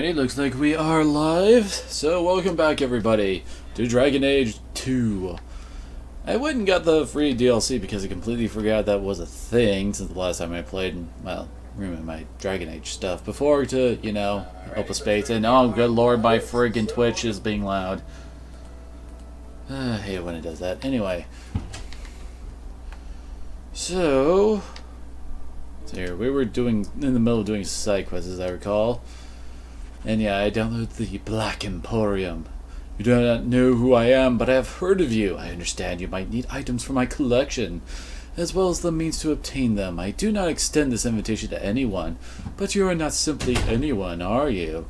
Alrighty, looks like we are live. So welcome back everybody to Dragon Age 2. I went and got the free DLC because I completely forgot that was a thing since the last time I played, well, remember my Dragon Age stuff before to, you know, open space. And oh good lord, my friggin' Twitch is being loud. I hate when it does that. Anyway. So here, we were in the middle of doing side quests as I recall. And yeah, I downloaded the Black Emporium. You do not know who I am, but I have heard of you. I understand you might need items for my collection, as well as the means to obtain them. I do not extend this invitation to anyone, but you are not simply anyone, are you?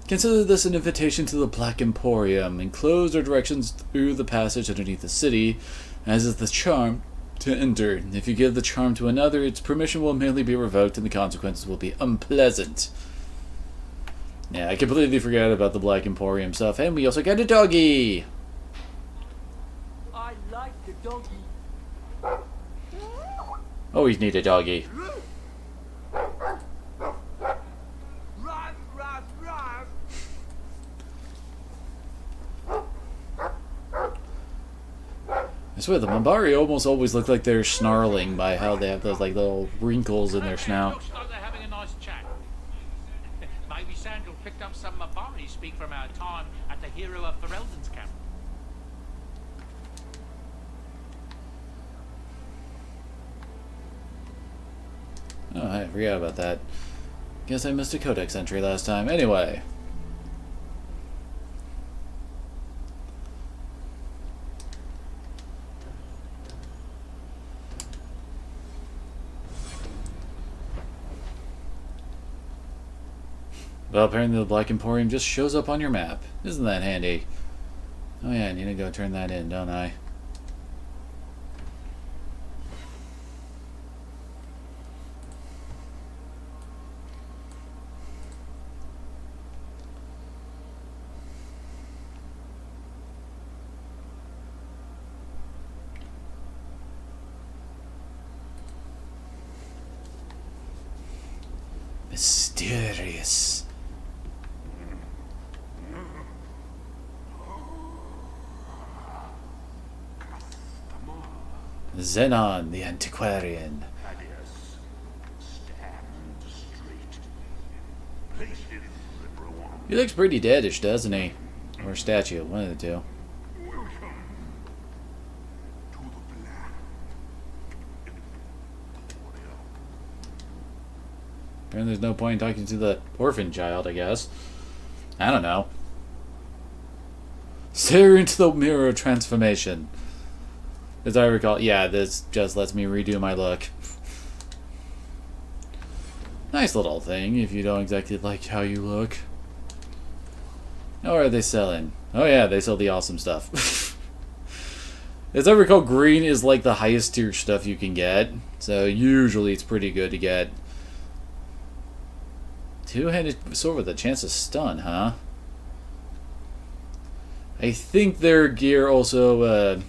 Consider this an invitation to the Black Emporium. Enclosed are directions through the passage underneath the city, as is the charm to enter. If you give the charm to another, its permission will immediately be revoked and the consequences will be unpleasant. Yeah, I completely forgot about the Black Emporium stuff, and we also got a doggy! I like the doggy. Always need a doggy. Ruff, ruff, ruff. I swear, the Mambari almost always look like they're snarling by how they have those like little wrinkles in their snout. Looks like they're having a nice chat. Maybe Sandal picked up some Mabari speak from our time at the Hero of Ferelden's camp. Oh, I forgot about that. Guess I missed a codex entry last time. Anyway. Well, apparently the Black Emporium just shows up on your map. Isn't that handy? Oh yeah, I need to go turn that in, don't I? Mysterious. Xenon, the Antiquarian. He looks pretty deadish, doesn't he? Or a statue, one of the two. And there's no point in talking to the orphan child, I guess. I don't know. Stare into the mirror of transformation. As I recall, yeah, this just lets me redo my look. Nice little thing, if you don't exactly like how you look. How are they selling? Oh yeah, they sell the awesome stuff. As I recall, green is like the highest tier stuff you can get. So usually it's pretty good to get. Two-handed sword with a chance to stun, huh? I think their gear also,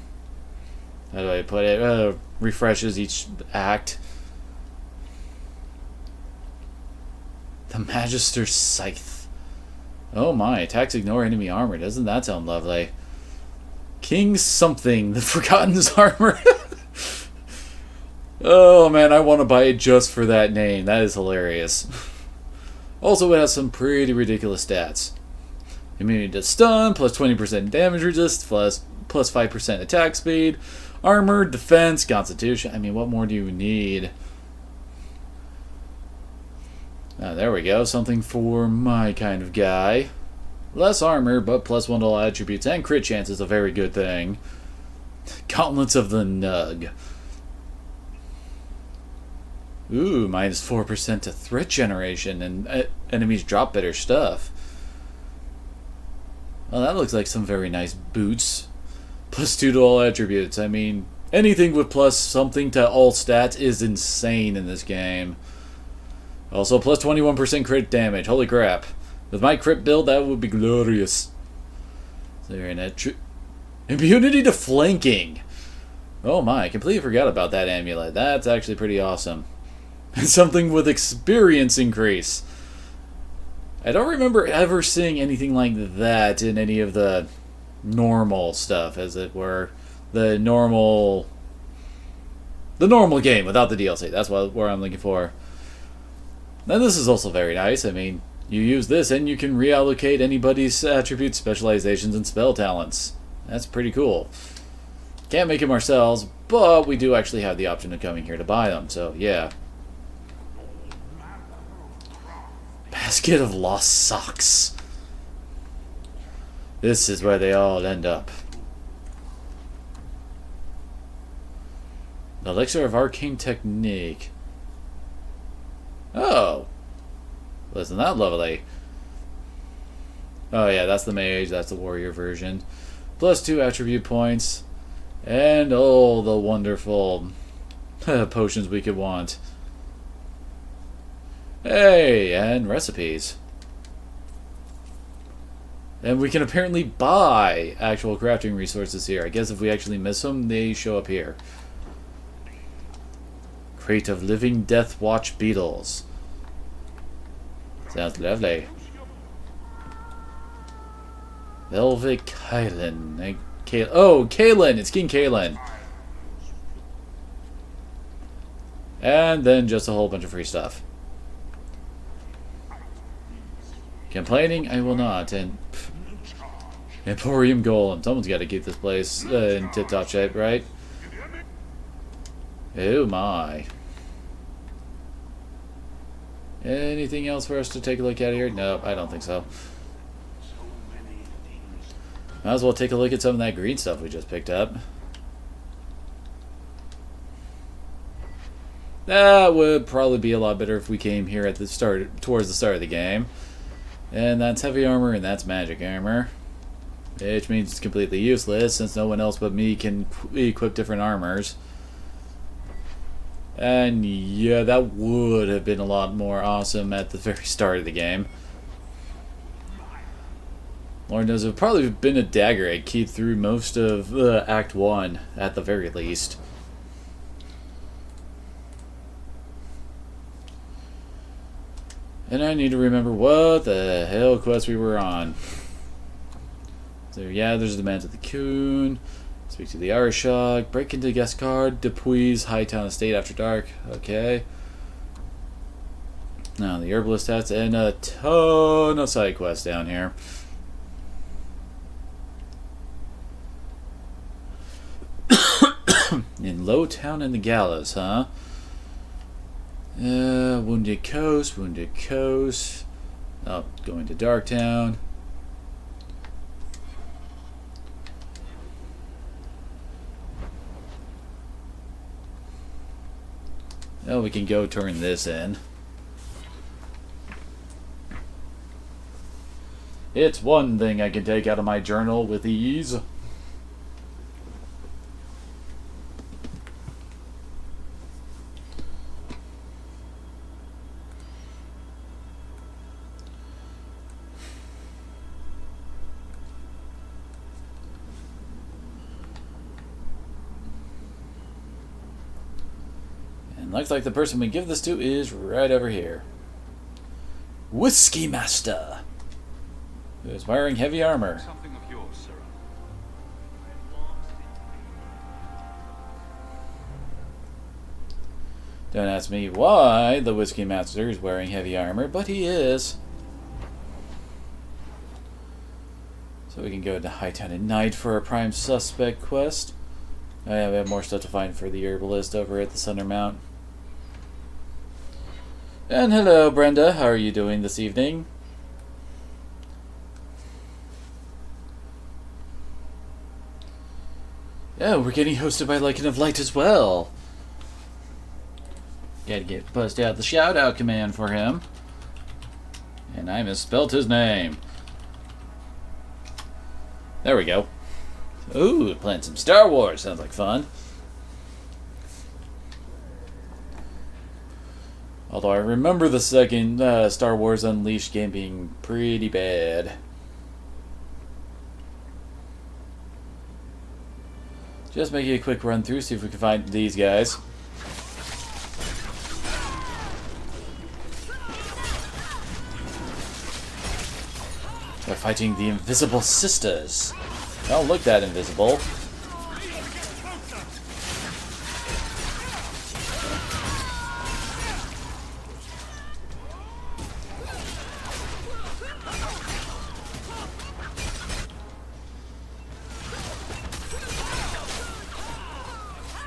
how do I put it? Refreshes each act. The Magister's Scythe. Oh my, attacks ignore enemy armor. Doesn't that sound lovely? King something, the Forgotten's armor. Oh man, I want to buy it just for that name. That is hilarious. Also, it has some pretty ridiculous stats. Immunity to stun, plus 20% damage resist, plus 5% attack speed, armor, defense, constitution. I mean, what more do you need? There we go. Something for my kind of guy. Less armor, but plus 1 to all attributes, and crit chance is a very good thing. Gauntlets of the Nug. Ooh, minus 4% to threat generation, and enemies drop better stuff. Well, that looks like some very nice boots. Plus 2 to all attributes. I mean, anything with plus something to all stats is insane in this game. Also, plus 21% crit damage. Holy crap. With my crit build, that would be glorious. There in that immunity to flanking. Oh my, I completely forgot about that amulet. That's actually pretty awesome. And something with experience increase. I don't remember ever seeing anything like that in any of the normal stuff, as it were. The normal game without the DLC. That's where I'm looking for. Now this is also very nice. I mean, you use this and you can reallocate anybody's attributes, specializations, and spell talents. That's pretty cool. Can't make them ourselves, but we do actually have the option of coming here to buy them, so yeah. Basket of lost socks. This is where they all end up. The Elixir of Arcane Technique. Oh. Well, isn't that lovely? Oh yeah, that's the mage, that's the warrior version. +2 attribute points. And all the wonderful potions we could want. Hey, and recipes. And we can apparently buy actual crafting resources here. I guess if we actually miss them, they show up here. Crate of living death watch beetles. Sounds lovely. Velvet Kylan. Oh, Kaylin! It's King Kaylin. And then just a whole bunch of free stuff. Complaining, I will not. And Emporium Golem. Someone's got to keep this place in tip-top shape, right? Oh my. Anything else for us to take a look at here? Nope, I don't think so. Might as well take a look at some of that green stuff we just picked up. That would probably be a lot better if we came here at the start, towards the start of the game. And that's heavy armor and that's magic armor. Which means it's completely useless since no one else but me can equip different armors. And yeah, that would have been a lot more awesome at the very start of the game. Lord knows it would probably have been a dagger I'd keep through most of Act 1 at the very least. And I need to remember what the hell quest we were on. So yeah, there's the demand of the Coon. Speak to the Arshog. Break into Guestguard. Depuy's Hightown Estate after dark. Okay. Now the Herbalist hats and a ton of side quests down here. In Lowtown and the Gallows, huh? Wounded Coast, Wounded Coast. Oh, going to Darktown. Oh, we can go turn this in. It's one thing I can take out of my journal with ease. Looks like the person we give this to is right over here. Whiskey Master, who is wearing heavy armor. Something of yours, sir. Don't ask me why the Whiskey Master is wearing heavy armor, but he is. So we can go to Hightown at night for a Prime Suspect quest. Oh yeah, we have more stuff to find for the Herbalist over at the Thunder Mount. And hello, Brenda. How are you doing this evening? Yeah, we're getting hosted by Lycan of Light as well. Gotta bust out the shout-out command for him. And I misspelt his name. There we go. Ooh, playing some Star Wars. Sounds like fun. Although I remember the second Star Wars Unleashed game being pretty bad. Just making a quick run through, see if we can find these guys. they're fighting the Invisible Sisters. Don't look that invisible.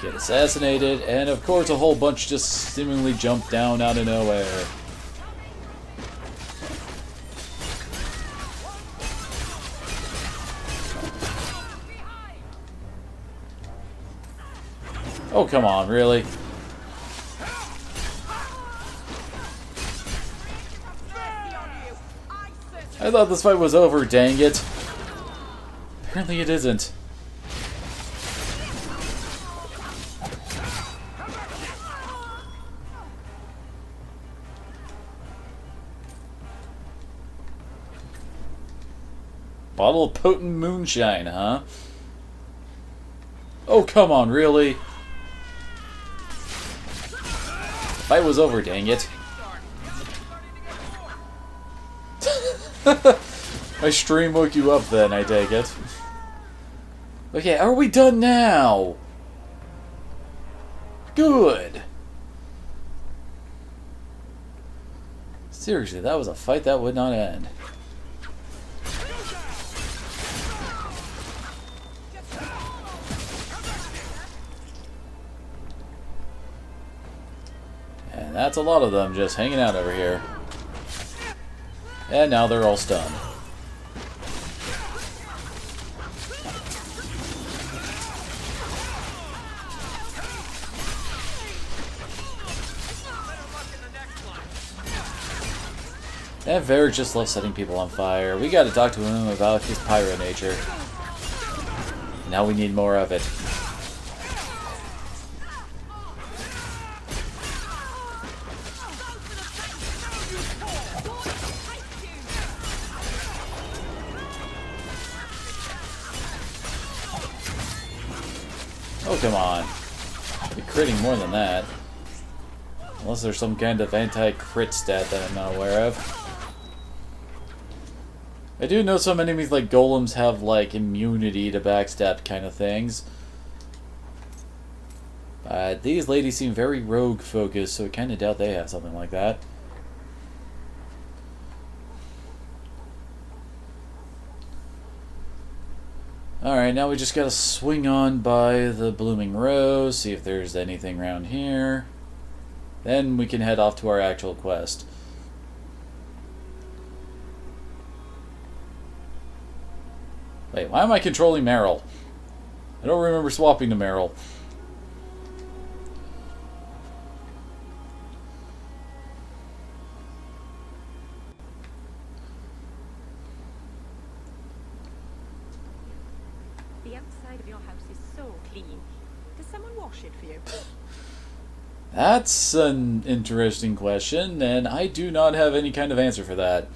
Get assassinated, and of course a whole bunch just seemingly jump down out of nowhere. Oh, come on, really? I thought this fight was over, dang it. Apparently it isn't. Bottle of potent moonshine, huh? Oh, come on, really? Fight was over, dang it. My stream woke you up then, I take it. Okay, are we done now? Good. Seriously, that was a fight that would not end. And that's a lot of them just hanging out over here. And now they're all stunned. And Varric just loves setting people on fire. We gotta talk to him about his pyro nature. Now we need more of it. Oh, come on. Be critting more than that. Unless there's some kind of anti-crit stat that I'm not aware of. I do know some enemies like golems have like immunity to backstab kind of things. But these ladies seem very rogue focused, so I kind of doubt they have something like that. Alright, now we just gotta swing on by the Blooming Rose, see if there's anything around here. Then we can head off to our actual quest. Wait, why am I controlling Meryl? I don't remember swapping to Meryl. The outside of your house is so clean. Does someone wash it for you? That's an interesting question, and I do not have any kind of answer for that.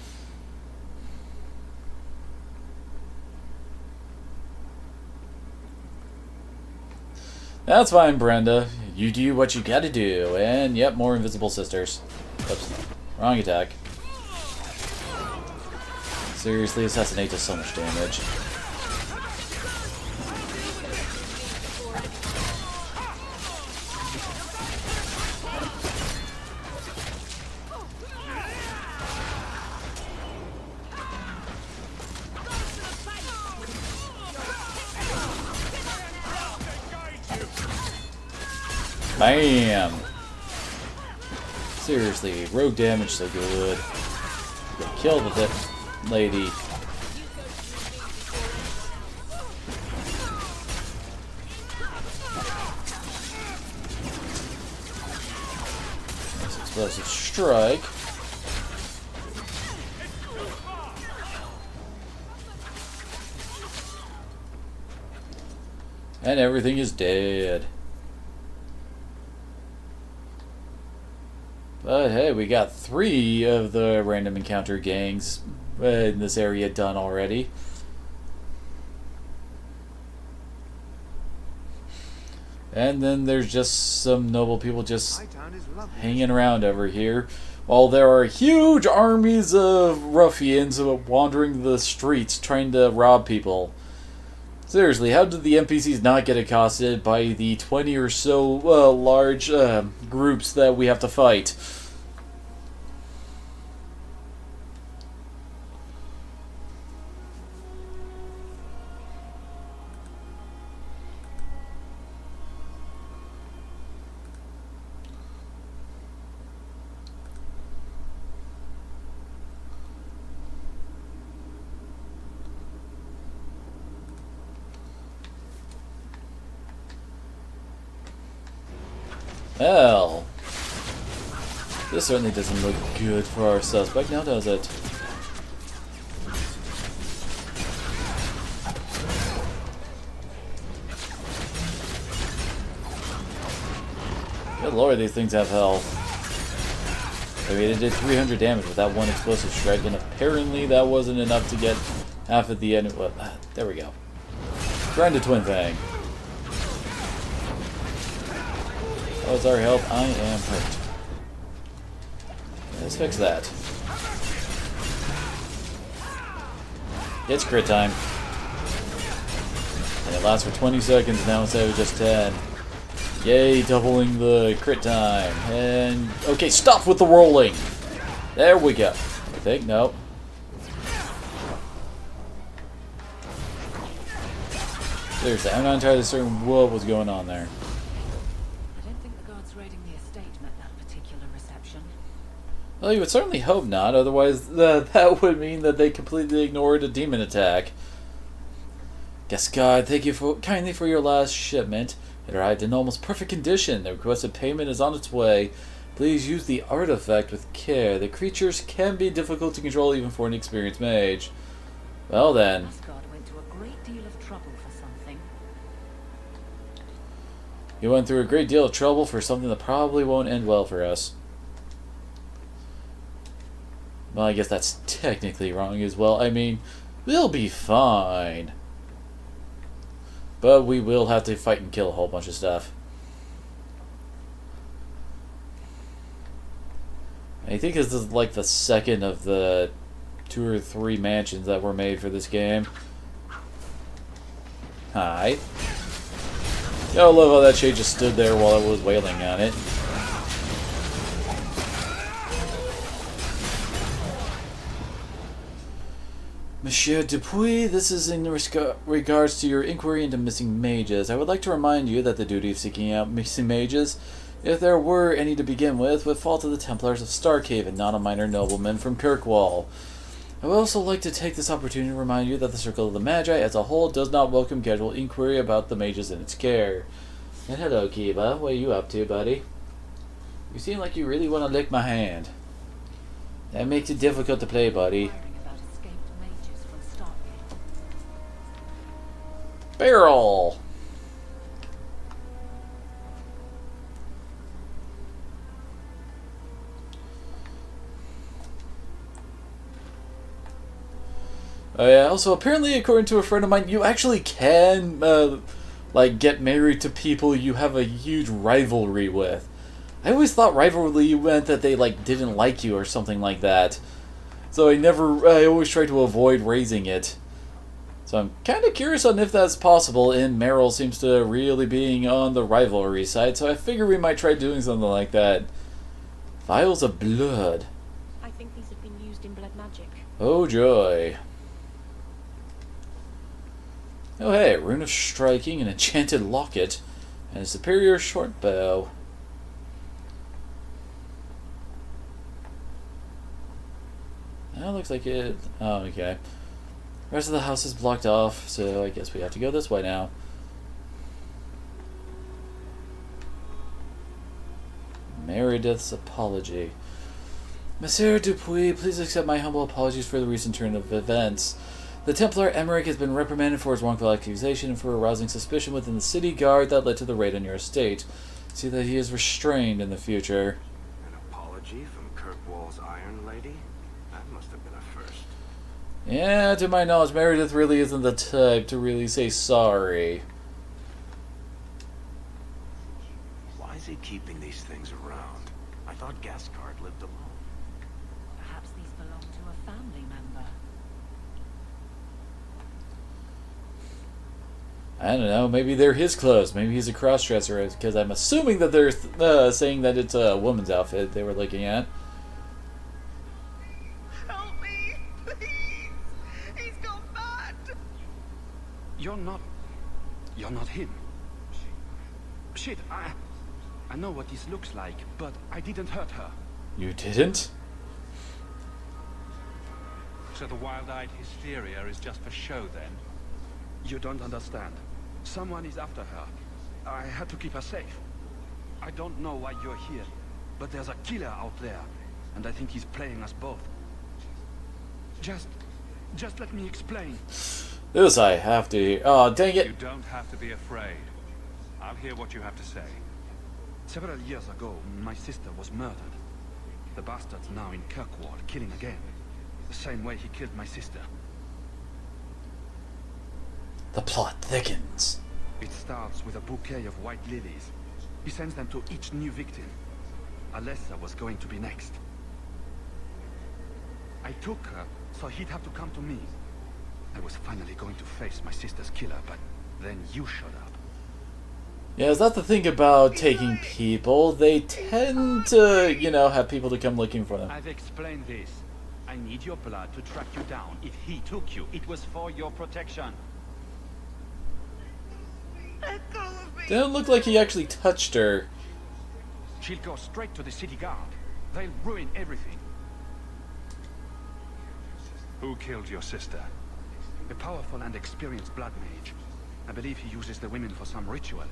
That's fine, Brenda. You do what you gotta do. And, yep, more Invisible Sisters. Oops. Wrong attack. Seriously, Assassinate does so much damage. Bam! Seriously, rogue damage so good. Kill the lady. Nice explosive strike. And everything is dead. But hey, we got 3 of the random encounter gangs in this area done already. And then there's just some noble people just hanging around over here. while there are huge armies of ruffians wandering the streets trying to rob people. Seriously, how did the NPCs not get accosted by the 20 or so large groups that we have to fight? Well, this certainly doesn't look good for our suspect, now does it? Good lord, these things have health. I mean, it did 300 damage with that one explosive strike, and apparently that wasn't enough to get half of the end. Well, there we go. Grind a twin thing. How's our health? I am hurt. Let's fix that. It's crit time. And it lasts for 20 seconds now instead of just 10. Yay, doubling the crit time. And, okay, stop with the rolling. There we go. I think, no. Seriously, I'm not entirely certain what was going on there. Well, you would certainly hope not, otherwise that would mean that they completely ignored a demon attack. Guess God, thank you kindly for your last shipment. It arrived in almost perfect condition. The requested payment is on its way. Please use the artifact with care. The creatures can be difficult to control even for an experienced mage. Well then. Asgard went to a great deal of trouble for something. You went through a great deal of trouble for something that probably won't end well for us. Well, I guess that's technically wrong as well. I mean, we'll be fine. But we will have to fight and kill a whole bunch of stuff. I think this is like the second of the 2 or 3 mansions that were made for this game. Hi. Yo, I love how that shade just stood there while I was wailing on it. Monsieur Dupuis, this is in regards to your inquiry into missing mages. I would like to remind you that the duty of seeking out missing mages, if there were any to begin with, would fall to the Templars of Starkhaven, not a minor nobleman from Kirkwall. I would also like to take this opportunity to remind you that the Circle of the Magi as a whole does not welcome casual inquiry about the mages in its care. And hello, Kiba. What are you up to, buddy? You seem like you really want to lick my hand. That makes it difficult to play, buddy. Barrel! Oh yeah, also apparently according to a friend of mine, you actually can, like, get married to people you have a huge rivalry with. I always thought rivalry meant that they, like, didn't like you or something like that. So I always try to avoid raising it. So I'm kind of curious on if that's possible, and Meryl seems to really being on the rivalry side, so I figure we might try doing something like that. Vials of blood. I think these have been used in blood magic. Oh joy. Oh hey, rune of striking, an enchanted locket, and a superior short bow. That looks like it. Oh, okay. The rest of the house is blocked off, so I guess we have to go this way now. Meredith's apology. Monsieur Dupuis, please accept my humble apologies for the recent turn of events. The Templar Emmerich has been reprimanded for his wrongful accusation and for arousing suspicion within the city guard that led to the raid on your estate. See that he is restrained in the future. An apology from Kirkwall's Iron Lady? That must have been a first. Yeah, to my knowledge, Meredith really isn't the type to really say sorry. Why is he keeping these things around? I thought Gascard lived alone. I don't know, maybe they're his clothes. Maybe he's a cross-dresser, because I'm assuming that they're saying that it's a woman's outfit they were looking at. Help me, please! He's gone mad! You're not him. Shit, I know what this looks like, but I didn't hurt her. You didn't? So the wild-eyed hysteria is just for show, then? You don't understand. Someone is after her. I had to keep her safe. I don't know why you're here, but there's a killer out there, and I think he's playing us both. Just let me explain. This I have to. Oh, dang it. You don't have to be afraid. I'll hear what you have to say. Several years ago, my sister was murdered. The bastard's now in Kirkwall, killing again. The same way he killed my sister. The plot thickens. It starts with a bouquet of white lilies. He sends them to each new victim. Alessa was going to be next. I took her, so he'd have to come to me. I was finally going to face my sister's killer, but then you showed up. Yeah, is that the thing about taking people? They tend to, you know, have people to come looking for them. I've explained this. I need your blood to track you down. If he took you, it was for your protection. Let go of me! Didn't look like he actually touched her. She'll go straight to the city guard. They'll ruin everything. Who killed your sister? A powerful and experienced blood mage. I believe he uses the women for some ritual.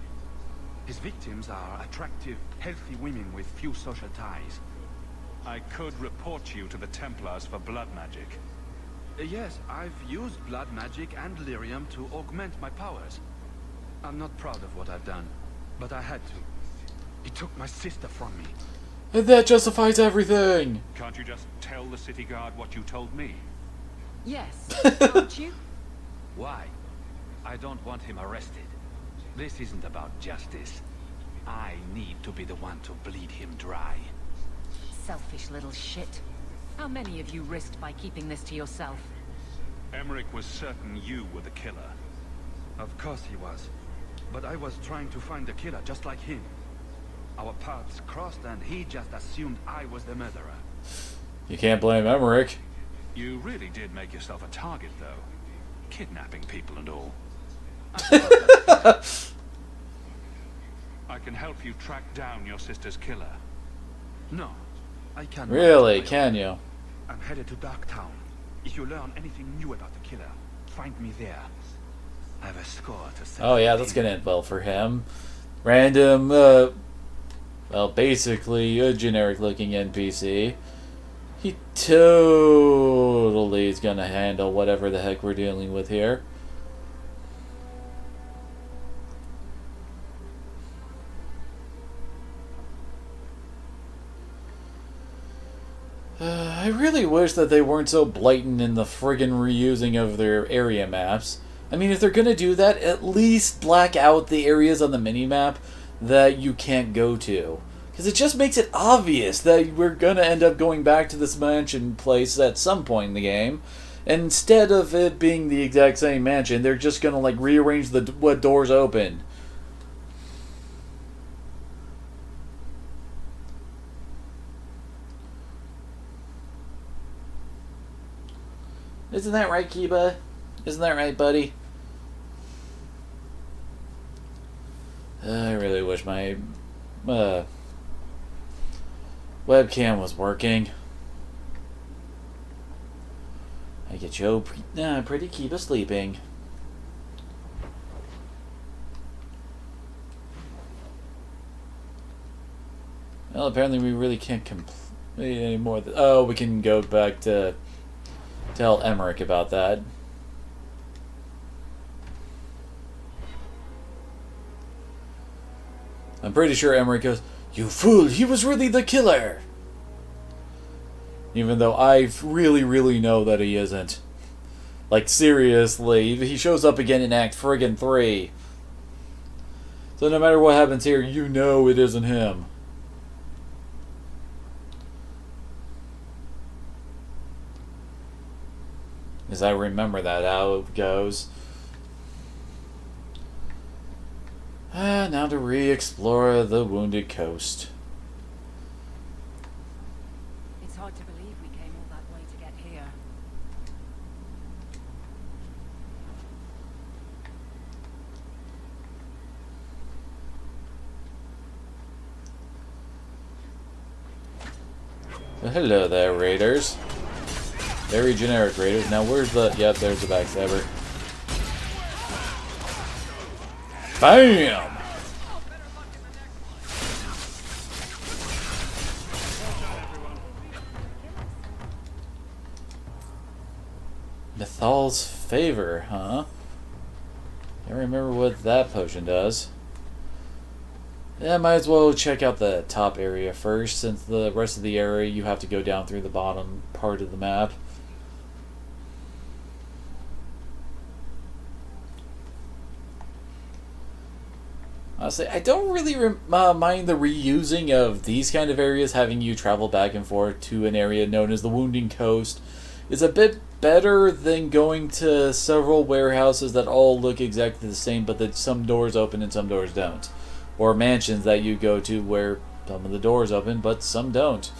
His victims are attractive, healthy women with few social ties. I could report you to the Templars for blood magic. Yes, I've used blood magic and lyrium to augment my powers. I'm not proud of what I've done, but I had to. He took my sister from me. And that justifies everything! Can't you just tell the city guard what you told me? Yes, can't you? Why? I don't want him arrested. This isn't about justice. I need to be the one to bleed him dry. Selfish little shit. How many of you risked by keeping this to yourself? Emmerich was certain you were the killer. Of course he was. But I was trying to find the killer just like him. Our paths crossed and he just assumed I was the murderer. You can't blame Emmerich. You really did make yourself a target, though. Kidnapping people and all. I can help you track down your sister's killer. No, I can't. Really, can you? I'm headed to Darktown. If you learn anything new about the killer, find me there. I have a score to settle. Oh yeah, that's gonna end well for him. Random, well, basically a generic-looking NPC. He totally is gonna handle whatever the heck we're dealing with here. I really wish that they weren't so blatant in the friggin' reusing of their area maps. I mean, if they're gonna do that, at least black out the areas on the minimap that you can't go to. Because it just makes it obvious that we're gonna end up going back to this mansion place at some point in the game. And instead of it being the exact same mansion, they're just gonna like rearrange what doors open. Isn't that right, Kiba? Isn't that right, buddy? I really wish my webcam was working. I get Joe pretty Kiba sleeping. Well, apparently we really can't complete any more. Oh, we can go back to tell Emmerich about that. I'm pretty sure Emmerich goes, "You fool, he was really the killer!" Even though I really know that he isn't. Like, seriously, he shows up again in Act friggin' 3. So no matter what happens here, you know it isn't him. As I remember that, how it goes. Now to re-explore the Wounded Coast. It's hard to believe we came all that way to get here. Well, hello there, raiders. Very generic raiders. Now where's the... Yep, there's the backstabber. BAM! Methal's Favor, huh? Can't remember what that potion does. Yeah, might as well check out the top area first, since the rest of the area you have to go down through the bottom part of the map. Honestly, I don't really mind the reusing of these kind of areas, having you travel back and forth to an area known as the Wounding Coast. It's a bit better than going to several warehouses that all look exactly the same, but that some doors open and some doors don't. Or mansions that you go to where some of the doors open, but some don't.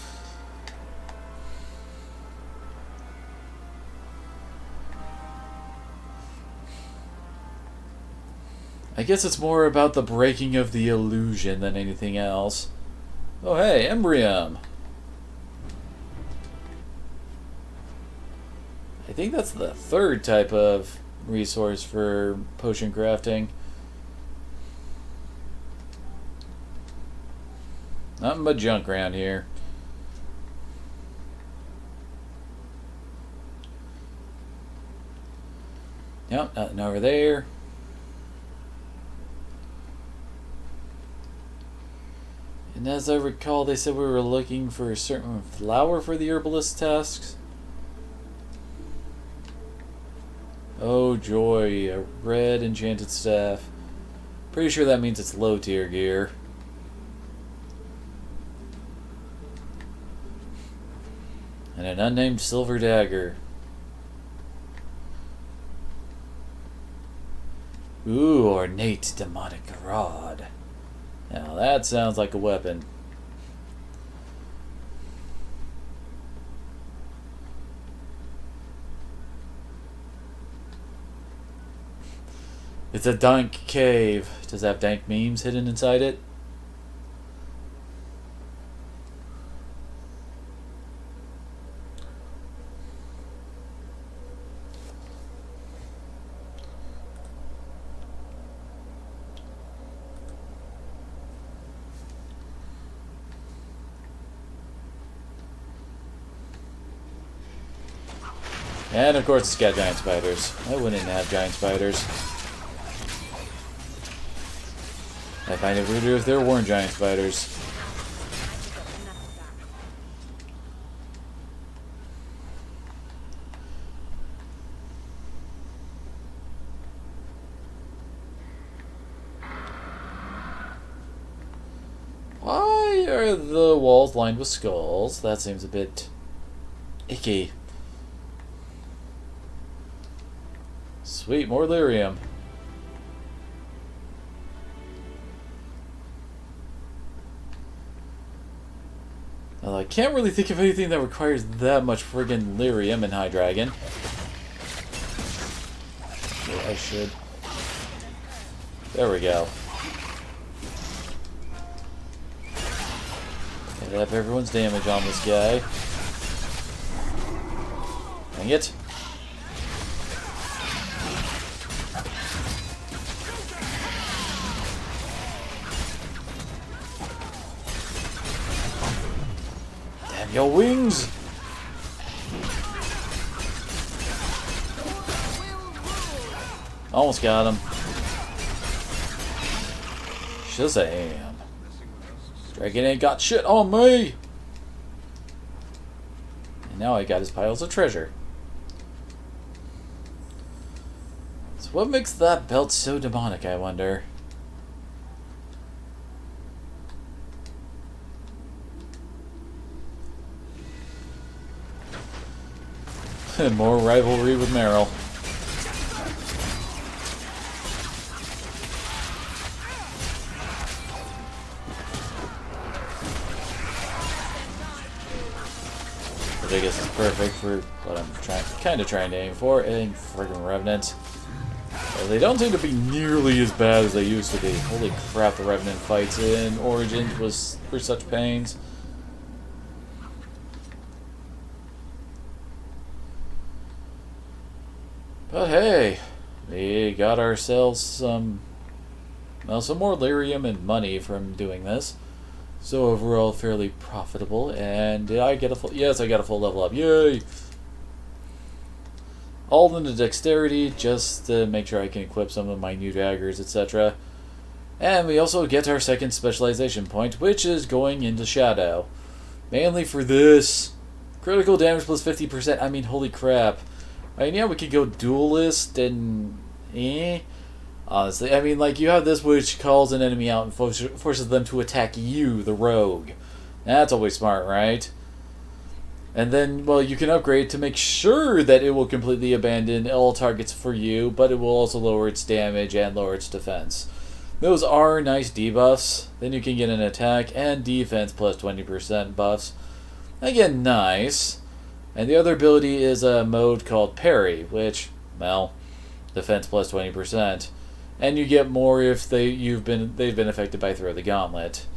I guess it's more about the breaking of the illusion than anything else. Oh hey, Embryum! I think that's the third type of resource for potion crafting. Nothing but junk around here. Yep, nothing over there. And as I recall, they said we were looking for a certain flower for the herbalist tasks. Oh joy, a red enchanted staff. Pretty sure that means it's low tier gear. And an unnamed silver dagger. Ooh, ornate demonic rod. Now that sounds like a weapon. It's a dank cave. Does it have dank memes hidden inside it? And of course it's got giant spiders. I wouldn't have giant spiders. I find it ruder if there weren't giant spiders. Why are the walls lined with skulls? That seems a bit icky. Sweet, more lyrium. Well, I can't really think of anything that requires that much friggin' lyrium in High Dragon. Yeah, I should. There we go. Get up everyone's damage on this guy. Dang it. Your wings! Almost got him. Shazam. Dragon ain't got shit on me! And now I got his piles of treasure. So what makes that belt so demonic, I wonder? More rivalry with Meryl. which I guess is perfect for what I'm kind of trying to aim for, and friggin' Revenant. Well, they don't seem to be nearly as bad as they used to be. Holy crap, the Revenant fights in Origins were such pains. But hey, we got ourselves some more lyrium and money from doing this. So overall, fairly profitable. And did I get a full... Yes, I got a full level up. Yay! All into dexterity, just to make sure I can equip some of my new daggers, etc. And we also get our second specialization point, which is going into Shadow. Mainly for this. Critical damage plus 50%. I mean, holy crap. I mean, yeah, we could go Duelist and... Honestly, I mean, like, you have this which calls an enemy out and forces them to attack you, the rogue. That's always smart, right? And then, well, you can upgrade to make sure that it will completely abandon all targets for you, but it will also lower its damage and lower its defense. Those are nice debuffs. Then you can get an attack and defense plus 20% buffs. Again, nice. And the other ability is a mode called Parry, which, well, defense plus 20%. And you get more if they've been affected by Throw the Gauntlet.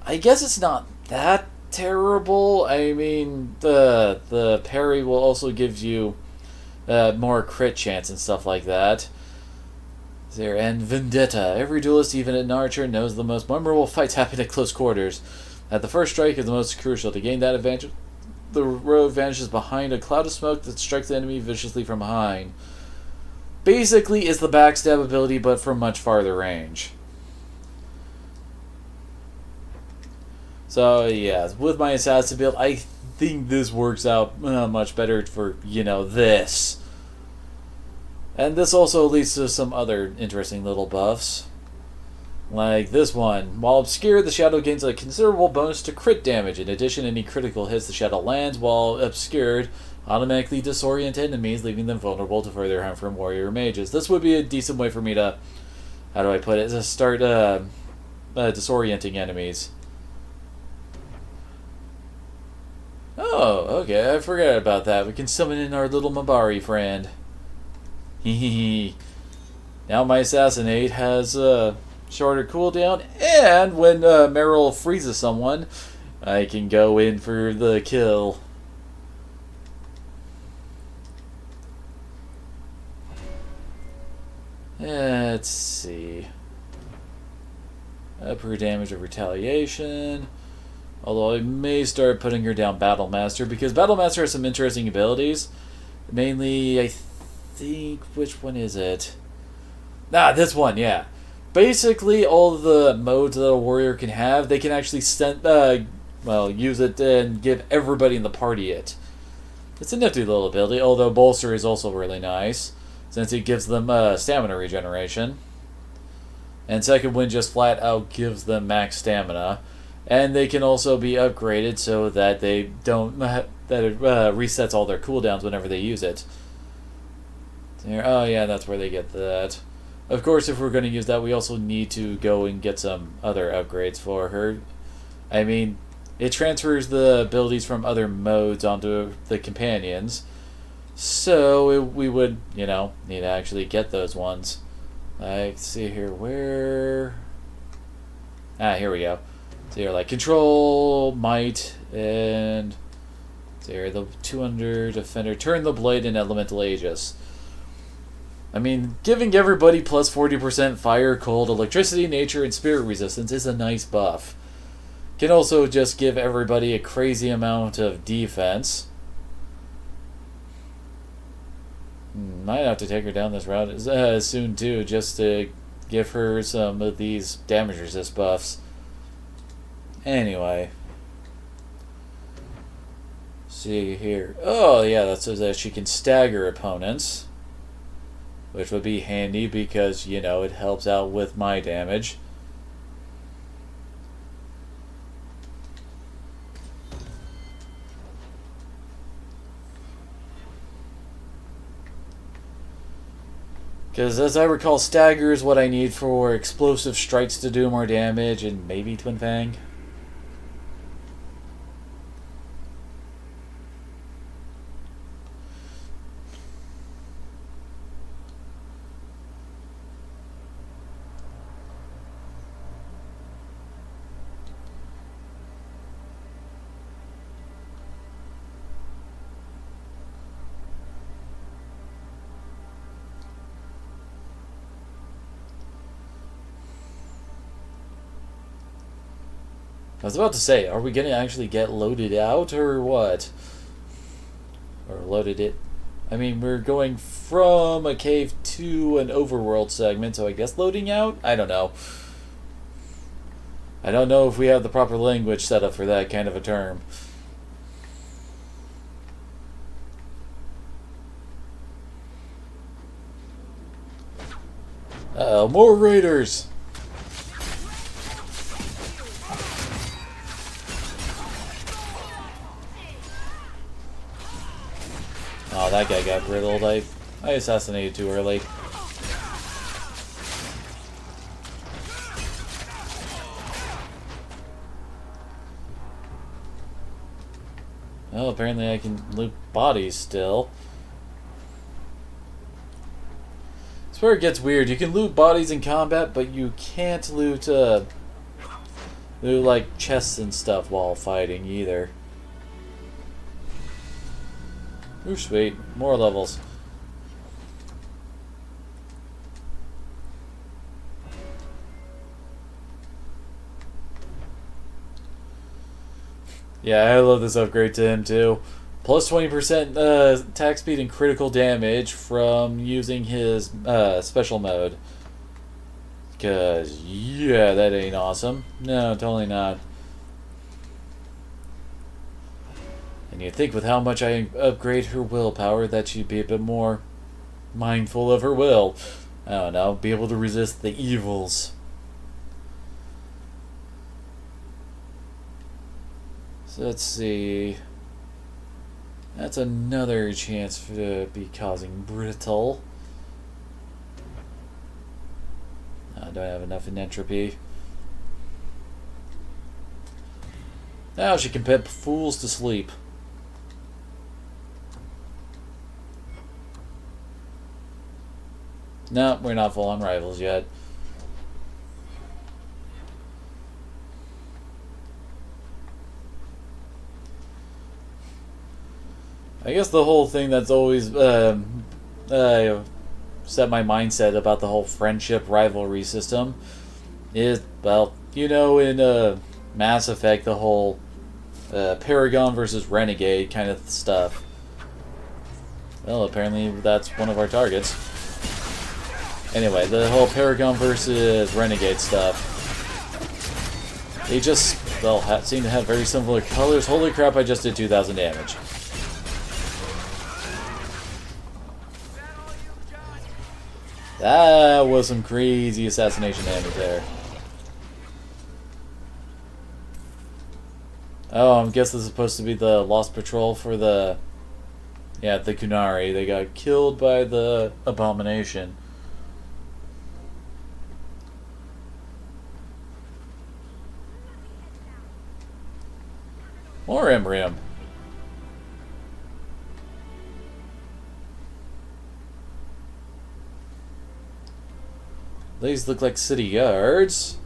I guess it's not that terrible. I mean, the parry will also give you more crit chance and stuff like that. There, and Vendetta. Every duelist, even an archer, knows the most memorable fights happen at close quarters. That the first strike is the most crucial. To gain that advantage, the rogue vanishes behind a cloud of smoke that strikes the enemy viciously from behind. Basically, it's the backstab ability, but from much farther range. So, yeah, with my assassin build, I think this works out much better for, you know, this. And this also leads to some other interesting little buffs. Like this one. While obscured, the shadow gains a considerable bonus to crit damage. In addition, any critical hits the shadow lands while obscured automatically disorient enemies, leaving them vulnerable to further harm from warrior mages. This would be a decent way for me to, how do I put it, to start disorienting enemies. Oh, okay, I forgot about that. We can summon in our little Mabari friend. Hehehe. Now my Assassinate has a shorter cooldown, and when Meryl freezes someone, I can go in for the kill. Let's see. Upper damage of retaliation. Although I may start putting her down Battlemaster, because Battlemaster has some interesting abilities. Mainly, I think, which one is it? This one, yeah. Basically, all of the modes that a warrior can have, they can actually use it and give everybody in the party it. It's a nifty little ability, although Bolster is also really nice, since it gives them stamina regeneration. And Second Wind just flat out gives them max stamina. And they can also be upgraded so that they don't that it resets all their cooldowns whenever they use it. Oh yeah, that's where they get that. Of course, if we're going to use that, we also need to go and get some other upgrades for her. I mean, it transfers the abilities from other modes onto the companions. So we would, you know, need to actually get those ones. Let's see here, where... here we go. So you're like Control, Might, and... So you're the 200 Defender. Turn the Blade and Elemental Aegis. I mean, giving everybody plus 40% Fire, Cold, Electricity, Nature, and Spirit Resistance is a nice buff. Can also just give everybody a crazy amount of defense. Might have to take her down this route soon too, just to give her some of these damage resist buffs. Anyway. See here. Oh yeah, that says that she can stagger opponents. Which would be handy because, you know, it helps out with my damage. Because as I recall, stagger is what I need for explosive strikes to do more damage, and maybe Twin Fang. I was about to say, are we gonna actually get loaded out or what? Or loaded it? I mean, we're going from a cave to an overworld segment, so I guess loading out? I don't know. I don't know if we have the proper language set up for that kind of a term. Uh-oh, more raiders! Oh, that guy got riddled. I assassinated too early. Well, apparently I can loot bodies still. It's where it gets weird. You can loot bodies in combat, but you can't loot like chests and stuff while fighting either. Ooh, sweet. More levels. Yeah, I love this upgrade to him too. Plus 20% attack speed and critical damage from using his special mode. Because, yeah, that ain't awesome. No, totally not. And you'd think with how much I upgrade her willpower that she'd be a bit more mindful of her will. I don't know, be able to resist the evils. So let's see. That's another chance to be causing brittle. I don't have enough in entropy. Now she can put fools to sleep. No, we're not full on rivals yet. I guess the whole thing that's always set my mindset about the whole friendship rivalry system is, well, you know, in Mass Effect, the whole Paragon versus Renegade kind of stuff. Well, apparently that's one of our targets. Anyway, the whole Paragon versus Renegade stuff. They just, well, seem to have very similar colors. Holy crap, I just did 2,000 damage. That was some crazy assassination damage there. Oh, I guess this is supposed to be the Lost Patrol for the... Yeah, the Qunari. They got killed by the Abomination. More Embrium. These look like city guards.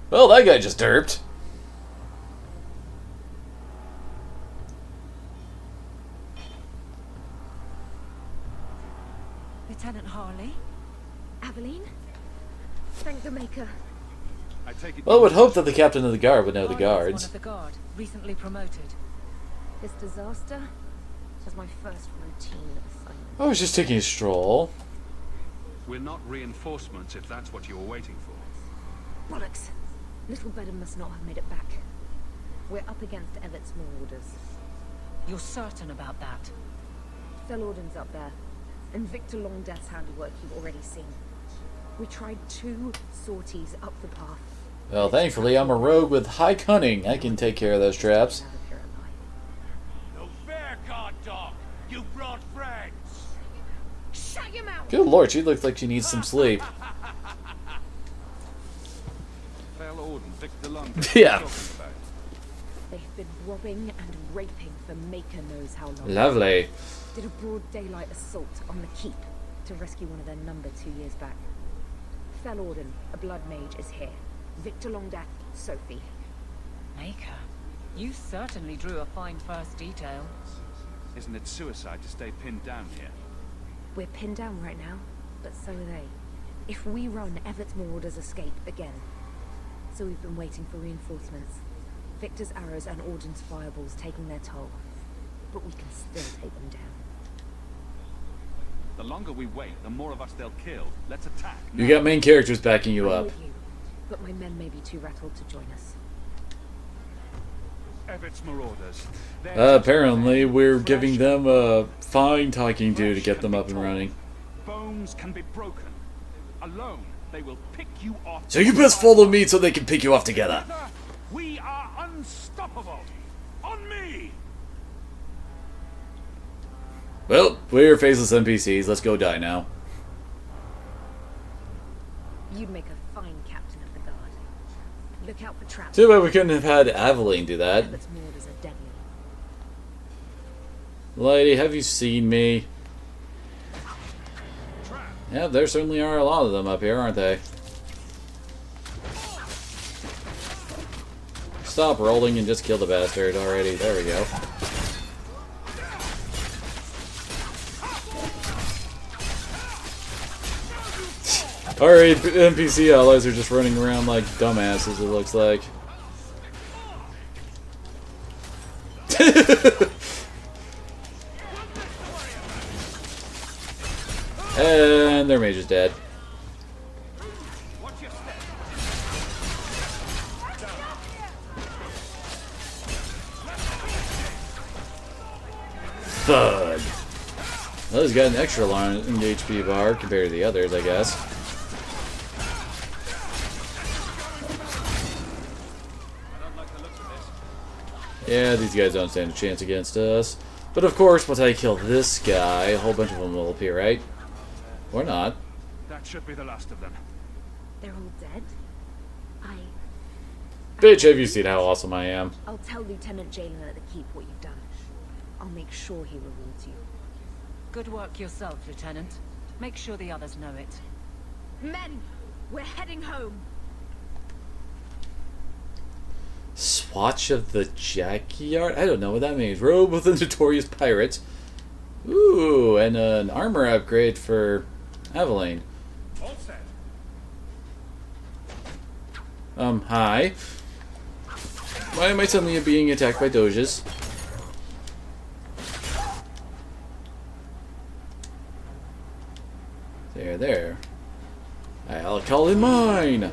Well, that guy just derped. Lieutenant Harley? Aveline? Thank the Maker. I take it. Well, I would hope that the captain of the guard would know the Harley guards. is one of the guard, recently promoted. This disaster was my first routine assignment. I was just taking a stroll. We're not reinforcements if that's what you were waiting for. Bollocks! Little Bedham must not have made it back. We're up against Everett's marauders. You're certain about that? Felorden's up there, and Victor Longdeath's handiwork you've already seen. We tried 2 sorties up the path. Well, thankfully, I'm a rogue with high cunning. I can take care of those traps. Out of here alive. No fair, guard dog. You brought friends. Shut your mouth! Good lord, she looks like she needs some sleep. Fell Orden, Victor London. Yeah. They've been robbing and raping for Maker knows how long. Lovely. Did a broad daylight assault on the keep to rescue one of their number 2 years back. Felorden, a blood mage, is here. Victor Longdeath, Sophie. Maker, you certainly drew a fine first detail. Isn't it suicide to stay pinned down here? We're pinned down right now, but so are they. If we run, Everett's Marauders escape again. So we've been waiting for reinforcements. Victor's arrows and Auden's fireballs taking their toll. But we can still take them down. The longer we wait, the more of us they'll kill. Let's attack. You got main characters backing you I'm up. with you, but my men may be too rattled to join us. Everett's Marauders. Apparently, we're giving them a fine talking to get them up and running. Bones can be broken. Alone, they will pick you off. So you best follow me so they can pick you off together. We are unstoppable. On me. Well, we're faceless NPCs. Let's go die now. You'd make a fine captain of the guard. Look out for traps. Too bad we couldn't have had Aveline do that. Everett's Marauders are deadly. Lady, have you seen me? Yeah, there certainly are a lot of them up here, aren't they? Stop rolling and just kill the bastard already. There we go. Our NPC allies are just running around like dumbasses, it looks like. And their mage is dead. Thud. Well, he's got an extra long HP bar compared to the others, I guess. Yeah, these guys don't stand a chance against us. But of course, once I kill this guy, a whole bunch of them will appear, right? Or not. That should be the last of them. They're all dead? Bitch, have you seen how awesome I am? I'll tell Lieutenant Jalen at the keep what you've done. I'll make sure he rewards you. Good work yourself, Lieutenant. Make sure the others know it. Men! We're heading home! Swatch of the Jackyard? I don't know what that means. Robe with the notorious pirates. Ooh, and an armor upgrade for Aveline. All set. Hi. Why am I suddenly being attacked by Doges? There. I'll call it mine!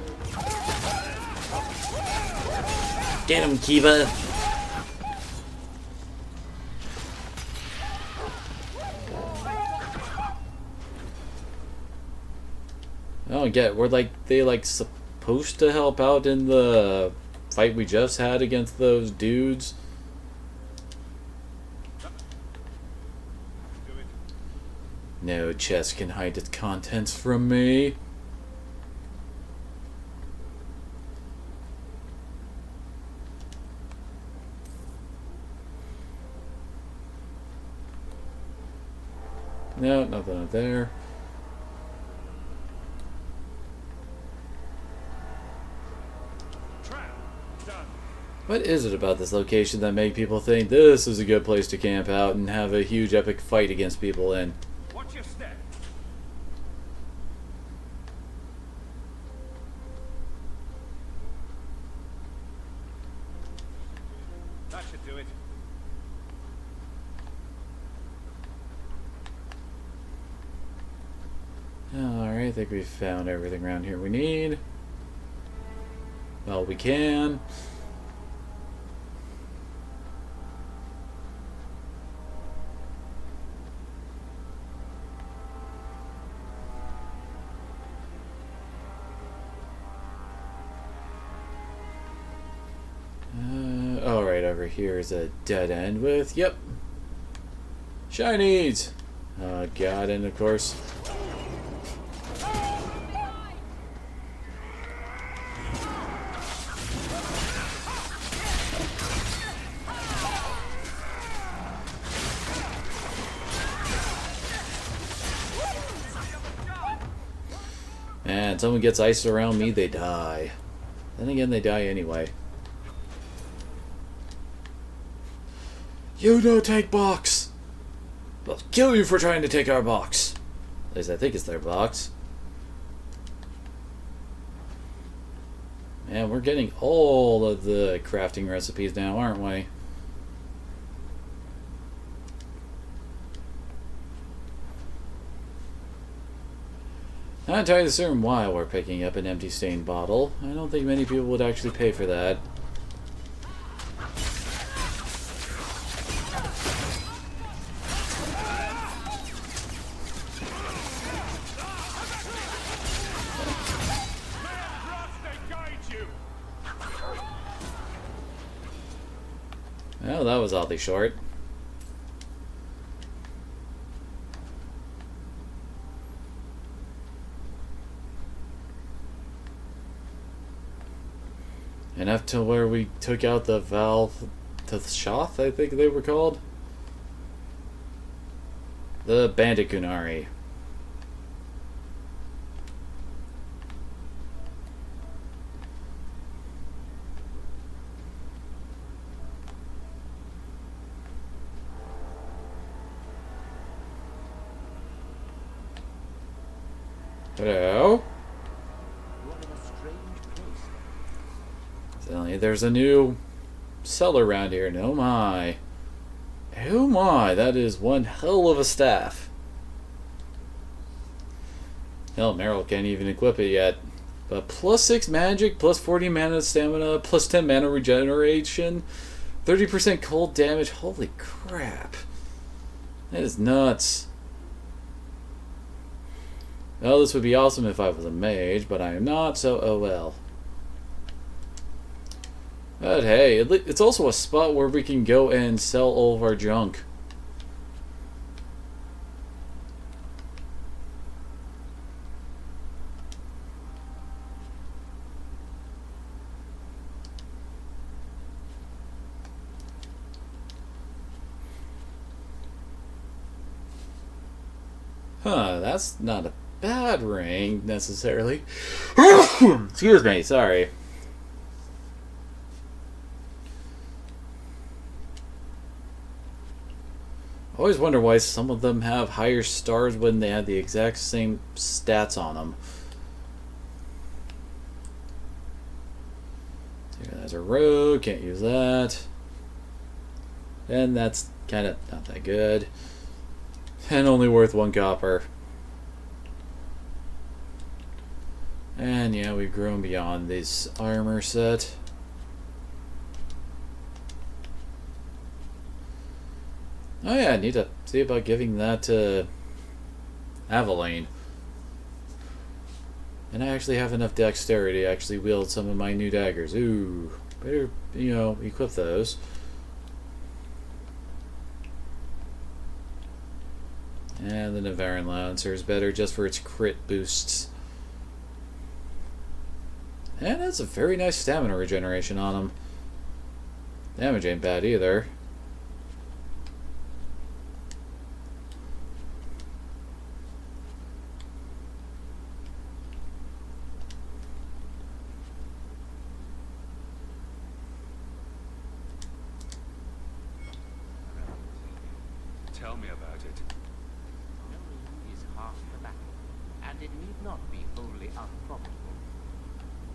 Get him, Kiva! I don't get it. Were they supposed to help out in the fight we just had against those dudes? No chest can hide its contents from me. No, nothing up there. What is it about this location that make people think this is a good place to camp out and have a huge epic fight against people in? Watch your step. That should do it. Alright, I think we've found everything around here we need. Well, we can. Alright, over here is a dead end with, yep, shinies! Oh god, and of course... Man, someone gets iced around me, they die. Then again, they die anyway. You no take box! We'll kill you for trying to take our box. At least I think it's their box. And we're getting all of the crafting recipes now, aren't we? Not entirely certain why we're picking up an empty stained bottle. I don't think many people would actually pay for that. Well, that was oddly short. Enough to where we took out the valve to the Shoth, I think they were called. The bandit Qunari. Hello? There's a new cellar around here, and oh my. Oh my, that is one hell of a staff. Hell, Meryl can't even equip it yet. But plus 6 magic, plus 40 mana stamina, plus 10 mana regeneration, 30% cold damage. Holy crap. That is nuts. Well, this would be awesome if I was a mage, but I am not, so oh well. But hey, it's also a spot where we can go and sell all of our junk. Huh, that's not a bad ring, necessarily. Excuse me, sorry. I always wonder why some of them have higher stars when they have the exact same stats on them. There's a rogue, can't use that. And that's kind of not that good. And only worth 1 copper. And yeah, we've grown beyond this armor set. Oh yeah, I need to see about giving that to Aveline. And I actually have enough dexterity to actually wield some of my new daggers. Ooh, better, you know, equip those. And the Navarin Lancer is better just for its crit boosts. And that's a very nice stamina regeneration on him. Damage ain't bad either. Tell me about it. Knowing is half the battle, and it need not be wholly unprofitable,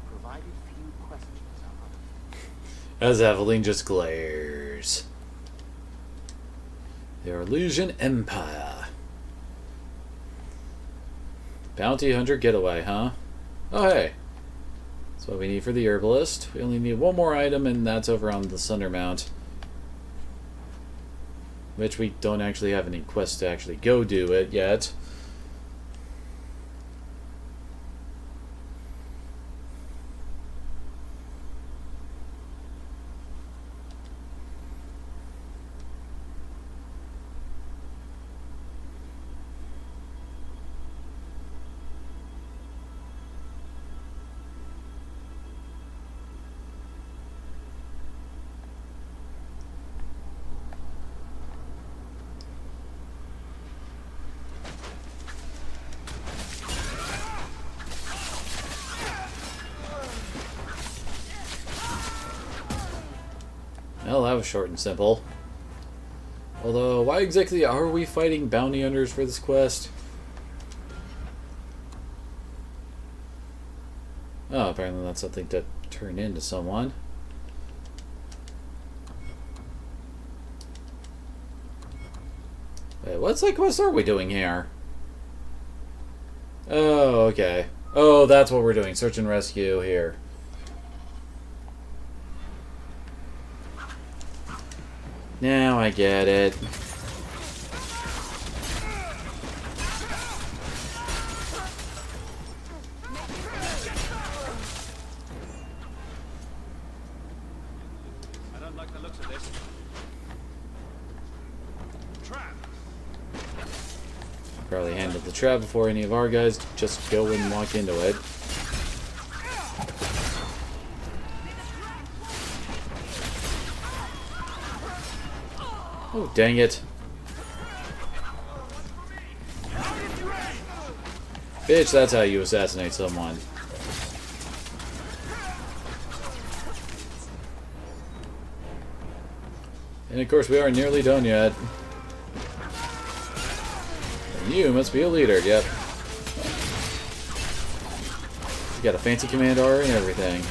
provided few questions are asked. As Aveline just glares. The Illusion Empire. Bounty Hunter Getaway, huh? Oh hey. That's what we need for the Herbalist. We only need 1 more item, and that's over on the Sunder Mount. Which we don't actually have any quests to actually go do it yet. Well, that was short and simple. Although, why exactly are we fighting bounty hunters for this quest? Oh, apparently that's something to turn into someone. Wait, what quest are we doing here? Oh, okay. Oh, that's what we're doing. Search and rescue here. Now I get it. I don't like the looks of this. Trap. Probably handled the trap before any of our guys just go and walk into it. Oh, dang it. Bitch, that's how you assassinate someone. And of course, we aren't nearly done yet. And you must be a leader, yep. You got a fancy command R and everything.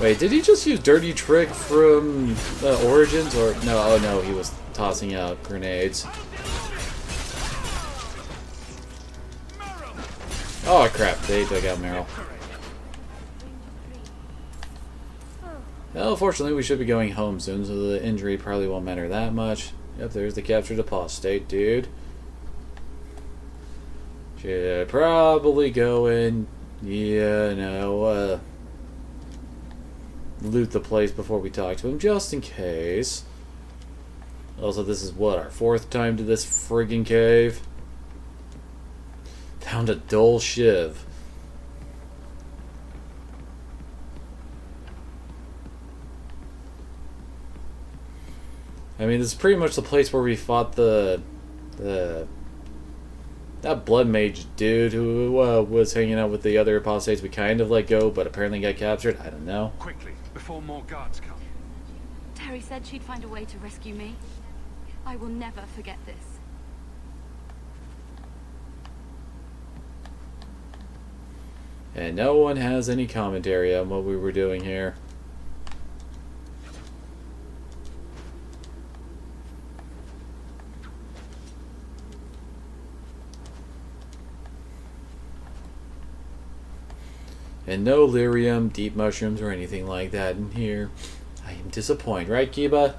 Wait, did he just use Dirty Trick from Origins? Or no, oh no, he was tossing out grenades. Oh crap, they took out Meryl. Well, fortunately, we should be going home soon, so the injury probably won't matter that much. Yep, there's the captured apostate, dude. Should probably go and, loot the place before we talk to him, just in case. Also, this is what, our 4th time to this friggin' cave? Found a dull shiv. I mean, this is pretty much the place where we fought that blood mage dude who was hanging out with the other apostates we kind of let go, but apparently got captured. I don't know. Quickly, before more guards come. Terry said she'd find a way to rescue me. I will never forget this. And no one has any commentary on what we were doing here. And no lyrium, deep mushrooms, or anything like that in here. I am disappointed, right, Kiba?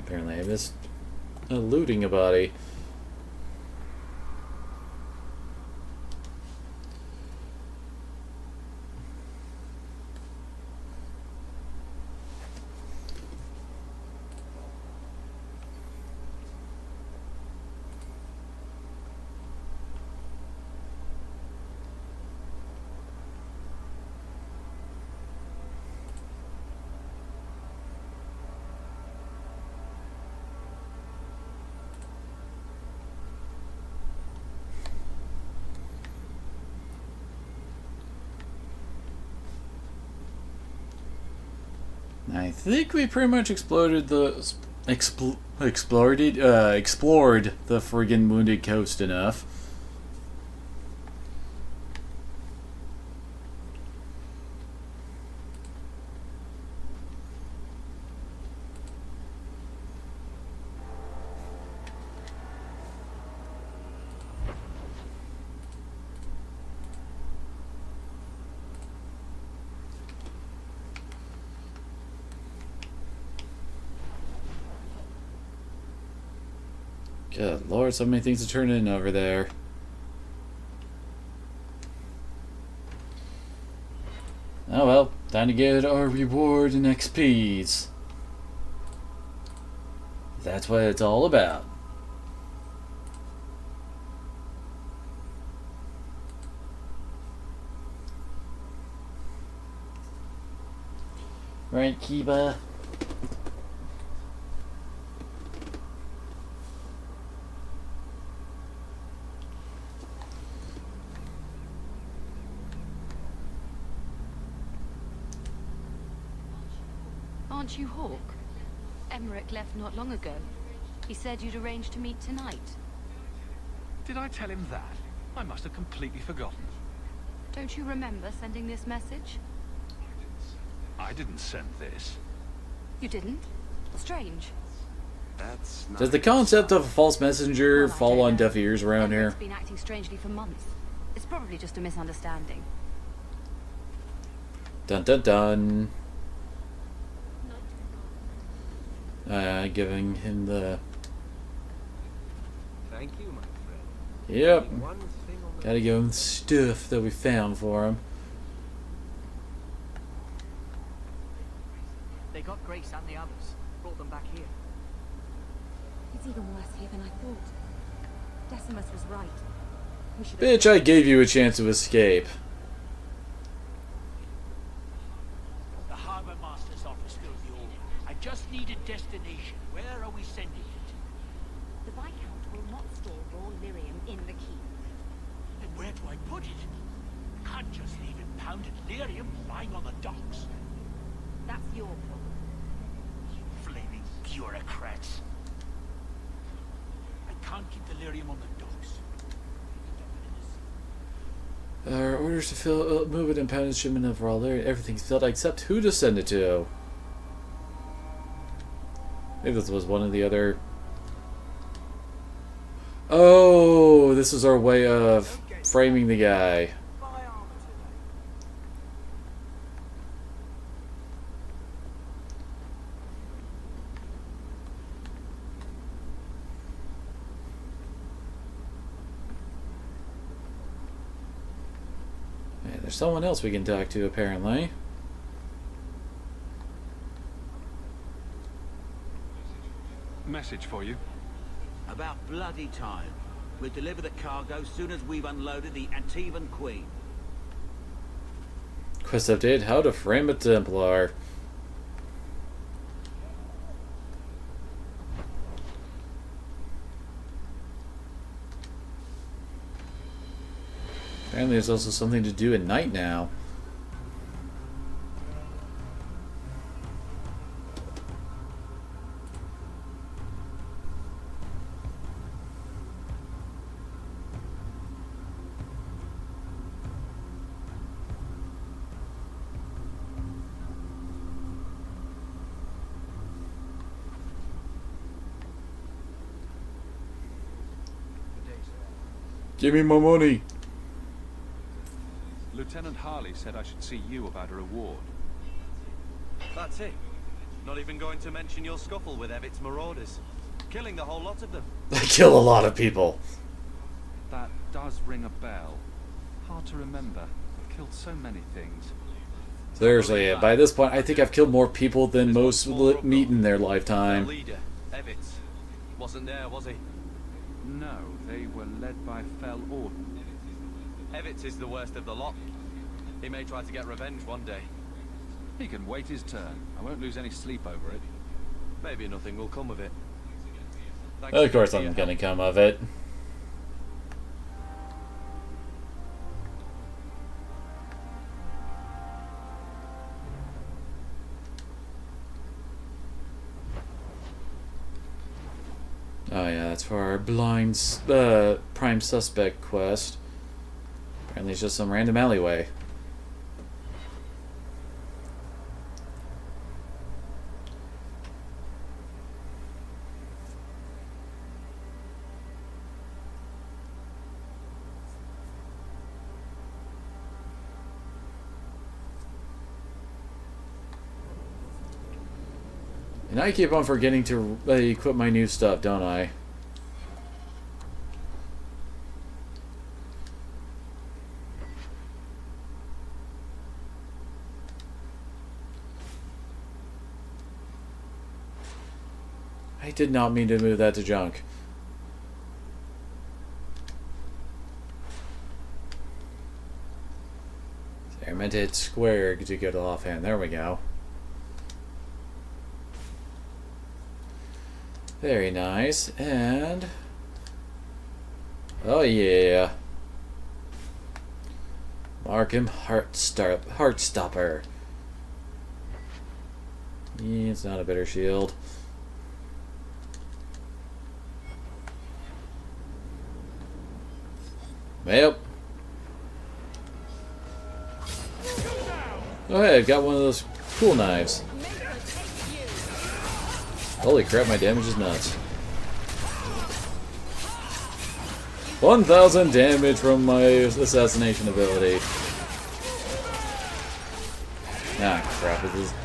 Apparently I missed looting a body. I think we pretty much explored the friggin' Wounded Coast enough. Good lord, so many things to turn in over there. Oh well, time to get our reward and XPs. That's what it's all about. Right, Kiba? Aren't you Hawk? Emmerich left not long ago. He said you'd arranged to meet tonight. Did I tell him that? I must have completely forgotten. Don't you remember sending this message? I didn't send this. You didn't? Strange. That's not Does the concept of a false messenger Well, I fall don't on know. deaf ears around here? Emmerich's been acting strangely for months. It's probably just a misunderstanding. Dun dun dun. Giving him the... Thank you, my friend. Yep. One thing on the Gotta give him the stuff that we found for him. They got Grace and the others. Brought them back here. It's even worse here than I thought. Decimus was right. We should Bitch, I gave you a chance to escape. The Harbour Master's office filled the order. I just need a destination. Where are we sending it? The Viscount will not store raw lyrium in the keep. And where do I put it? Can't just leave impounded lyrium lying on the docks. That's your problem. You flaming bureaucrats. I can't keep the lyrium on the docks. Our orders to fill, move it and pound shipment of raw lyrium. Everything's filled except who to send it to. Maybe this was one of the other... Oh, this is our way of framing the guy. Buy armor today. Yeah, there's someone else we can talk to, apparently. Message for you. About bloody time. We'll deliver the cargo soon as we've unloaded the Antivan Queen. Quest update, how to frame a Templar. Apparently there's also something to do at night now. Give me my money. Lieutenant Harley said I should see you about a reward. That's it. Not even going to mention your scuffle with Evit's marauders. Killing the whole lot of them. I kill a lot of people. That does ring a bell. Hard to remember. I've killed so many things. Seriously, by this point, I think I've killed more people than most meet in their The lifetime. leader, Evitz, wasn't there, was he? No, they were led by Fell Orden. Evitz is the worst of the lot. He may try to get revenge one day. He can wait his turn. I won't lose any sleep over it. Maybe nothing will come of it. Thanks Of course for your I'm help. gonna come of it. Oh yeah, that's for our blind prime suspect quest. Apparently it's just some random alleyway. And I keep on forgetting to equip my new stuff, don't I? I did not mean to move that to junk. I meant to hit square to go to offhand. There we go. Very nice. And... oh yeah. Markham Heartstopper. It's not a bitter shield. Yep. Oh hey, I've got one of those cool knives. Holy crap, my damage is nuts. 1,000 damage from my assassination ability. Ah, crap,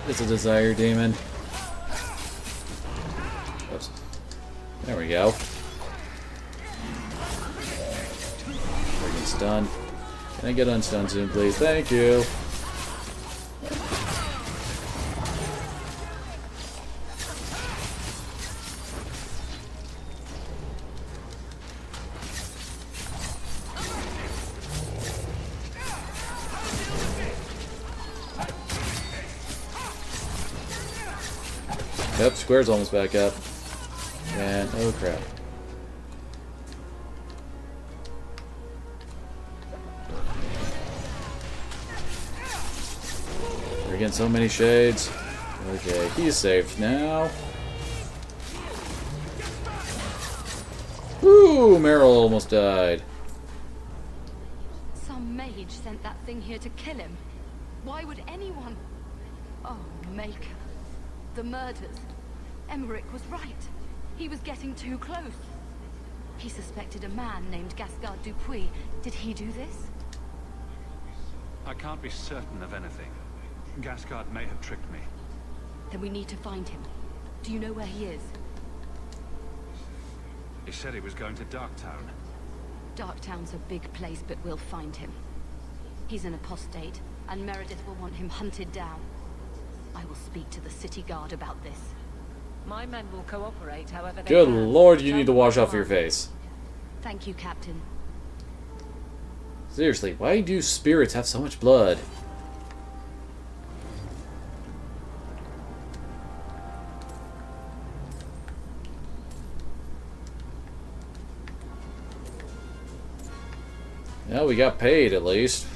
it's a desire demon. Oops. There we go. Freaking stun. Can I get unstunned soon, please? Thank you. Yep, square's almost back up. And oh crap. We're getting so many shades. Okay, he's safe now. Woo! Meryl almost died. Some mage sent that thing here to kill him. Why would anyone... Oh, Maker. The murders. Emmerich was right. He was getting too close. He suspected a man named Gascard Dupuis. Did he do this? I can't be certain of anything. Gascard may have tricked me. Then we need to find him. Do you know where he is? He said he was going to Darktown. Darktown's a big place, but we'll find him. He's an apostate, and Meredith will want him hunted down. I will speak to the city guard about this. My men will cooperate however they Good can. lord, you need to wash off your face. Thank you, Captain. Seriously, why do spirits have so much blood? Yeah, we got paid at least.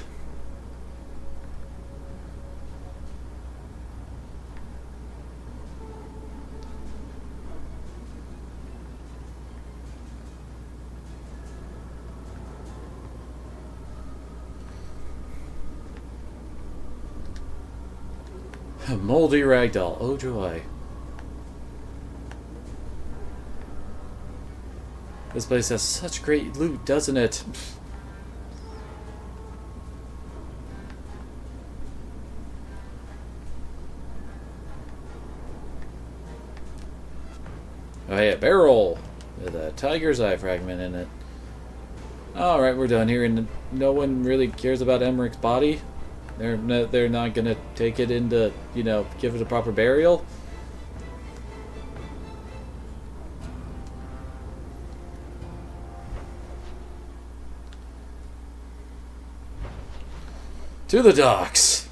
A moldy ragdoll. Oh joy. This place has such great loot, doesn't it? Oh hey, a barrel with a tiger's eye fragment in it. Alright, we're done here, and no one really cares about Emmerich's body. They're not gonna take it into, you know, give it a proper burial. To the docks.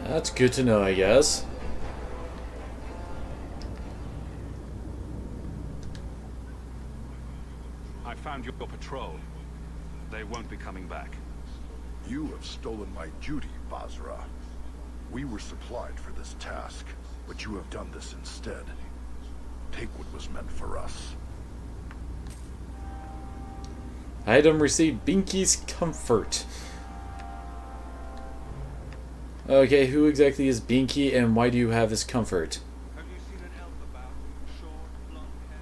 That's good to know, I guess. I found your patrol. They won't be coming back. You have stolen my duty, Basra. We were supplied for this task, but you have done this instead. Take what was meant for us. Item received, Binky's Comfort. Okay, who exactly is Binky and why do you have his comfort? Have you seen an elf about? Short, blonde hair,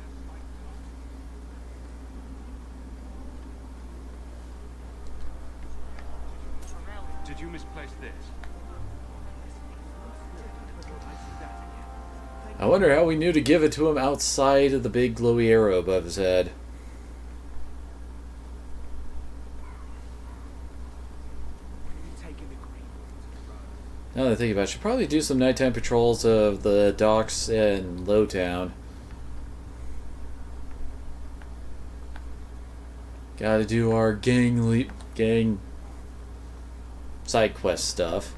spiked. Did you misplace this? I wonder how we knew to give it to him outside of the big glowy arrow above his head. Now that I think about it, I should probably do some nighttime patrols of the docks in Lowtown. Gotta do our gang side quest stuff.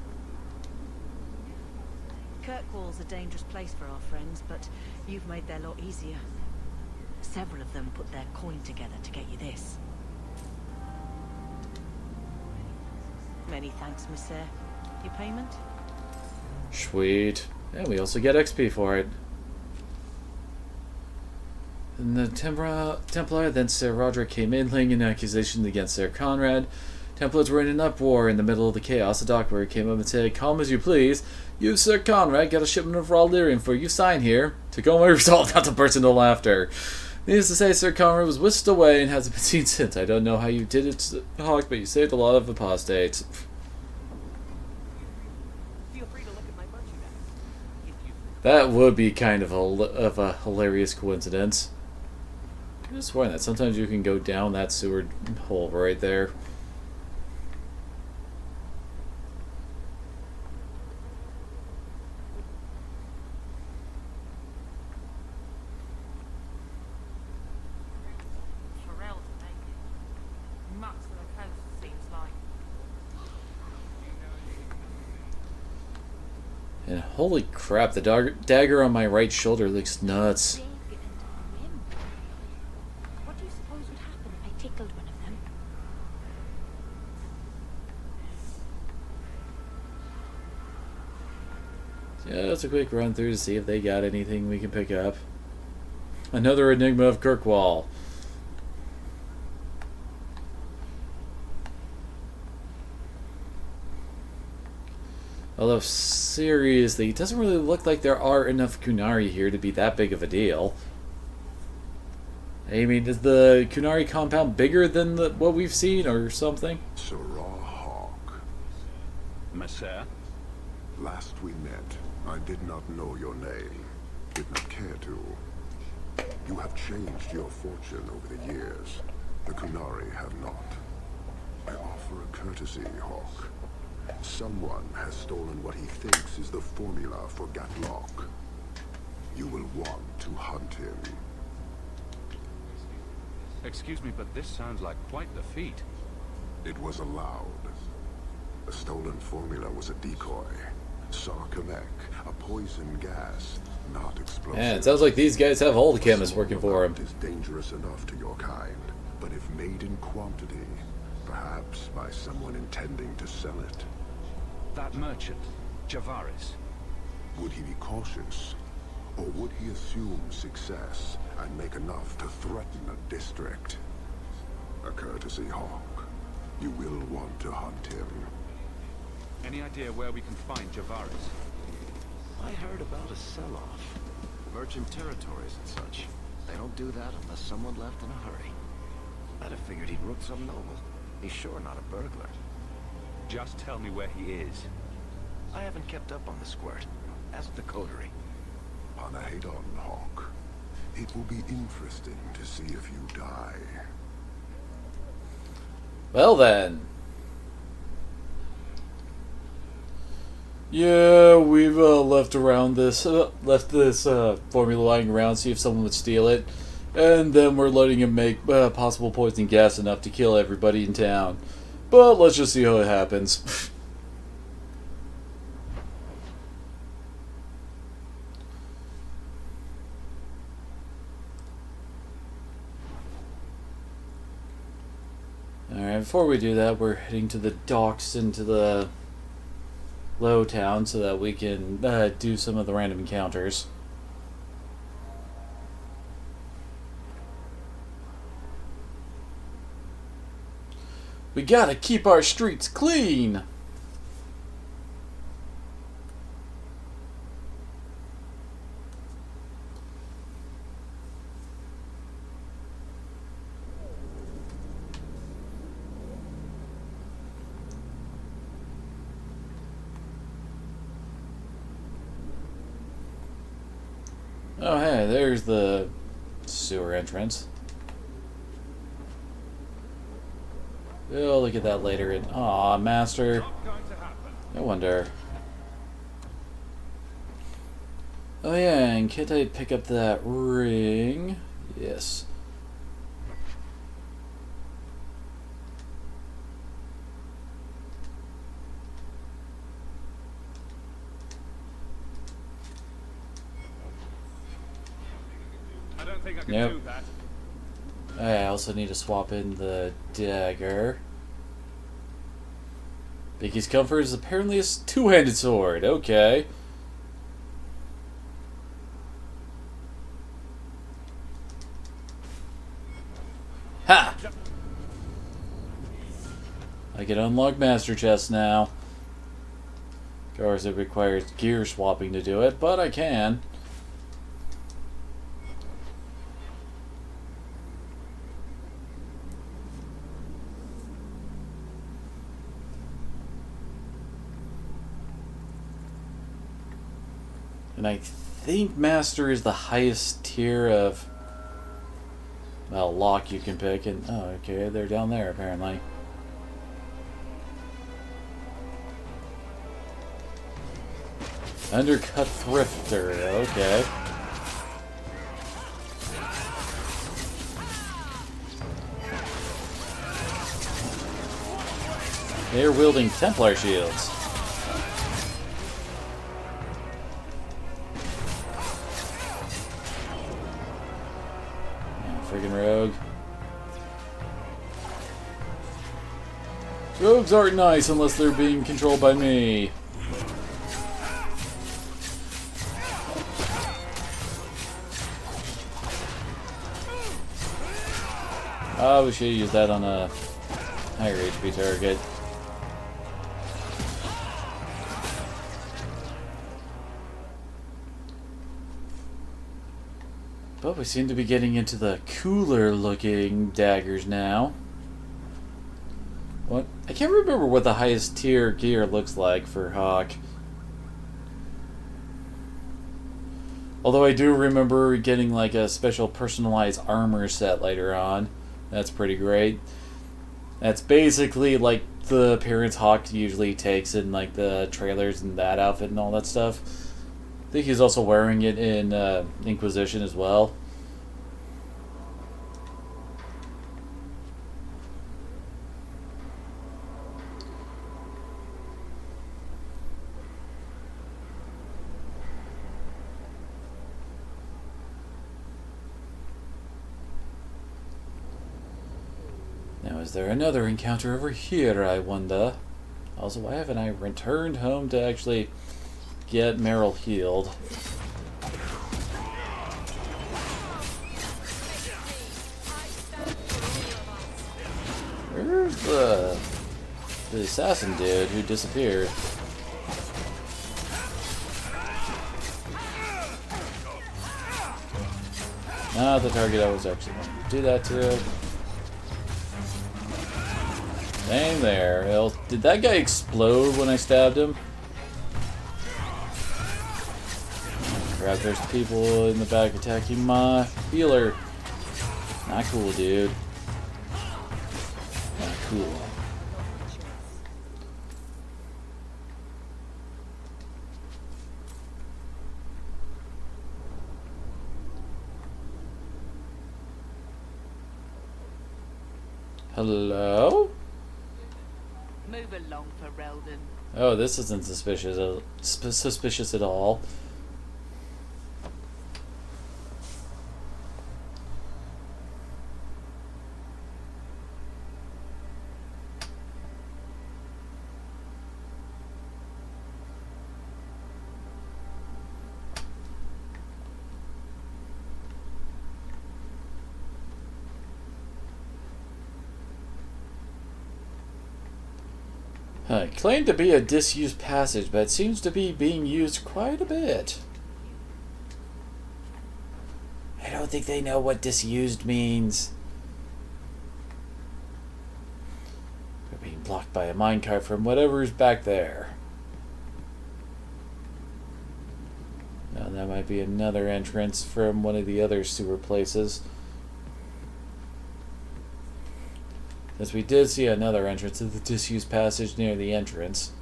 Kirkwall's a dangerous place for our friends, but you've made their lot easier. Several of them put their coin together to get you this. Many thanks, Monsieur. Your payment? Sweet. And we also get XP for it. And the Templar, then Sir Roderick came in, laying an accusation against Sir Conrad. Templars were in an uproar in the middle of the chaos. The doctor came up and said, "Calm as you please. You, Sir Conrad, got a shipment of raw lyrium for you. Sign here." Tacoma resolved not to burst into laughter. Needless to say, Sir Conrad was whisked away and hasn't been seen since. I don't know how you did it, Hawk, but you saved a lot of apostates. Feel free to look at my merchandise. If you That would be kind of a hilarious coincidence. I could have sworn that sometimes you can go down that sewer hole right there. And holy crap, the dagger on my right shoulder looks nuts. What do you suppose would happen if I tickled one of them? Yeah, it's a quick run through to see if they got anything we can pick up. Another enigma of Kirkwall. Although, seriously, it doesn't really look like there are enough Qunari here to be that big of a deal. I mean, is the Qunari compound bigger than what we've seen or something? Sirrah Hawk. Monsieur? Last we met, I did not know your name. Did not care to. You have changed your fortune over the years. The Qunari have not. I offer a courtesy, Hawk. Someone has stolen what he thinks is the formula for Gatlock. You will want to hunt him. Excuse me, but this sounds like quite the feat. It was allowed. The stolen formula was a decoy. Sarkamek, a poison gas, not explosive. Yeah, it sounds like these guys have all the chemists working for them. It is dangerous enough to your kind, but if made in quantity, perhaps by someone intending to sell it. That merchant, Javaris. Would he be cautious? Or would he assume success and make enough to threaten a district? A courtesy, Hawk. You will want to hunt him. Any idea where we can find Javaris? I heard about a sell-off. Merchant territories and such. They don't do that unless someone left in a hurry. I'd have figured he'd rooked some noble. He's sure not a burglar. Just tell me where he is. I haven't kept up on the squirt. Ask the coterie. Panahedon, Hawk. It will be interesting to see if you die. Well then. Yeah, we've left this formula lying around, see if someone would steal it, and then we're letting him make possible poison gas enough to kill everybody in town. But let's just see how it happens. Alright, before we do that, we're heading to the docks into the Low Town so that we can do some of the random encounters. We gotta keep our streets clean! Oh hey, there's the sewer entrance. We'll look at that later. Aw, Master. No wonder. Oh yeah, and can't I pick up that ring? Yes. I don't think I can Yep. do that. I also need to swap in the dagger. Vicky's comfort is apparently a two-handed sword. Okay. Ha! I can unlock master chests now. Of course, it requires gear swapping to do it, but I can. And I think Master is the highest tier of, well, lock you can pick. And oh, okay, they're down there apparently. Undercut Thrifter, okay. They're wielding Templar shields. Friggin' rogue. Rogues aren't nice unless they're being controlled by me. Oh, we should use that on a higher HP target. But we seem to be getting into the cooler looking daggers now. What? I can't remember what the highest tier gear looks like for Hawk. Although I do remember getting like a special personalized armor set later on. That's pretty great. That's basically like the appearance Hawk usually takes in like the trailers and that outfit and all that stuff. I think he's also wearing it in Inquisition as well. Now, is there another encounter over here, I wonder? Also, why haven't I returned home to actually get Meryl healed? Where's the assassin dude who disappeared? Not the target I was actually going to do that to. Same there. Well, did that guy explode when I stabbed him? Oh, crap, there's people in the back attacking my healer. Not cool, dude. Not cool. Hello? Move along, Ferelden. Oh, this isn't suspicious at all. It claimed to be a disused passage, but it seems to be being used quite a bit. I don't think they know what disused means. We're being blocked by a minecart from whatever's back there. Now that might be another entrance from one of the other sewer places. As we did see another entrance to the disused passage near the entrance.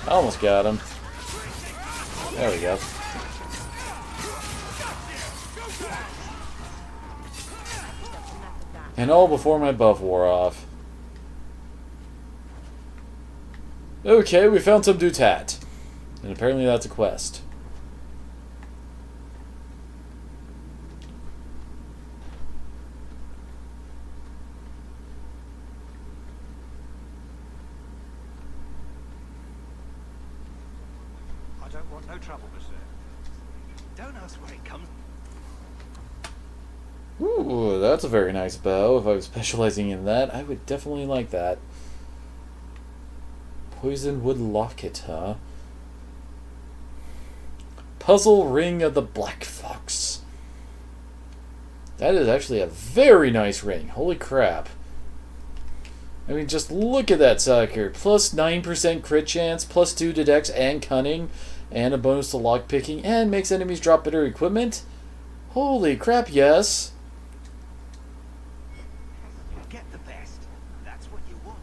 I almost got him. There we go. And all before my buff wore off. Okay, we found some Dutat. And apparently that's a quest. I don't want no trouble, monsieur. Don't ask where it comes. Ooh, that's a very nice bow. If I was specializing in that, I would definitely like that. Poison wood locket, huh? Puzzle ring of the Black Fox. That is actually a very nice ring. Holy crap. I mean, just look at that sucker. Plus 9% crit chance, plus 2 to dex and cunning, and a bonus to lockpicking, and makes enemies drop better equipment. Holy crap, yes. Get the best. That's what you want.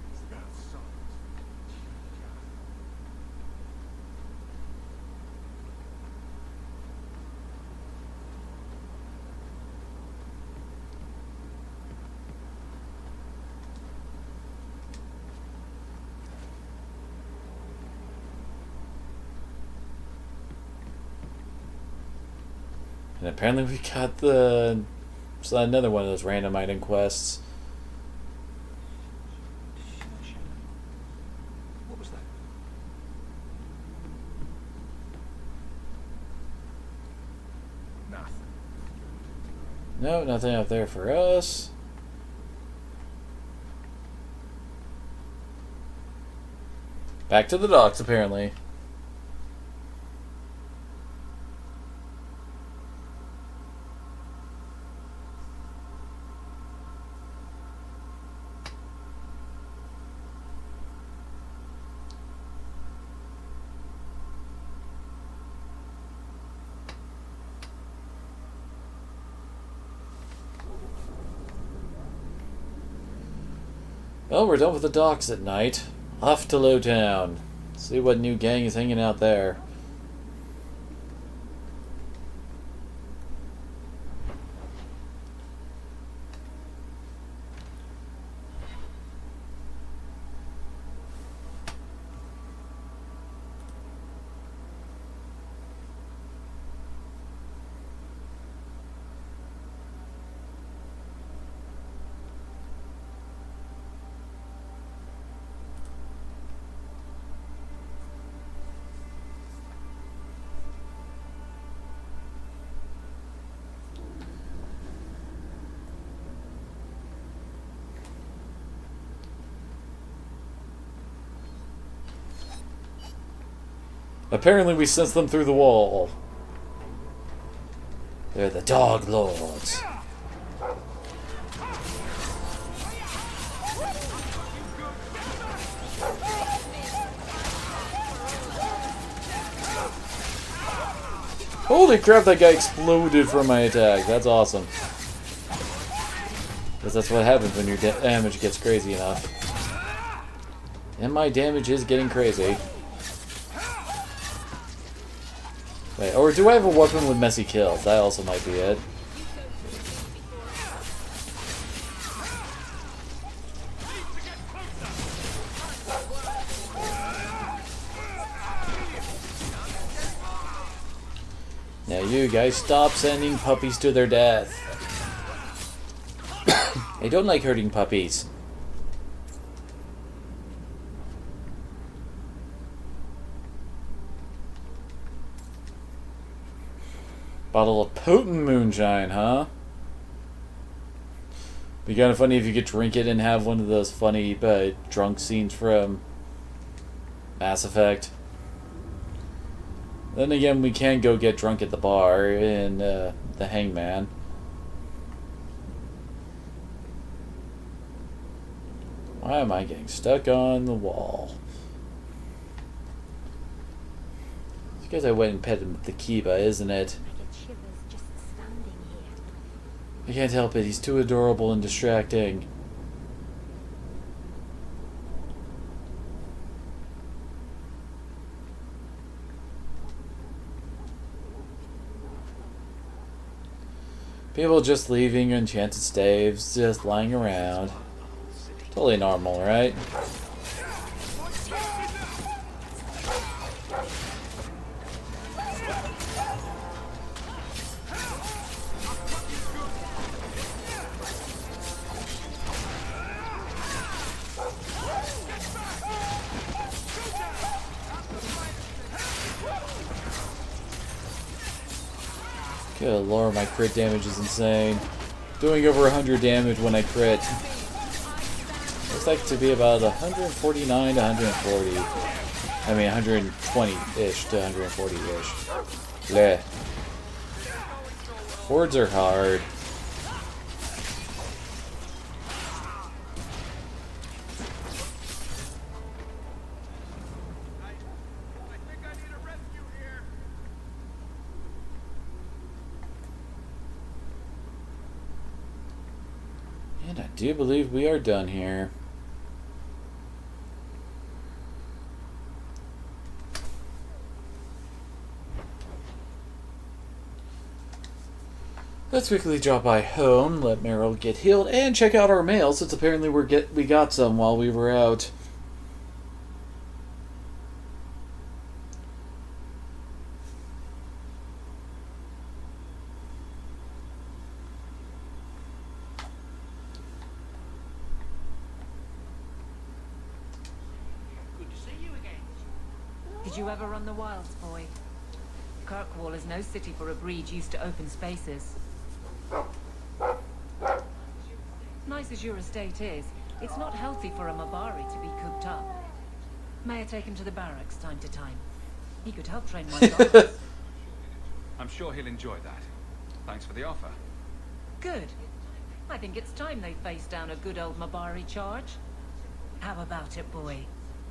And apparently we got the... So another one of those random item quests. What was that? Nothing. No, nothing out there for us. Back to the docks, apparently. Well, we're done with the docks at night. Off to Lowtown. See what new gang is hanging out there. Apparently we sensed them through the wall. They're the Dog Lords. Holy crap, that guy exploded from my attack. That's awesome. Because that's what happens when your damage gets crazy enough. And my damage is getting crazy. Wait, or do I have a weapon with messy kills? That also might be it. Now you guys stop sending puppies to their death. I don't like hurting puppies. Bottle of potent moonshine, huh? Be kind of funny if you could drink it and have one of those funny drunk scenes from Mass Effect. Then again, we can go get drunk at the bar in the Hangman. Why am I getting stuck on the wall? It's because I went and pet him with the Kiba, isn't it? I can't help it, he's too adorable and distracting. People just leaving enchanted staves, just lying around. Totally normal, right? Good lord, my crit damage is insane. Doing over 100 damage when I crit. Looks like to be about 149 to 140. I mean 120-ish to 140-ish. Bleh. Hordes are hard. And I do believe we are done here. Let's quickly drop by home, let Meryl get healed, and check out our mail, since apparently we got some while we were out. Good to see you again. Did you ever run the wilds, boy? Kirkwall is no city for a breed used to open spaces. Nice as your estate is, it's not healthy for a Mabari to be cooped up. May I take him to the barracks time to time? He could help train my dogs. I'm sure he'll enjoy that. Thanks for the offer. Good. I think it's time they face down a good old Mabari charge. How about it, boy?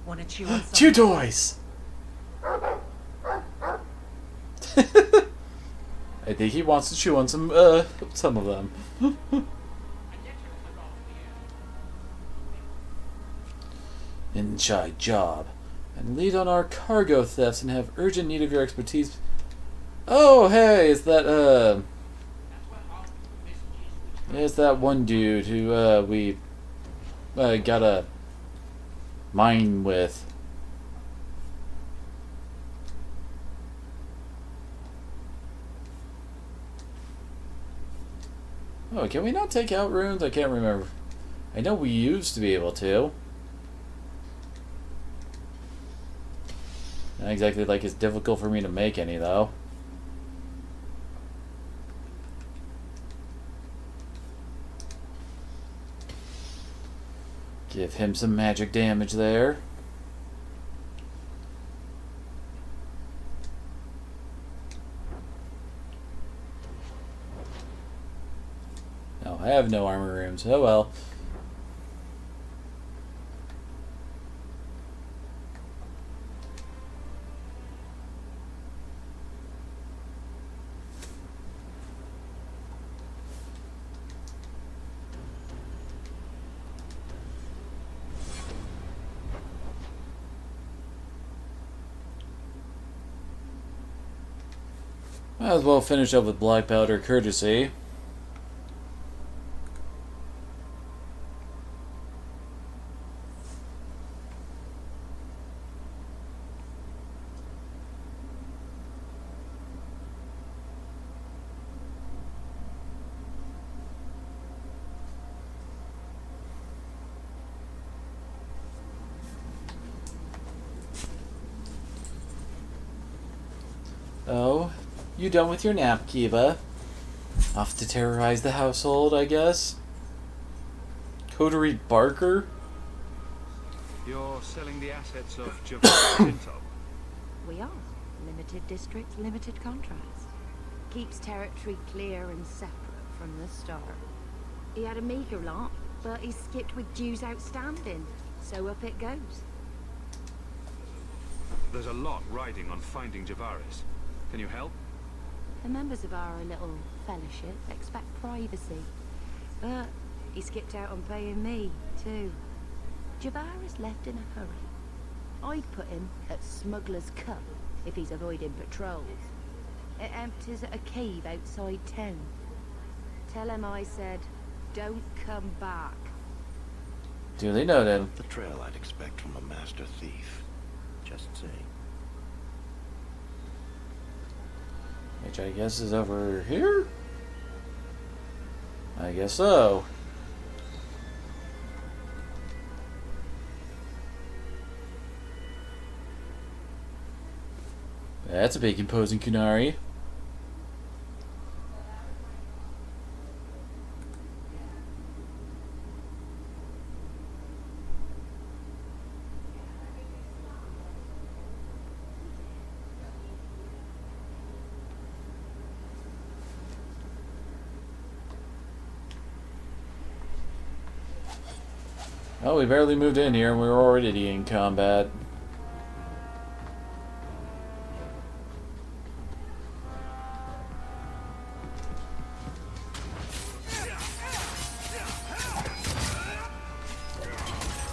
Want to chew on some? Chew toys! I think he wants to chew on some of them. Inside job. And lead on our cargo thefts and have urgent need of your expertise. Oh, hey, it's that, it's that one dude who, we, got a mine with. Oh, can we not take out runes? I can't remember. I know we used to be able to. Not exactly like it's difficult for me to make any, though. Give him some magic damage there. No, I have no armor rooms. Oh well. Might as well finish up with Black Powder Courtesy. Oh, you done with your nap, Kiva? Off to terrorize the household, I guess? Coterie Barker? You're selling the assets of Tinto. We are. Limited district, limited contracts. Keeps territory clear and separate from the start. He had a meager lot, but he skipped with dues outstanding. So up it goes. There's a lot riding on finding Javaris. Can you help? The members of our little fellowship expect privacy. But he skipped out on paying me, too. Javaris left in a hurry. I'd put him at Smuggler's Cup if he's avoiding patrols. It empties at a cave outside town. Tell him I said, don't come back. Duly noted. Not the trail I'd expect from a master thief. Just saying. Which I guess is over here? I guess so. That's a big imposing Qunari. Oh, we barely moved in here and we were already in combat.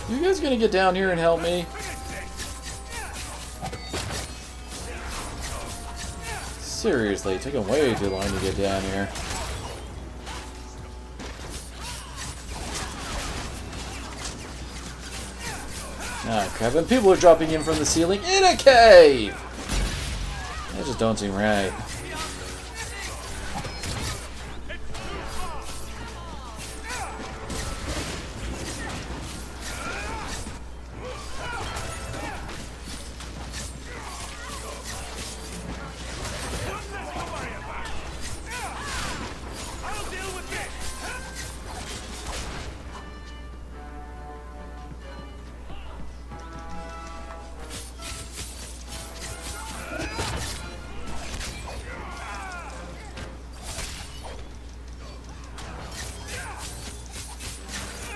You guys gonna get down here and help me? Seriously, it's taking way too long to get down here. Ah, crap, and people are dropping in from the ceiling in a cave! That just don't seem right.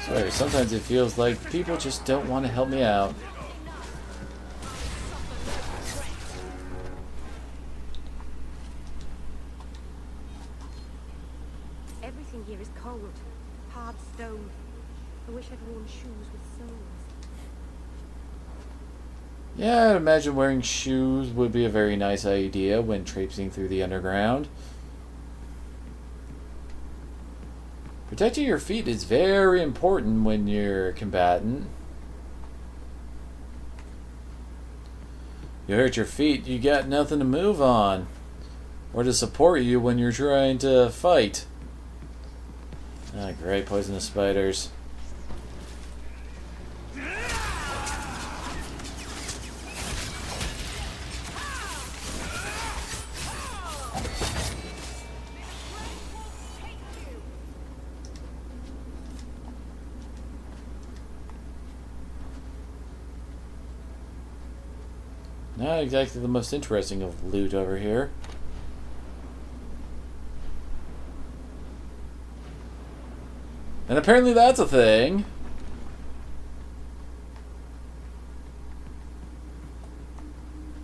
Sorry, sometimes it feels like people just don't want to help me out. Everything here is cold. Hard stone. I wish I'd worn shoes with soles. Yeah, I'd imagine wearing shoes would be a very nice idea when traipsing through the underground. Protecting your feet is very important when you're a combatant. You hurt your feet, you got nothing to move on. Or to support you when you're trying to fight. Ah, great, poisonous spiders. Not exactly the most interesting of loot over here. And apparently that's a thing.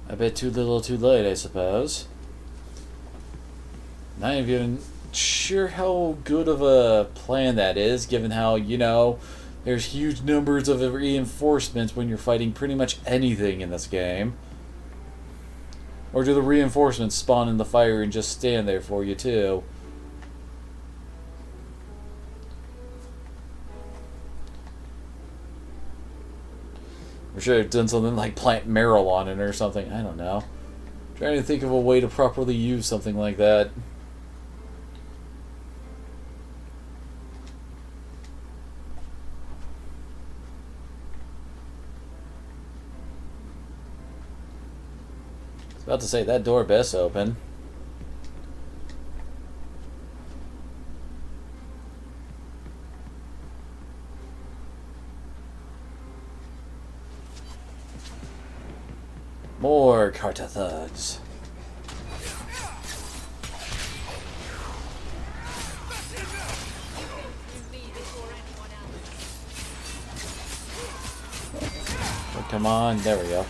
A bit too little too late, I suppose. Not even sure how good of a plan that is, given how, you know, there's huge numbers of reinforcements when you're fighting pretty much anything in this game. Or do the reinforcements spawn in the fire and just stand there for you too? We should have done something like plant marrow on it or something. I don't know. Trying to think of a way to properly use something like that. I was about to say, that door best open. More Carta thugs. Oh, come on, there we go.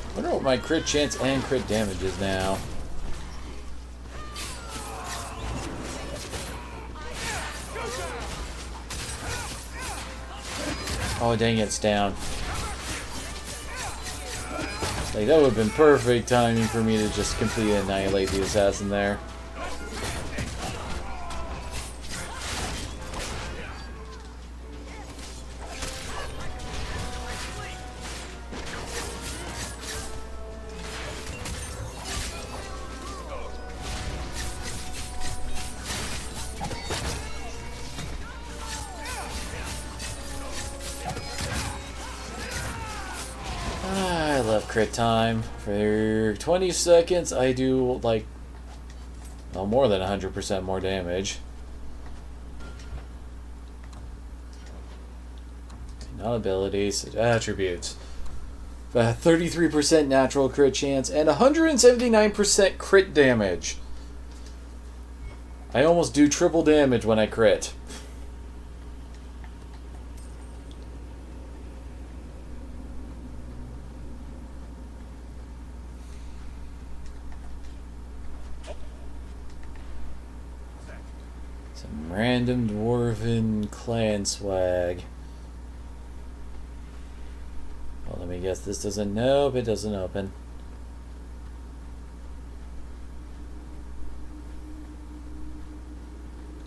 I wonder what my crit chance and crit damage is now. Oh, dang it, it's down. Like, that would have been perfect timing for me to just completely annihilate the assassin there. I love crit time. For 20 seconds, I do, like, well, more than 100% more damage. Not abilities, attributes. 33% natural crit chance and 179% crit damage. I almost do triple damage when I crit. Some random dwarven clan swag. Well, let me guess, this doesn't... Nope, it doesn't open.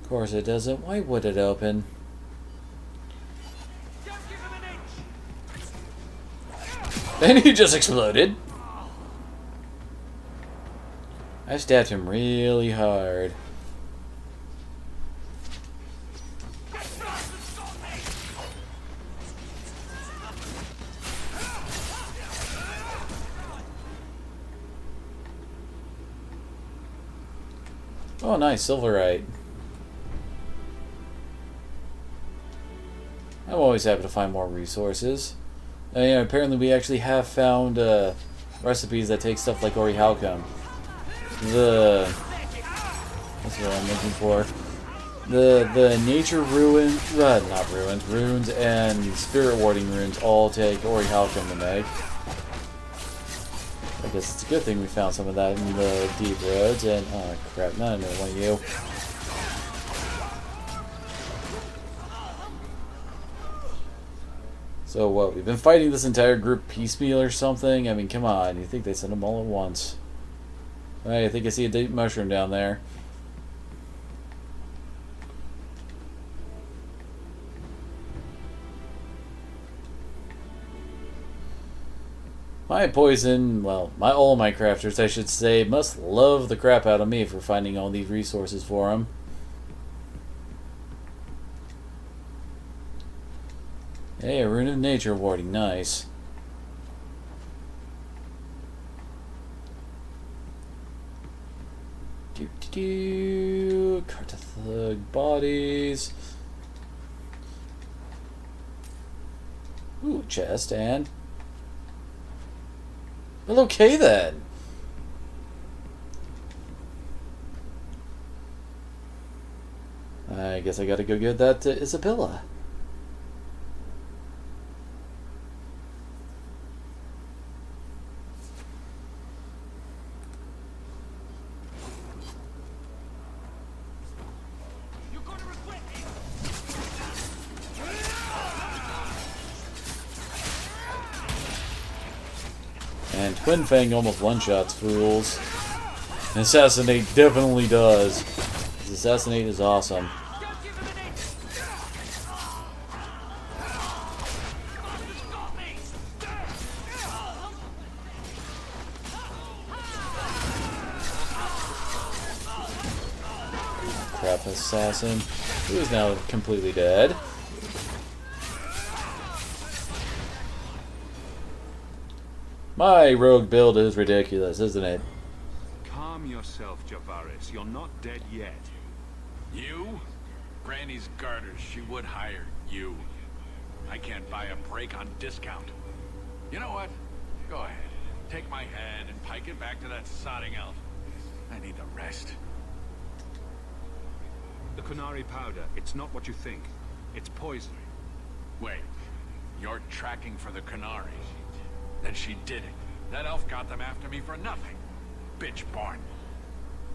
Of course it doesn't. Why would it open? And he just exploded. I stabbed him really hard. Oh, nice, silverite. I'm always happy to find more resources. Yeah, apparently we actually have found recipes that take stuff like orichalcum. What's what I'm looking for? The nature ruin, not ruins, runes and spirit warding runes all take orichalcum to make. I guess it's a good thing we found some of that in the deep roads, and oh crap, not another one of you. So what, we've been fighting this entire group piecemeal or something? I mean, come on, you think they sent them all at once. Alright, I think I see a deep mushroom down there. My poison, well, all my crafters, I should say, must love the crap out of me for finding all these resources for them. Hey, a rune of nature warding, nice. Cartathug bodies. Ooh, chest and... Well, okay then. I guess I gotta go get that Isabella. And Twin Fang almost one-shots fools. And Assassinate definitely does. Assassinate is awesome. Crap, assassin. He is now completely dead. My rogue build is ridiculous, isn't it? Calm yourself, Javaris. You're not dead yet. You? Granny's garters, she would hire you. I can't buy a break on discount. You know what? Go ahead. Take my head and pike it back to that sodding elf. I need the rest. The Qunari powder, it's not what you think. It's poison. Wait. You're tracking for the Qunari. Then she did it. That elf got them after me for nothing. Bitch born.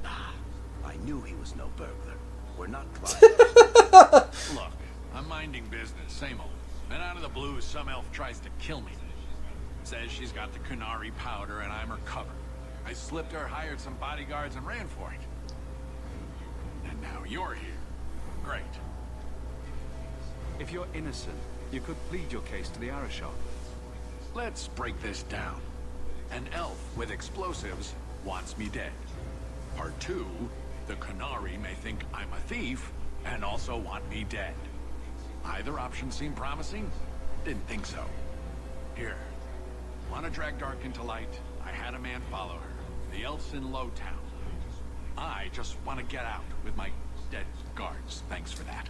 I knew he was no burglar. We're not clients. Look, I'm minding business, same old. Then out of the blue, some elf tries to kill me. Says she's got the Qunari powder and I'm her cover. I slipped her, hired some bodyguards, and ran for it. And now you're here. Great. If you're innocent, you could plead your case to the Arashok. Let's break this down. An elf with explosives wants me dead. Part 2, the Qunari may think I'm a thief and also want me dead. Either option seemed promising? Didn't think so. Here. Want to drag Dark into light? I had a man follow her. The elf's in Lowtown. I just want to get out with my dead guards. Thanks for that.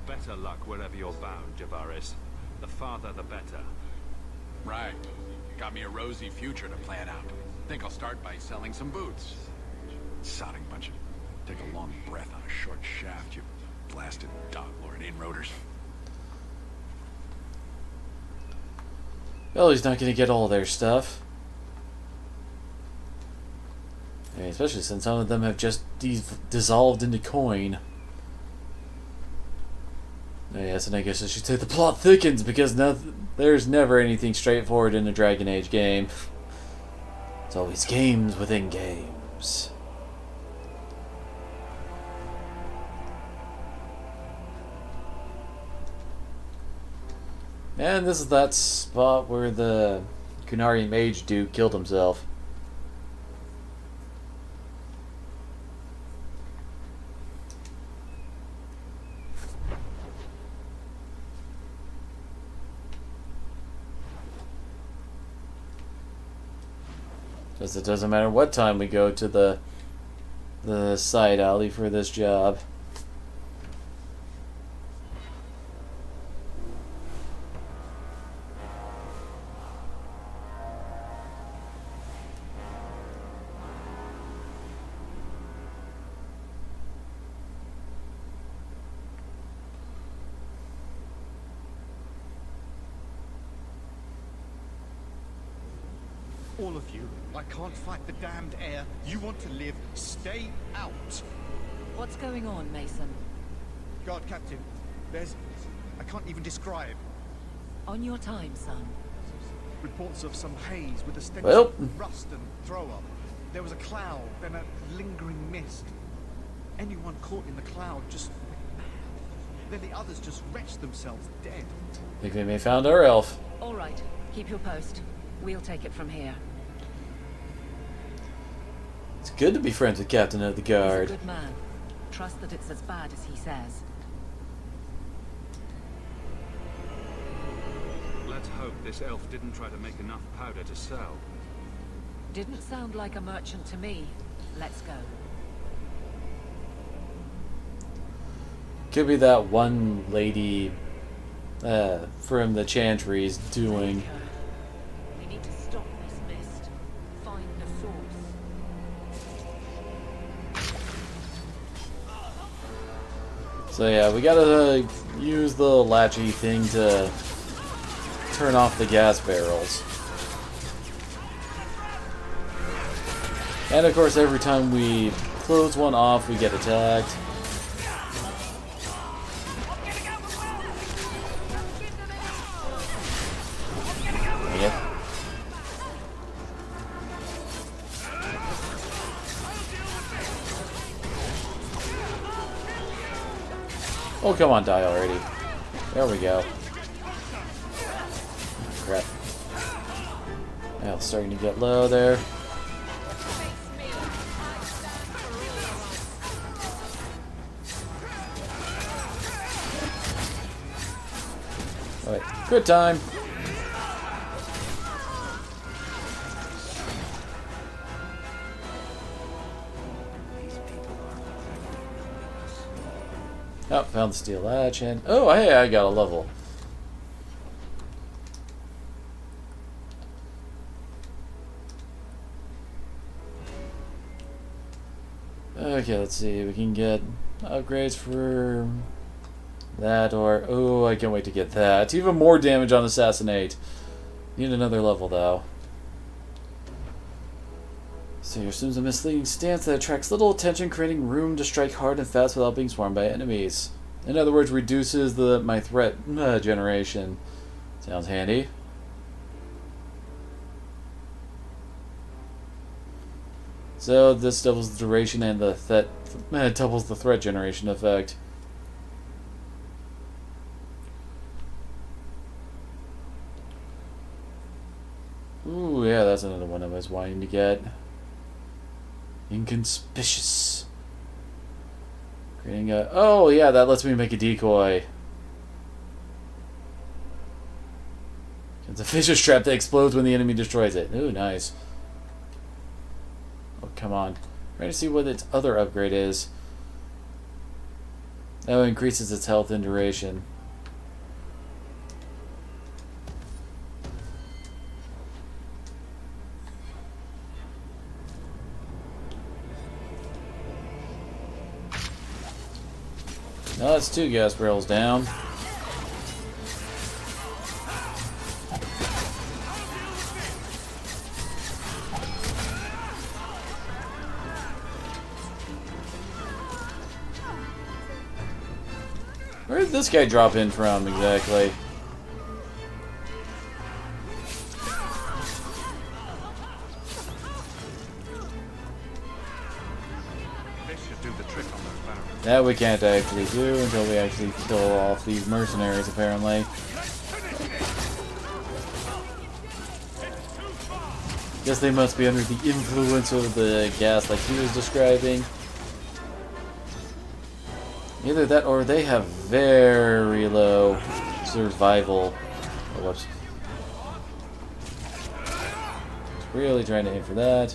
Better luck wherever you're bound, Javaris. The farther, the better. Right. Got me a rosy future to plan out. Think I'll start by selling some boots. Sodding bunch of... Take a long breath on a short shaft, you blasted dog lord inroaders. Well, he's not going to get all their stuff. I mean, especially since some of them have just dissolved into coin. Yes, and I guess I should say the plot thickens because there's never anything straightforward in a Dragon Age game. It's always games within games. And this is that spot where the Qunari mage dude killed himself. Because it doesn't matter what time we go to the side alley for this job. All of you, I can't fight the damned air. You want to live, stay out. What's going on, Mason? Guard Captain, there's... I can't even describe. On your time, son. Reports of some haze with a stench Well. of rust and throw-up. There was a cloud, then a lingering mist. Anyone caught in the cloud just went mad. Then the others just wretched themselves dead. I think we may have found our elf. All right, keep your post. We'll take it from here. It's good to be friends with Captain of the He's a Guard. good man. Trust that it's as bad as he says. Let's hope this elf didn't try to make enough powder to sell. Didn't sound like a merchant to me. Let's go. Could be that one lady from the Chantry's doing. We need to stop this mist. Find the source. So yeah, we gotta use the latchy thing to turn off the gas barrels. And of course, every time we close one off, we get attacked. Yep. Oh, come on, die already. There we go. Crap. Yeah, it's starting to get low there. Alright, good time. Oh, found the steel latch and oh, hey, I got a level. Okay, let's see. We can get upgrades for that, or oh, I can't wait to get that. Even more damage on Assassinate. Need another level though. So here assumes a misleading stance that attracts little attention, creating room to strike hard and fast without being swarmed by enemies. In other words, reduces my threat generation. Sounds handy. So this doubles the duration and the doubles the threat generation effect. Ooh, yeah, that's another one I was wanting to get. Inconspicuous. Creating a... Oh, yeah, that lets me make a decoy. It's a fisher's trap that explodes when the enemy destroys it. Ooh, nice. Oh, come on. Trying to see what its other upgrade is. Oh, it increases its health and duration. No, that's 2 gas barrels down. Where did this guy drop in from exactly? That we can't actually do until we actually kill off these mercenaries, apparently. Guess they must be under the influence of the gas like he was describing. Either that or they have very low survival. Oh, whoops. Really trying to aim for that.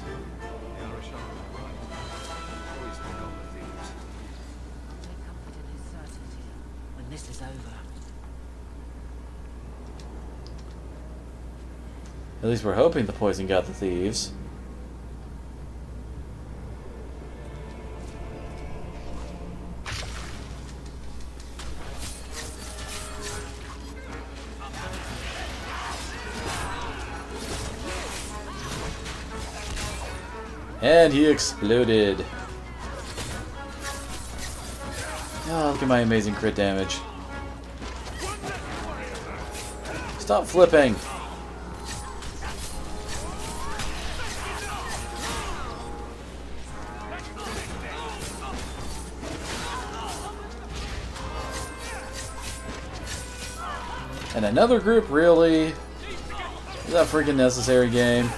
At least we're hoping the poison got the thieves. And he exploded. Oh, look at my amazing crit damage. Stop flipping! And another group, really? Is that freaking necessary, game?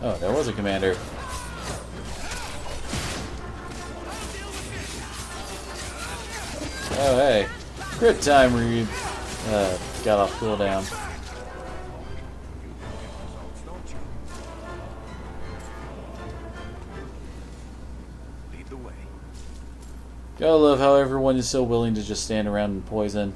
Oh, there was a commander. Oh, hey. Crit time where you got off cooldown. Gotta love how everyone is so willing to just stand around and poison.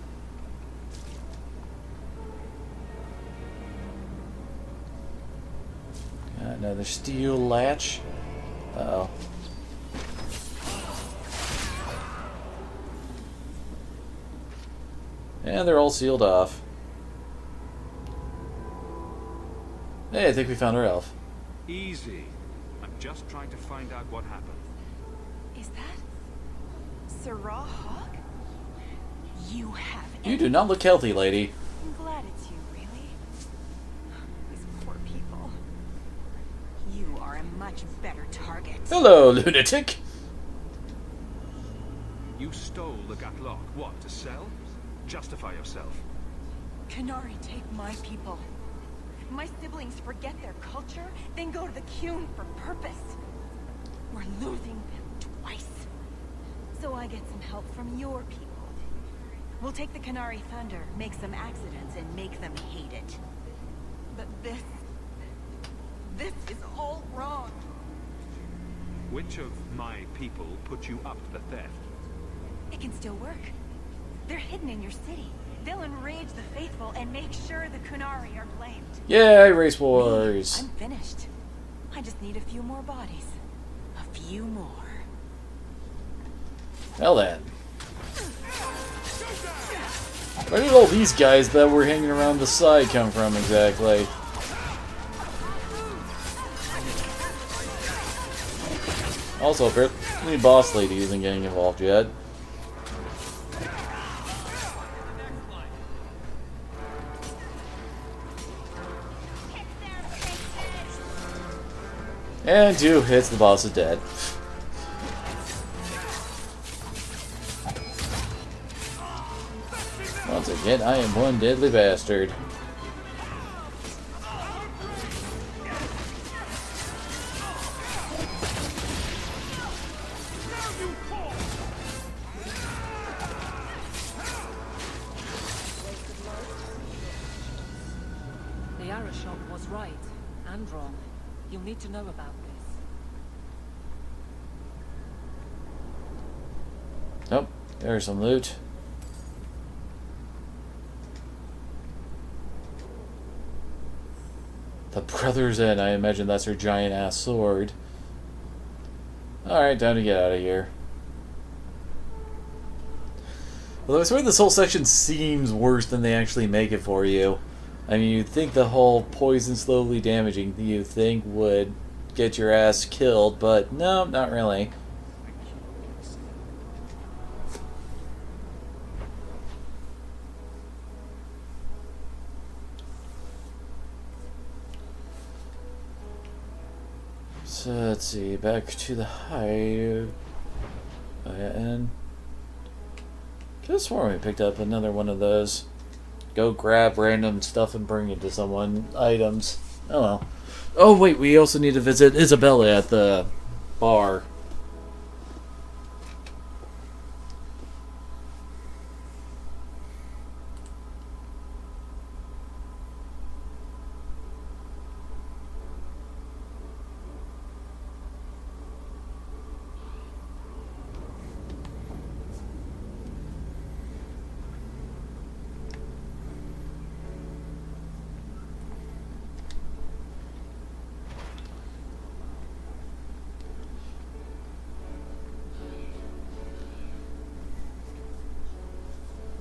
Got another steel latch. Uh-oh. And they're all sealed off. Hey, I think we found our elf. Easy. I'm just trying to find out what happened. Is that Sarah Hawk? You have. You do not look healthy, lady. I'm glad it's you, really. These poor people. You are a much better target. Hello, lunatic. You stole the Gatlock. What, to sell? Justify yourself. Qunari take my people. My siblings forget their culture, then go to the Qun for purpose. We're losing them twice. So I get some help from your people. We'll take the Qunari thunder, make some accidents, and make them hate it. But this is all wrong. Which of my people put you up to the theft? It can still work. They're hidden in your city. They'll enrage the faithful and make sure the Qunari are blamed. Yeah, race wars. I'm finished. I just need a few more bodies. A few more. Well then. Where did all these guys that were hanging around the side come from exactly? Also, apparently Boss Lady isn't getting involved yet. And 2 hits, the boss is dead. Once again, I am one deadly bastard. The Arashok was right and wrong. You'll need to know about this. Oh, there's some loot. The Brothers Inn, I imagine that's her giant ass sword. Alright, time to get out of here. Although I swear this whole section seems worse than they actually make it for you. I mean, you'd think the whole poison slowly damaging you think would get your ass killed, but no, not really. So let's see, back to the hive. And could have sworn we picked up another one of those. Go grab random stuff and bring it to someone. Items. Oh well. Oh wait, we also need to visit Isabella at the bar.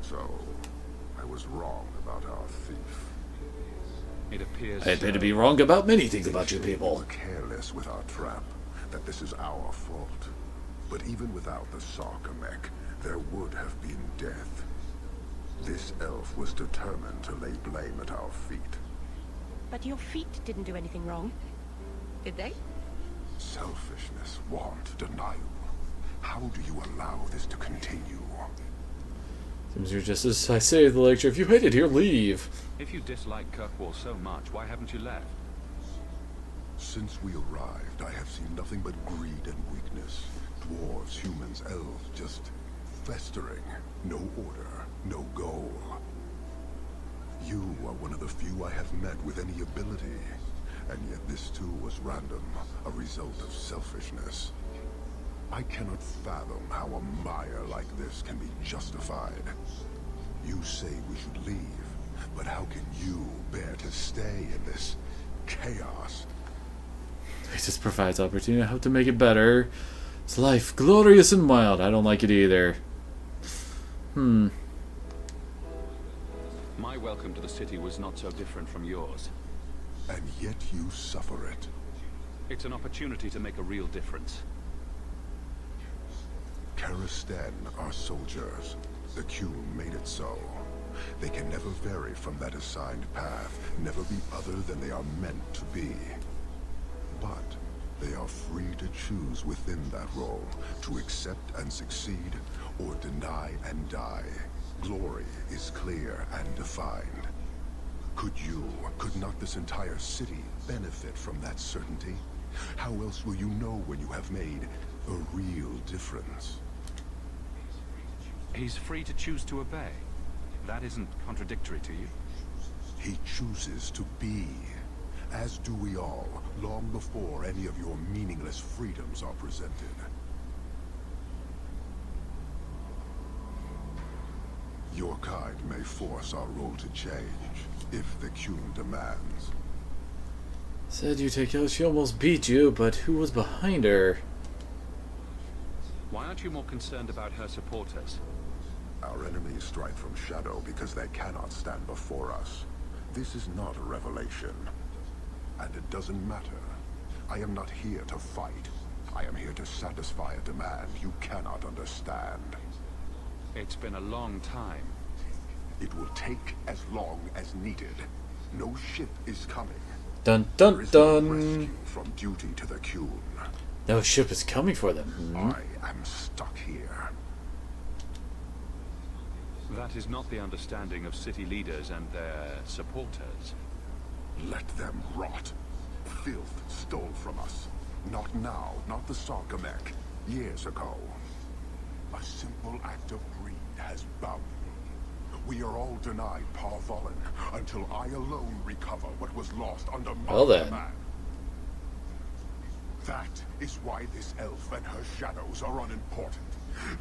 So, I was wrong about our thief. It appears I appear to be wrong about many things about you We people. were careless with our trap, that this is our fault. But even without the Sarkamek, there would have been death. This elf was determined to lay blame at our feet. But your feet didn't do anything wrong, did they? Selfishness, want, denial. How do you allow this to continue? Seems you're just as I say at the lecture. If you hate it here, leave. If you dislike Kirkwall so much, why haven't you left? Since we arrived, I have seen nothing but greed and weakness. Dwarves, humans, elves, just festering. No order, no goal. You are one of the few I have met with any ability. And yet this too was random, a result of selfishness. I cannot fathom how a mire like this can be justified. You say we should leave, but how can you bear to stay in this chaos? It just provides opportunity. I hope to make it better. It's life, glorious and wild. I don't like it either. My welcome to the city was not so different from yours. And yet you suffer it. It's an opportunity to make a real difference. Karistan are soldiers. The Qun made it so. They can never vary from that assigned path, never be other than they are meant to be. But they are free to choose within that role, to accept and succeed, or deny and die. Glory is clear and defined. Could not this entire city benefit from that certainty? How else will you know when you have made a real difference? He's free to choose to obey. That isn't contradictory to you. He chooses to be, as do we all, long before any of your meaningless freedoms are presented. Your kind may force our role to change, if the Qun demands. Said you take out, she almost beat you, but who was behind her? Why aren't you more concerned about her supporters? Our enemies strike from shadow because they cannot stand before us. This is not a revelation. And it doesn't matter. I am not here to fight. I am here to satisfy a demand you cannot understand. It's been a long time. It will take as long as needed. No ship is coming. Dun dun There is no dun. rescue from duty to the Qun. No ship is coming for them. Hmm? I am stuck here. That is not the understanding of city leaders and their supporters. Let them rot. Filth stole from us. Not now, not the Sargamek. Years ago. A simple act of greed has bound me. We are all denied Parvolin until I alone recover what was lost under my Well then. command. That is why this elf and her shadows are unimportant.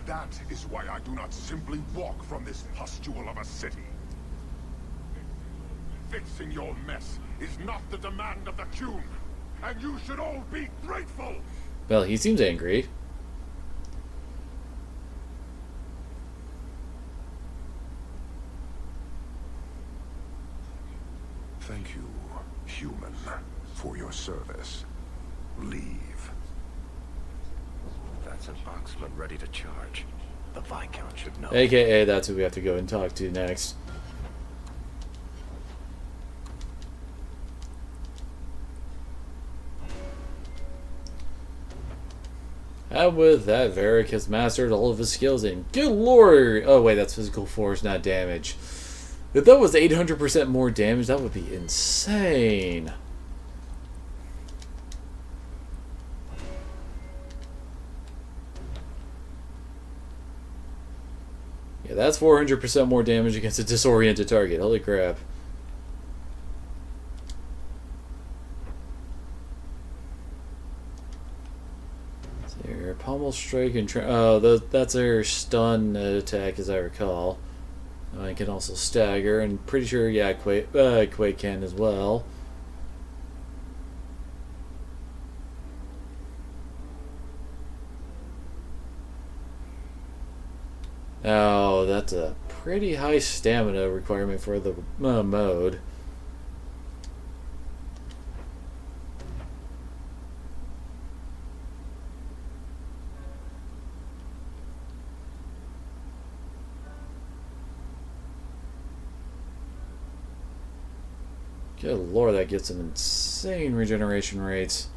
That is why I do not simply walk from this pustule of a city. Fixing your mess is not the demand of the Qun, and you should all be grateful! Well, he seems angry. Thank you, human, for your service. Leave. That's an Oxman ready to charge. The Viscount should know. AKA, that's who we have to go and talk to next. And with that, Varric has mastered all of his skills in good lord! Oh wait, that's physical force, not damage. If that was 800% more damage, that would be insane. Yeah, that's 400% more damage against a disoriented target. Holy crap. Their pommel strike and that's their stun attack, as I recall. I can also stagger, and pretty sure, yeah, Quake can as well. Oh, that's a pretty high stamina requirement for the mode. Good lord, that gets some insane regeneration rates.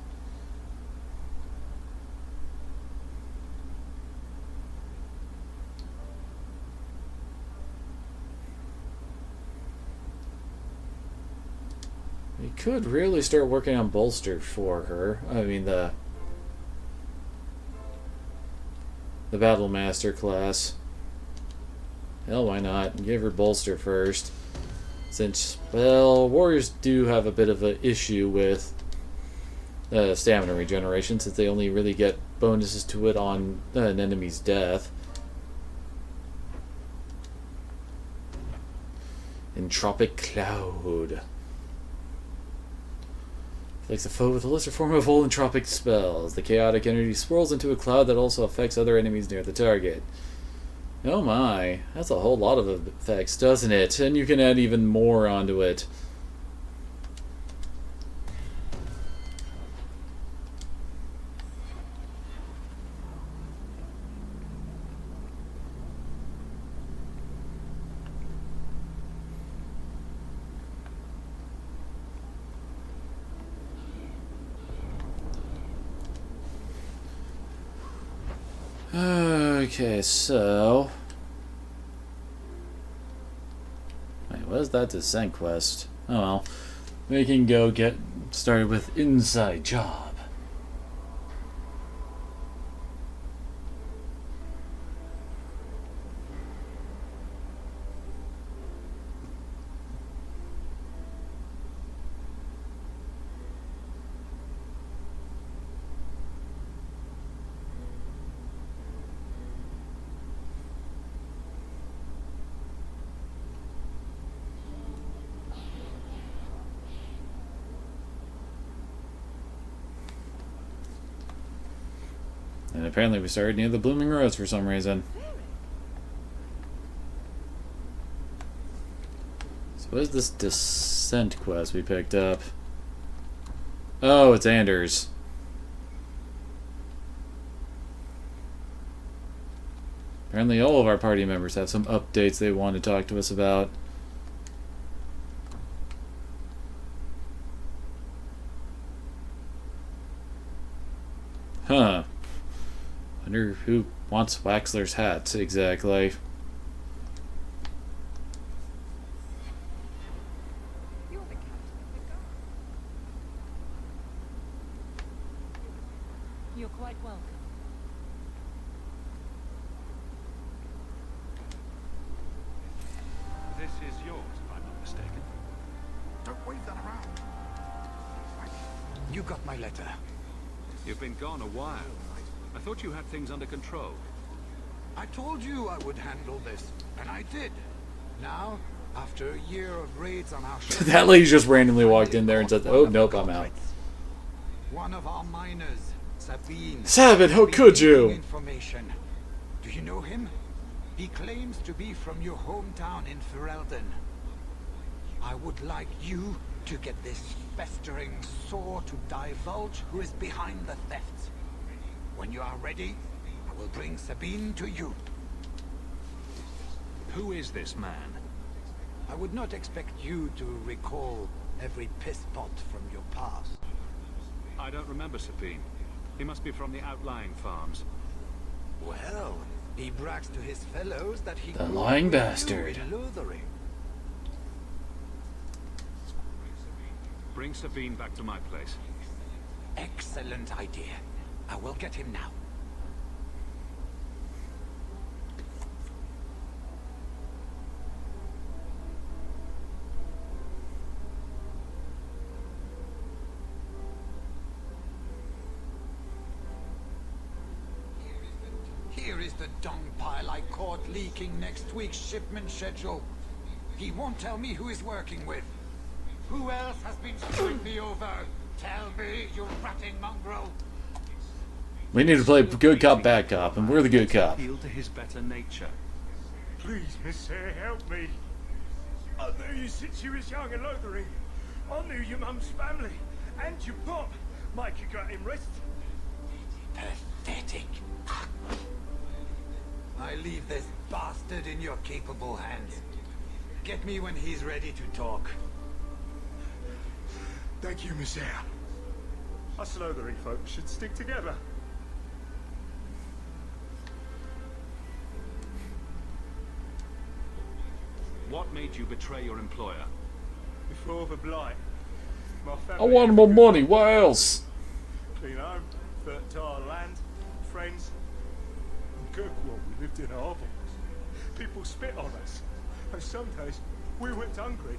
We could really start working on bolster for her. I mean the Battle Master class. Hell, why not? Give her bolster first. Since, well, warriors do have a bit of an issue with stamina regeneration, since they only really get bonuses to it on an enemy's death. Entropic Cloud. Afflicts a foe with a lesser form of all entropic spells. The chaotic energy swirls into a cloud that also affects other enemies near the target. Oh my, that's a whole lot of effects, doesn't it? And you can add even more onto it. Okay, so... Wait, what is that descent quest? Oh well. We can go get started with Inside Job. And apparently we started near the Blooming Rose for some reason. What is this descent quest we picked up? Oh, it's Anders. Apparently all of our party members have some updates they want to talk to us about. Huh. Wonder who wants Waxler's hats exactly. You're quite welcome. This is yours, if I'm not mistaken. Don't wave that around. You got my letter. You've been gone a while. I thought you had things under control. I told you I would handle this, and I did. Now, after a year of raids on our ship, That lady just randomly walked in there and said, "Oh, nope, I'm out." one of our miners, Sabine. Sabine, how could you? Information. Do you know him? He claims to be from your hometown in Ferelden. I would like you to get this festering sore to divulge who is behind the thefts. When you are ready, I will bring Sabine to you. Who is this man? I would not expect you to recall every piss pot from your past. I don't remember Sabine. He must be from the outlying farms. Well, he brags to his fellows that he The grew lying up with bastard. you in Lothering. Bring Sabine back to my place. Excellent idea. I will get him now. Here is the dung pile I caught leaking next week's shipment schedule. He won't tell me who he's working with. Who else has been screwing me over? Tell me, you ratting mongrel. We need to play good cop, bad cop, and we're the good cop. Appeal to his better nature. Please, Miss Sarah, help me. I knew you since you was young and Lothering. I knew your mum's family and your pop. Mike, you got him rest. Pathetic. I leave this bastard in your capable hands. Get me when he's ready to talk. Thank you, Miss Sarah. Us Lothering folks should stick together. What made you betray your employer? Before the blight, my I family... want more money, what else? Clean home, fertile land, friends. In Kirkwall, we lived in a hovel. People spit on us. And some days, we went hungry.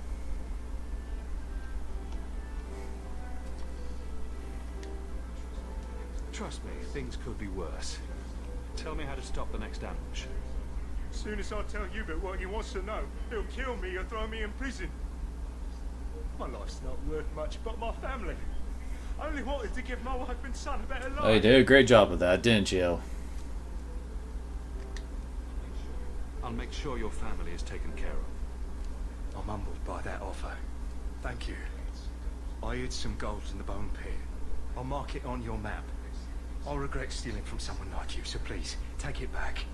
Trust me, things could be worse. Tell me how to stop the next ambush. As soon as I tell Hubert what he wants to know, he'll kill me or throw me in prison. My life's not worth much, but my family. I only wanted to give my wife and son a better life. Oh, you did a great job with that, didn't you? I'll make sure your family is taken care of. I'm humbled by that offer. Thank you. I hid some gold in the bone pit. I'll mark it on your map. I'll regret stealing from someone like you, so please, take it back.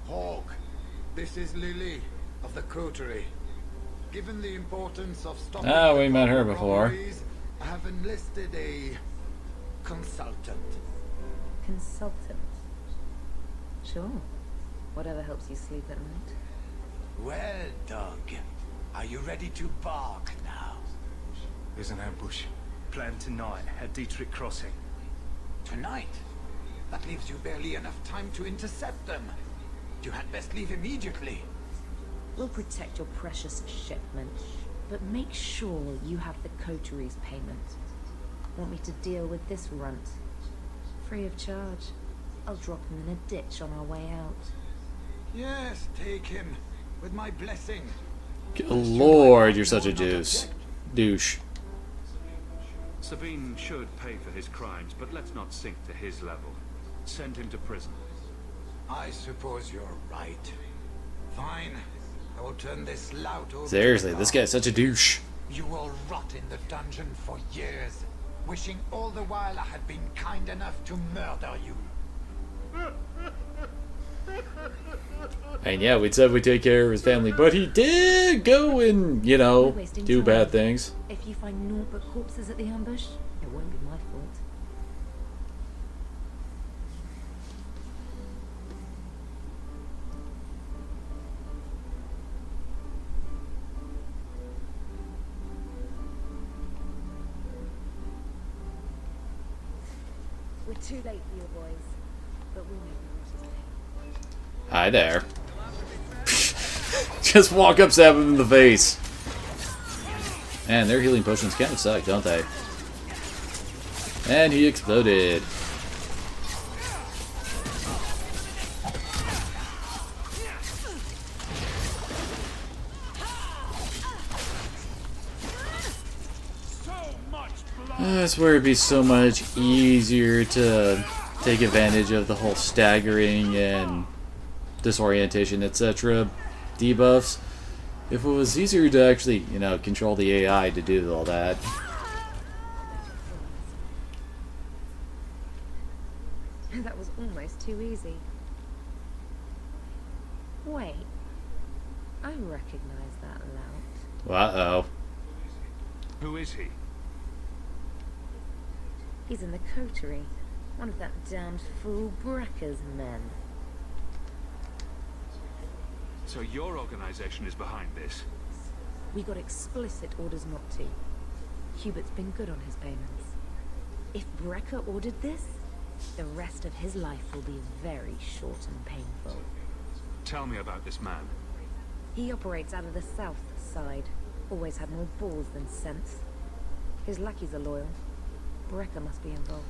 Hawk, this is Lily of the Coterie. Given the importance of stopping We met her before. robberies, I have enlisted a consultant. Consultant. Sure. Whatever helps you sleep at night. Well, Doug, are you ready to bark now? There's an ambush planned tonight at Dietrich Crossing. Tonight? That leaves you barely enough time to intercept them. You had best leave immediately. We'll protect your precious shipment, but make sure you have the coterie's payment. Want me to deal with this runt? Free of charge. I'll drop him in a ditch on our way out. Yes, take him. With my blessing. Good lord, you're such a douche. Sabine should pay for his crimes, but let's not sink to his level. Send him to prison. I suppose you're right. Fine. I will turn this lout over. Seriously, this guy's such a douche. You will rot in the dungeon for years, wishing all the while I had been kind enough to murder you. And yeah, we said we'd take care of his family, but he did go and, you know, do bad things. If you find naught but corpses at the ambush, it won't be my fault. We're too late for you boys, but we'll make the horses pay. Hi there. Just walk up, stab him in the face. Man, their healing potions kind of suck, don't they? And he exploded. That's where it'd be so much easier to take advantage of the whole staggering and disorientation, etc. debuffs. If it was easier to actually, you know, control the AI to do all that. That was almost too easy. Wait. I recognize that lout. Uh-oh. Who is he? He's in the coterie. One of that damned fool Brecker's men. So your organization is behind this? We got explicit orders not to. Hubert's been good on his payments. If Brecker ordered this, the rest of his life will be very short and painful. Tell me about this man. He operates out of the south side. Always had more balls than sense. His lackeys are loyal. Brecker must be involved.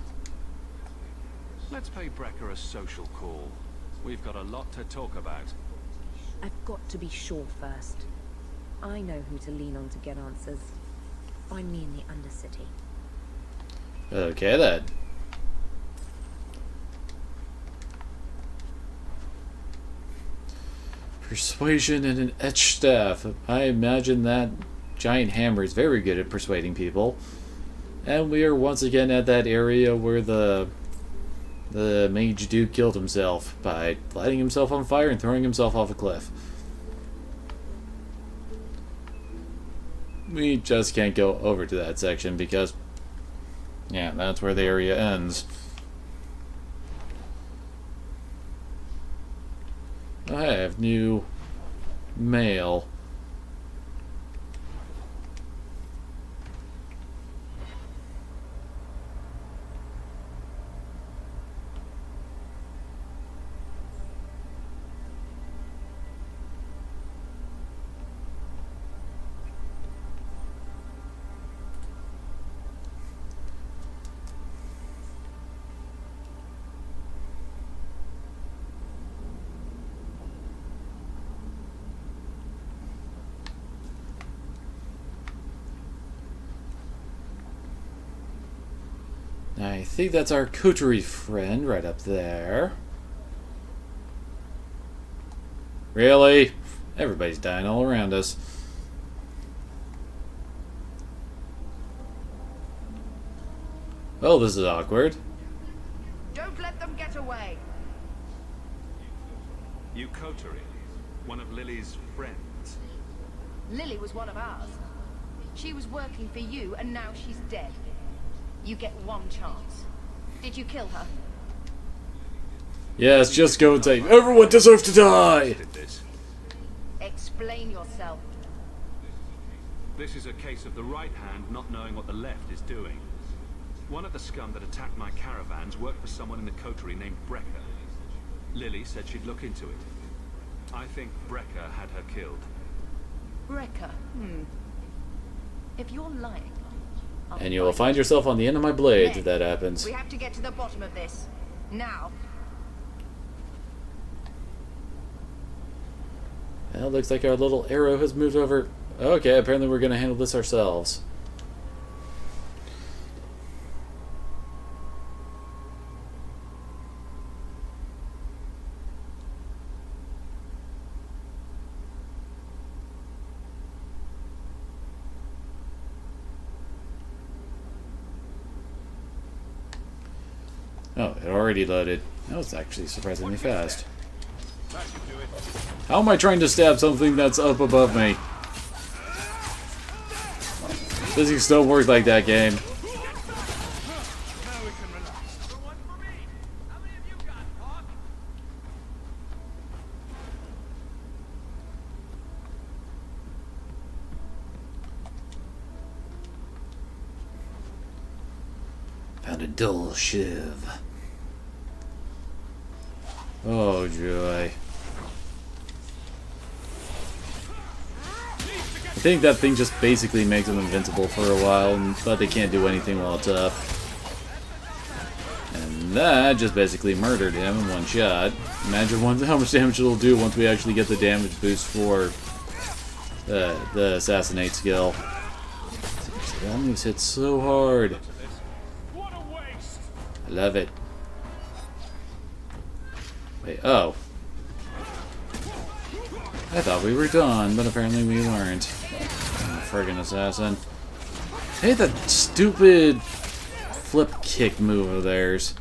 Let's pay Brecker a social call. We've got a lot to talk about. I've got to be sure first. I know who to lean on to get answers. Find me in the Undercity. Okay then. Persuasion and an etch staff. I imagine that giant hammer is very good at persuading people. And we are once again at that area where the mage dude killed himself by lighting himself on fire and throwing himself off a cliff. We just can't go over to that section because, yeah, that's where the area ends. I have new mail. I think that's our coterie friend right up there. Really? Everybody's dying all around us. Oh, this is awkward. Don't let them get away. You coterie, one of Lily's friends. Lily was one of ours. She was working for you, and now she's dead. You get one chance. Did you kill her? Yes, just go and say, everyone deserves to die! Explain yourself. This is a case of the right hand not knowing what the left is doing. One of the scum that attacked my caravans worked for someone in the coterie named Brecker. Lily said she'd look into it. I think Brecker had her killed. Brecker? If you're lying... And you will find yourself on the end of my blade if that happens. We have to get to the bottom of this. Now. Well, it looks like our little arrow has moved over. Okay, apparently we're going to handle this ourselves. Oh, it already loaded. That was actually surprisingly fast. How am I trying to stab something that's up above me? Physics don't work like that, game. Found a dull shiv. Oh, joy. I think that thing just basically makes them invincible for a while, but they can't do anything while it's up. And that just basically murdered him in one shot. Imagine how much damage it'll do once we actually get the damage boost for the assassinate skill. Seriously, that move's hit so hard. I love it. Wait, oh. I thought we were done, but apparently we weren't. Friggin' assassin. I hate that stupid flip kick move of theirs.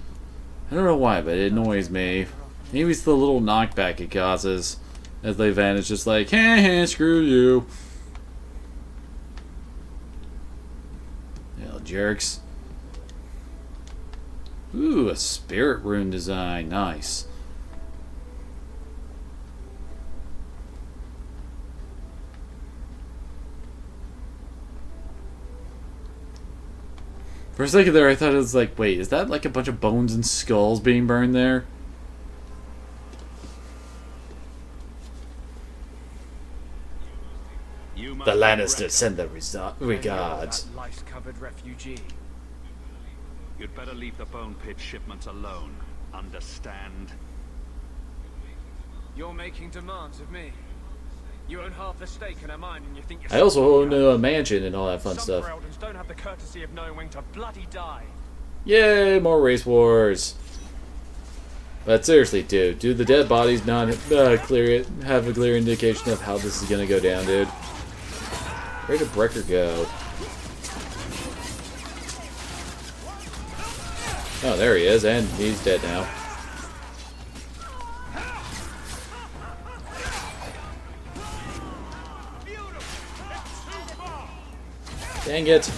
I don't know why, but it annoys me. Maybe it's the little knockback it causes. As they vanish, just like, hey, screw you. Little jerks. Ooh, a spirit rune design. Nice. For a second there, I thought it was like, wait, is that like a bunch of bones and skulls being burned there? The Lannisters send their regards. Lice-covered refugee. You'd better leave the bone pit shipments alone. Understand? You're making demands of me. You own half the stake in a mine, and you think you're... I also own a mansion and all that fun stuff. Some Ferelden's don't have the courtesy of knowing when to bloody die. Yay, more race wars. But seriously, dude, do the dead bodies not have a clear indication of how this is gonna go down, dude? Where did Brecker go? Oh, there he is, and he's dead now. Dang it.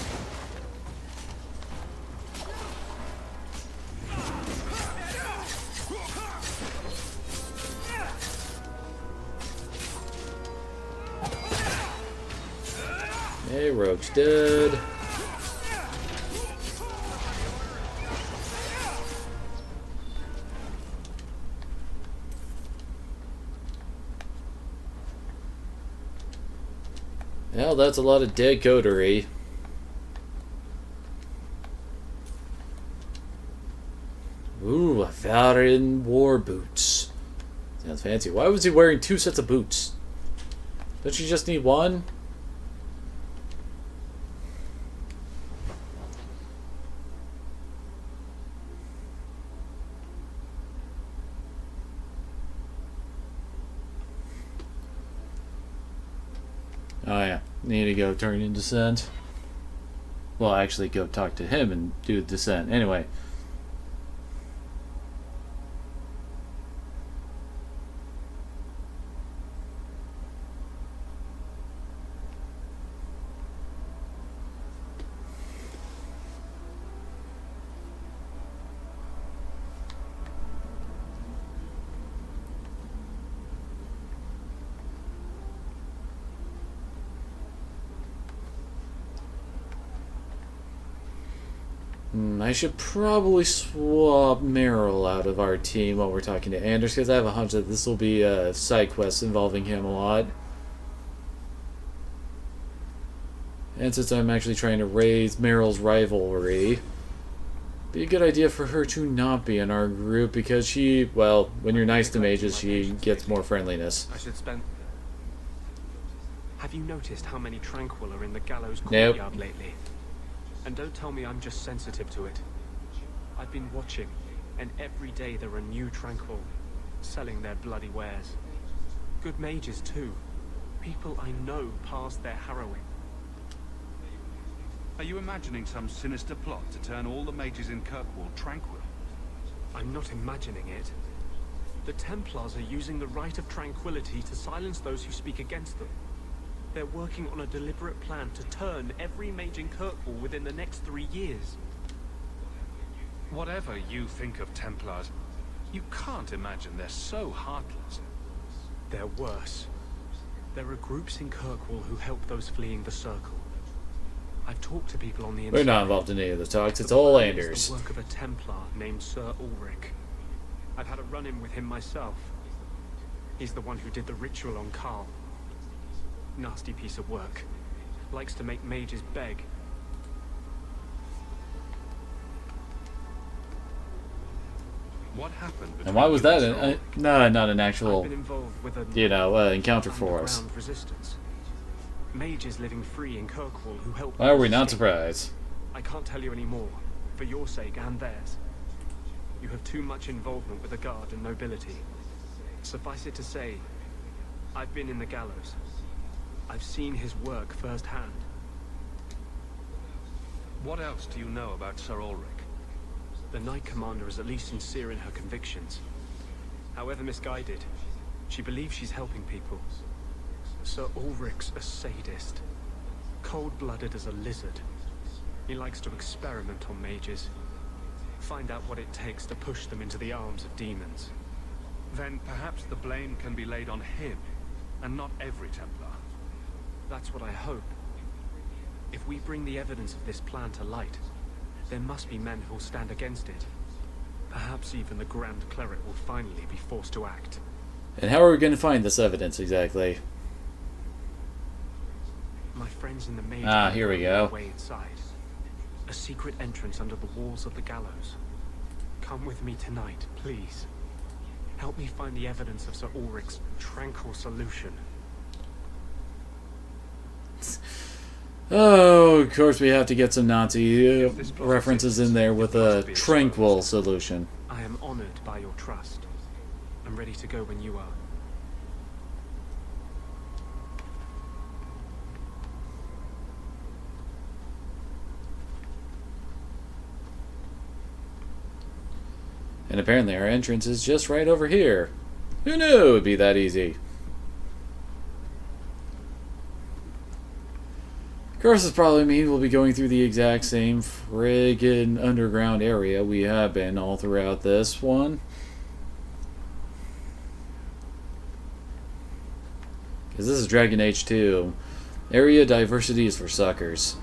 Hey, Rogue's dead. Well, that's a lot of dead coterie. Ooh, Valerian war boots. Sounds fancy. Why was he wearing 2 sets of boots? Don't you just need one? Oh yeah, need to go turn in Descent. Well, actually go talk to him and do Descent. Anyway. I should probably swap Meryl out of our team while we're talking to Anders, because I have a hunch that this will be a side quest involving him a lot. And since I'm actually trying to raise Meryl's rivalry, be a good idea for her to not be in our group, because she, well, when you're nice to mages, she gets more friendliness. I should spend... Have you noticed how many Tranquil are in the gallows courtyard lately? And don't tell me I'm just sensitive to it. I've been watching, and every day there are new Tranquil, selling their bloody wares. Good mages too. People I know past their harrowing. Are you imagining some sinister plot to turn all the mages in Kirkwall tranquil? I'm not imagining it. The Templars are using the right of tranquility to silence those who speak against them. They're working on a deliberate plan to turn every mage in Kirkwall within the next 3 years. Whatever you think of Templars, you can't imagine they're so heartless. They're worse. There are groups in Kirkwall who help those fleeing the Circle. I've talked to people on the inside. We're not involved in any of the talks. It's all It's Anders. the work of a Templar named Sir Ulrich. I've had a run-in with him myself. He's the one who did the ritual on Karl. Nasty piece of work. Likes to make mages beg. What happened? And why was that? No, not an actual, I've been involved with a, encounter for us. underground resistance. Mages living free in Kirkwall who help. Why are we us not escape. surprised? I can't tell you any more, for your sake and theirs. You have too much involvement with the Guard and nobility. Suffice it to say, I've been in the gallows. I've seen his work firsthand. What else do you know about Sir Ulrich? The Knight Commander is at least sincere in her convictions. However misguided, she believes she's helping people. Sir Ulrich's a sadist. Cold-blooded as a lizard. He likes to experiment on mages. Find out what it takes to push them into the arms of demons. Then perhaps the blame can be laid on him, and not every Templar. That's what I hope. If we bring the evidence of this plan to light, there must be men who'll stand against it. Perhaps even the Grand Cleric will finally be forced to act. And how are we going to find this evidence exactly? My friends in the mage Here we go. way inside. A secret entrance under the walls of the gallows. Come with me tonight, please. Help me find the evidence of Sir Ulrich's tranquil solution. Oh, of course we have to get some Nazi references in there with a tranquil solution. I am honored by your trust. I'm ready to go when you are. And apparently our entrance is just right over here. Who knew it would be that easy? Of course, this probably means we'll be going through the exact same friggin' underground area we have been all throughout this one. Because this is Dragon Age 2. Area diversity is for suckers.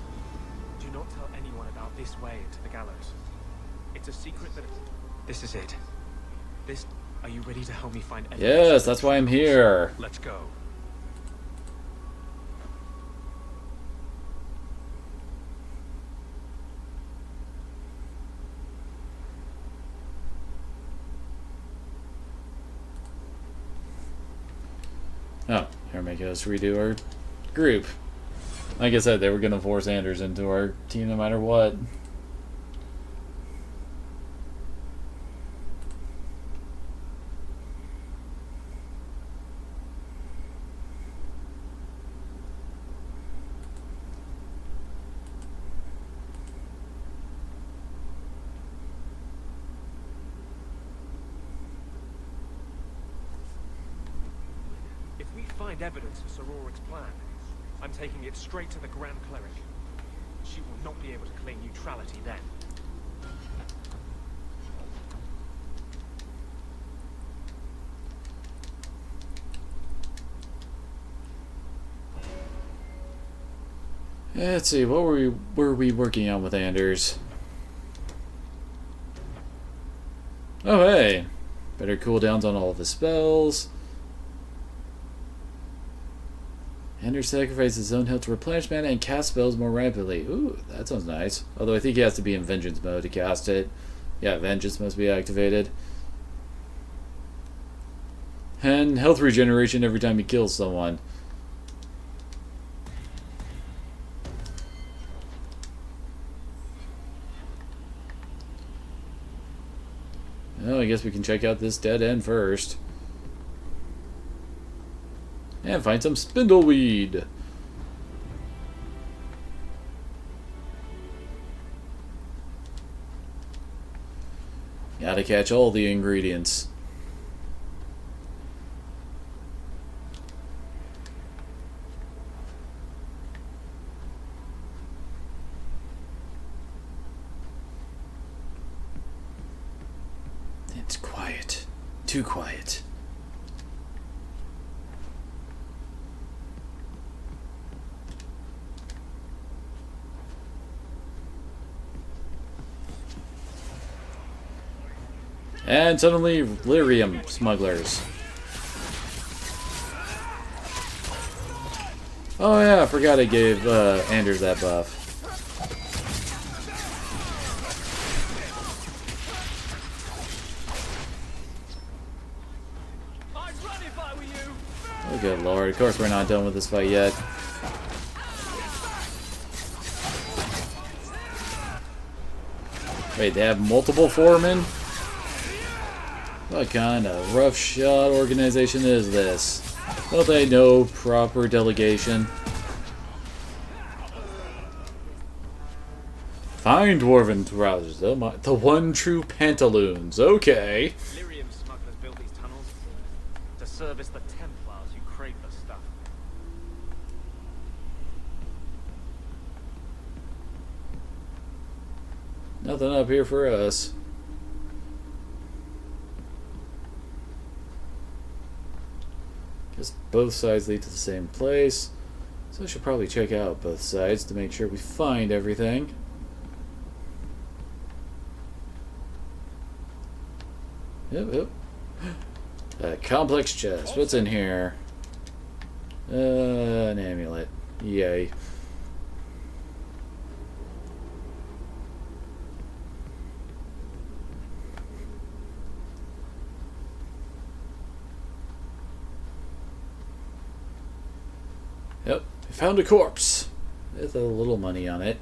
Do not tell anyone about this way into the gallows. It's a secret that... This is it. Are you ready to help me find evidence? Yes, that's why I'm here. Let's go. Oh, here, make us redo our group. Like I said, they were going to force Anders into our team no matter what. Find evidence of Sir Ulrich's plan. I'm taking it straight to the Grand Cleric. She will not be able to claim neutrality then. Let's see, what were we working on with Anders? Oh hey, better cooldowns on all of his spells. Anders sacrifices his own health to replenish mana and cast spells more rapidly. Ooh, that sounds nice. Although I think he has to be in Vengeance mode to cast it. Yeah, Vengeance must be activated. And health regeneration every time he kills someone. Well, I guess we can check out this dead end first. And find some spindleweed. Gotta catch all the ingredients. It's quiet. Too quiet. And suddenly, lyrium smugglers. Oh yeah, I forgot I gave Anders that buff. Oh good lord, of course we're not done with this fight yet. Wait, they have multiple foremen? What kind of roughshod organization is this? Don't they know proper delegation? Fine dwarven trousers, the one true pantaloons, okay. Lyrium smugglers built these tunnels to service the Templars who crave the stuff. Nothing up here for us. Guess both sides lead to the same place, so I should probably check out both sides to make sure we find everything. Yep. A complex chest. What's in here? An amulet. Yay. Yep, we found a corpse with a little money on it.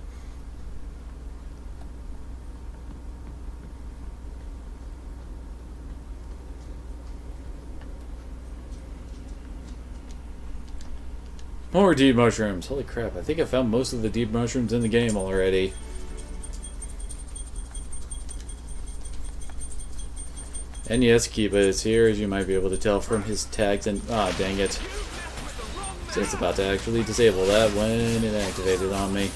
More deep mushrooms. Holy crap, I think I found most of the deep mushrooms in the game already. And yes, Kiba is here, as you might be able to tell from his tags and... ah, dang it. So it's about to actually disable that when it activated on me.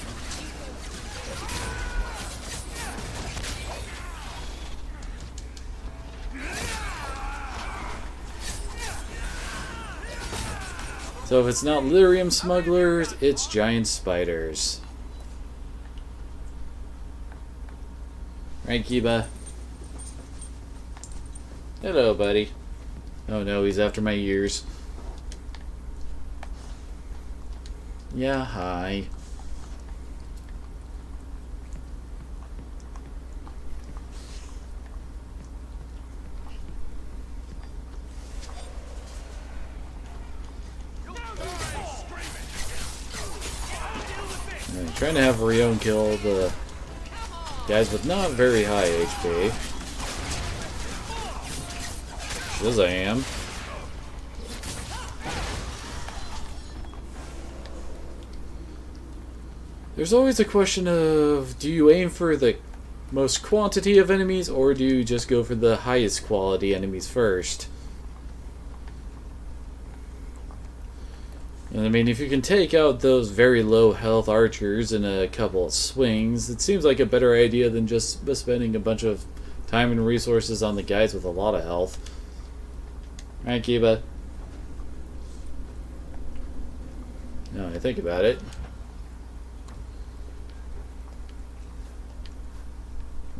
So if it's not lyrium smugglers, it's giant spiders. Right, Kiba? Hello, buddy. Oh no, he's after my ears. Yeah, hi. I'm trying to have Rion kill the guys with not very high HP. Shazam. There's always a question of, do you aim for the most quantity of enemies, or do you just go for the highest quality enemies first? And I mean, if you can take out those very low health archers in a couple of swings, it seems like a better idea than just spending a bunch of time and resources on the guys with a lot of health. Right, Kiba? No, I think about it.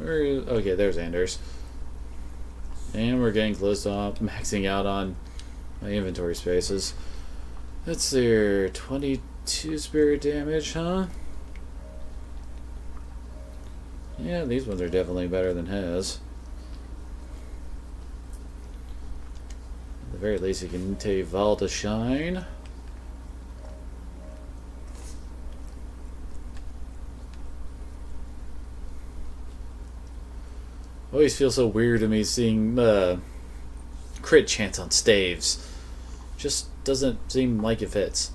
Okay, there's Anders. And we're getting close to maxing out on my inventory spaces. Let's see here, 22 spirit damage, huh? Yeah, these ones are definitely better than his. At the very least, you can take Val to Shine. Always feels so weird to me seeing crit chance on staves. Just doesn't seem like it fits.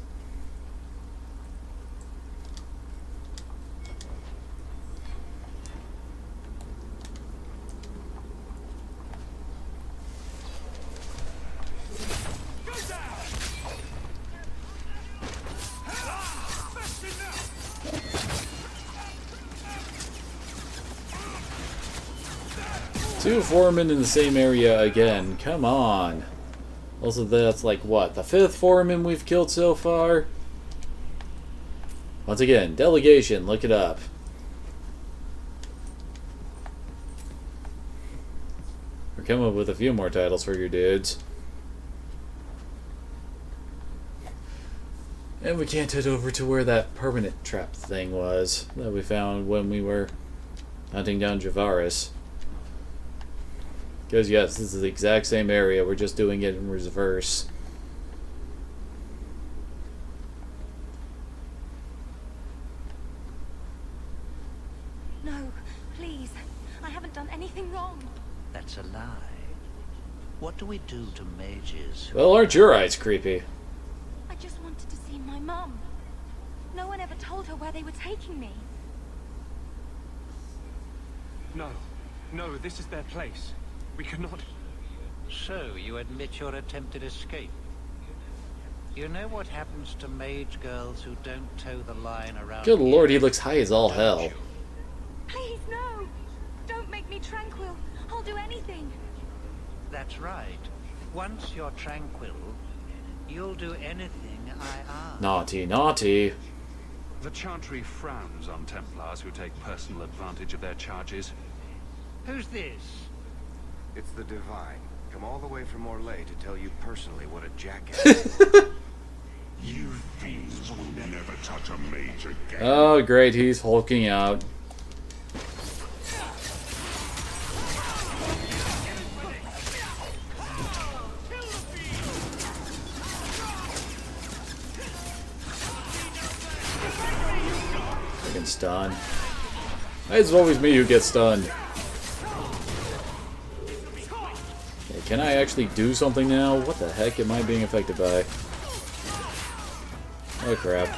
Two foremen in the same area again. Come on. Also, that's like, what, the 5th foreman we've killed so far? Once again, delegation, look it up. We're coming up with a few more titles for your dudes. And we can't head over to where that permanent trap thing was that we found when we were hunting down Javaris. Because yes, this is the exact same area, we're just doing it in reverse. No, please. I haven't done anything wrong. That's a lie. What do we do to mages? Well, aren't your eyes creepy? I just wanted to see my mum. No one ever told her where they were taking me. No. No, this is their place. We cannot... So, you admit your attempted escape? You know what happens to mage girls who don't toe the line around... Good lord, he looks high as all hell. Please, no! Don't make me tranquil. I'll do anything. That's right. Once you're tranquil, you'll do anything I ask. Naughty, naughty. The Chantry frowns on Templars who take personal advantage of their charges. Who's this? It's the Divine. Come all the way from Orlais to tell you personally what a jackass. You fiends will never touch a mage again. Oh, great, he's hulking out. Freaking stun. It's always me who gets stunned. Can I actually do something now? What the heck am I being affected by? Oh crap.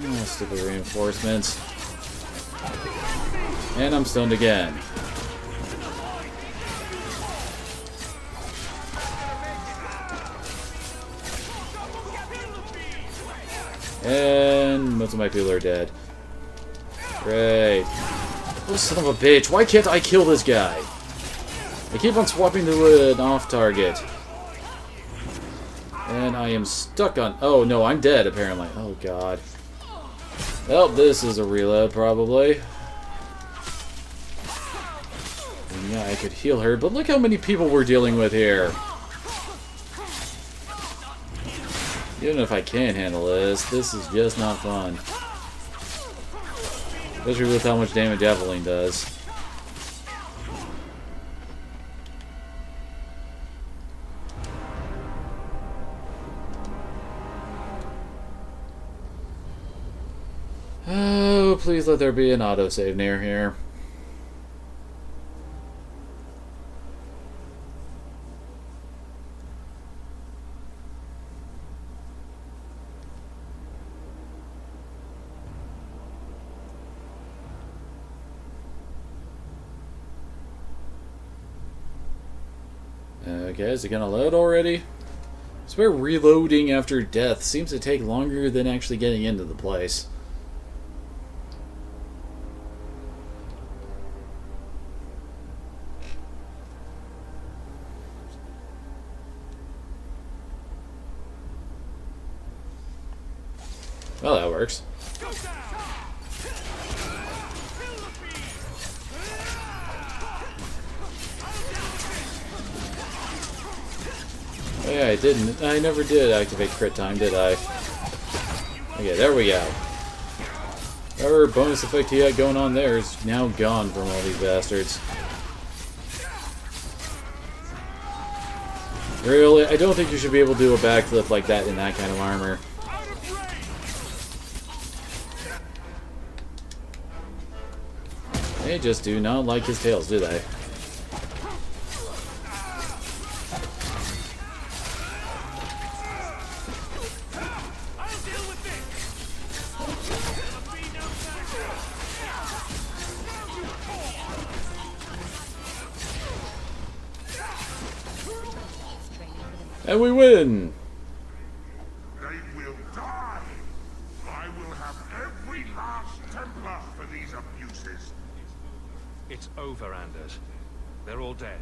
Oh, stupid reinforcements. And I'm stunned again. And most of my people are dead. Great. Oh, son of a bitch. Why can't I kill this guy? I keep on swapping to an off target. And I am stuck on... Oh, no, I'm dead, apparently. Oh, God. Well, this is a reload, probably. And yeah, I could heal her, but look how many people we're dealing with here. Even if I can handle this, this is just not fun. Especially with how much damage Evelyn does. Oh, please let there be an autosave near here. Okay, is it gonna load already? I swear reloading after death seems to take longer than actually getting into the place. Well, that works. Oh yeah, I never did activate crit time, did I? Okay, there we go. Whatever bonus effect he had going on there is now gone from all these bastards. Really? I don't think you should be able to do a backflip like that in that kind of armor. They just do not like his tails, do they? And we win! They will die! I will have every very last Templar for these abuses. It's over, Anders. They're all dead.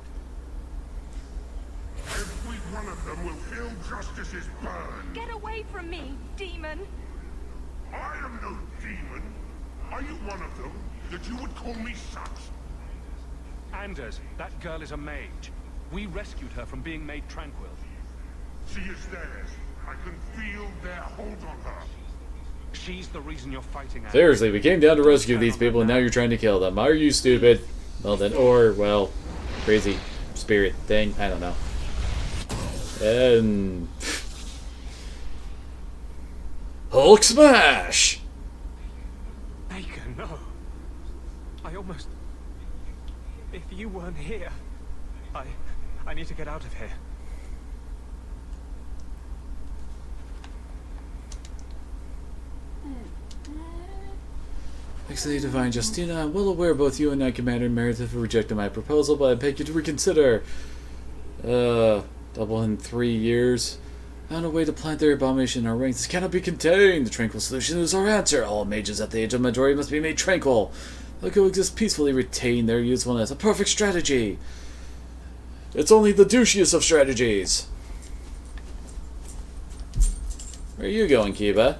Every one of them will feel justice's burn. Get away from me, demon! I am no demon. Are you one of them, that you would call me such? Anders, that girl is a mage. We rescued her from being made tranquil. She is theirs. I can feel their hold on her. She's the reason you're fighting Anders. Seriously, we came down to rescue these people and now you're trying to kill them. Are you stupid? Well then, or, well, crazy spirit thing. I don't know. And... Hulk smash! Baker, no. I almost... If you weren't here, I need to get out of here. Excellent, Divine Justina. I'm well aware both you and Knight Commander Meredith have rejected my proposal, but I beg you to reconsider. Double in 3 years. Found a way to plant their abomination in our ranks. This cannot be contained. The tranquil solution is our answer. All mages at the age of majority must be made tranquil. They'll coexist peacefully, retain their usefulness. A perfect strategy. It's only the douchiest of strategies. Where are you going, Kiba?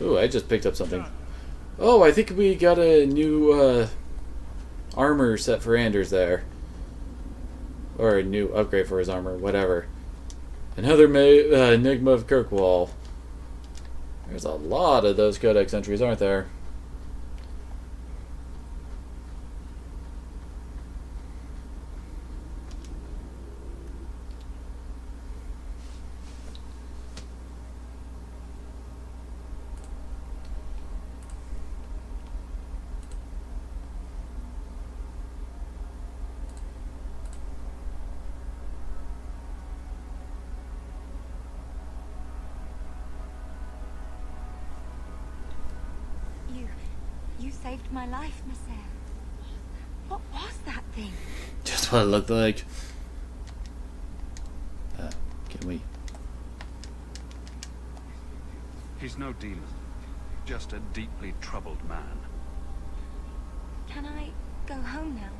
Ooh, I just picked up something. Oh, I think we got a new armor set for Anders there. Or a new upgrade for his armor, whatever. Another Enigma of Kirkwall. There's a lot of those codex entries, aren't there? You saved my life, Marcel. What was that thing? Just what it looked like. Can we? He's no demon. Just a deeply troubled man. Can I go home now?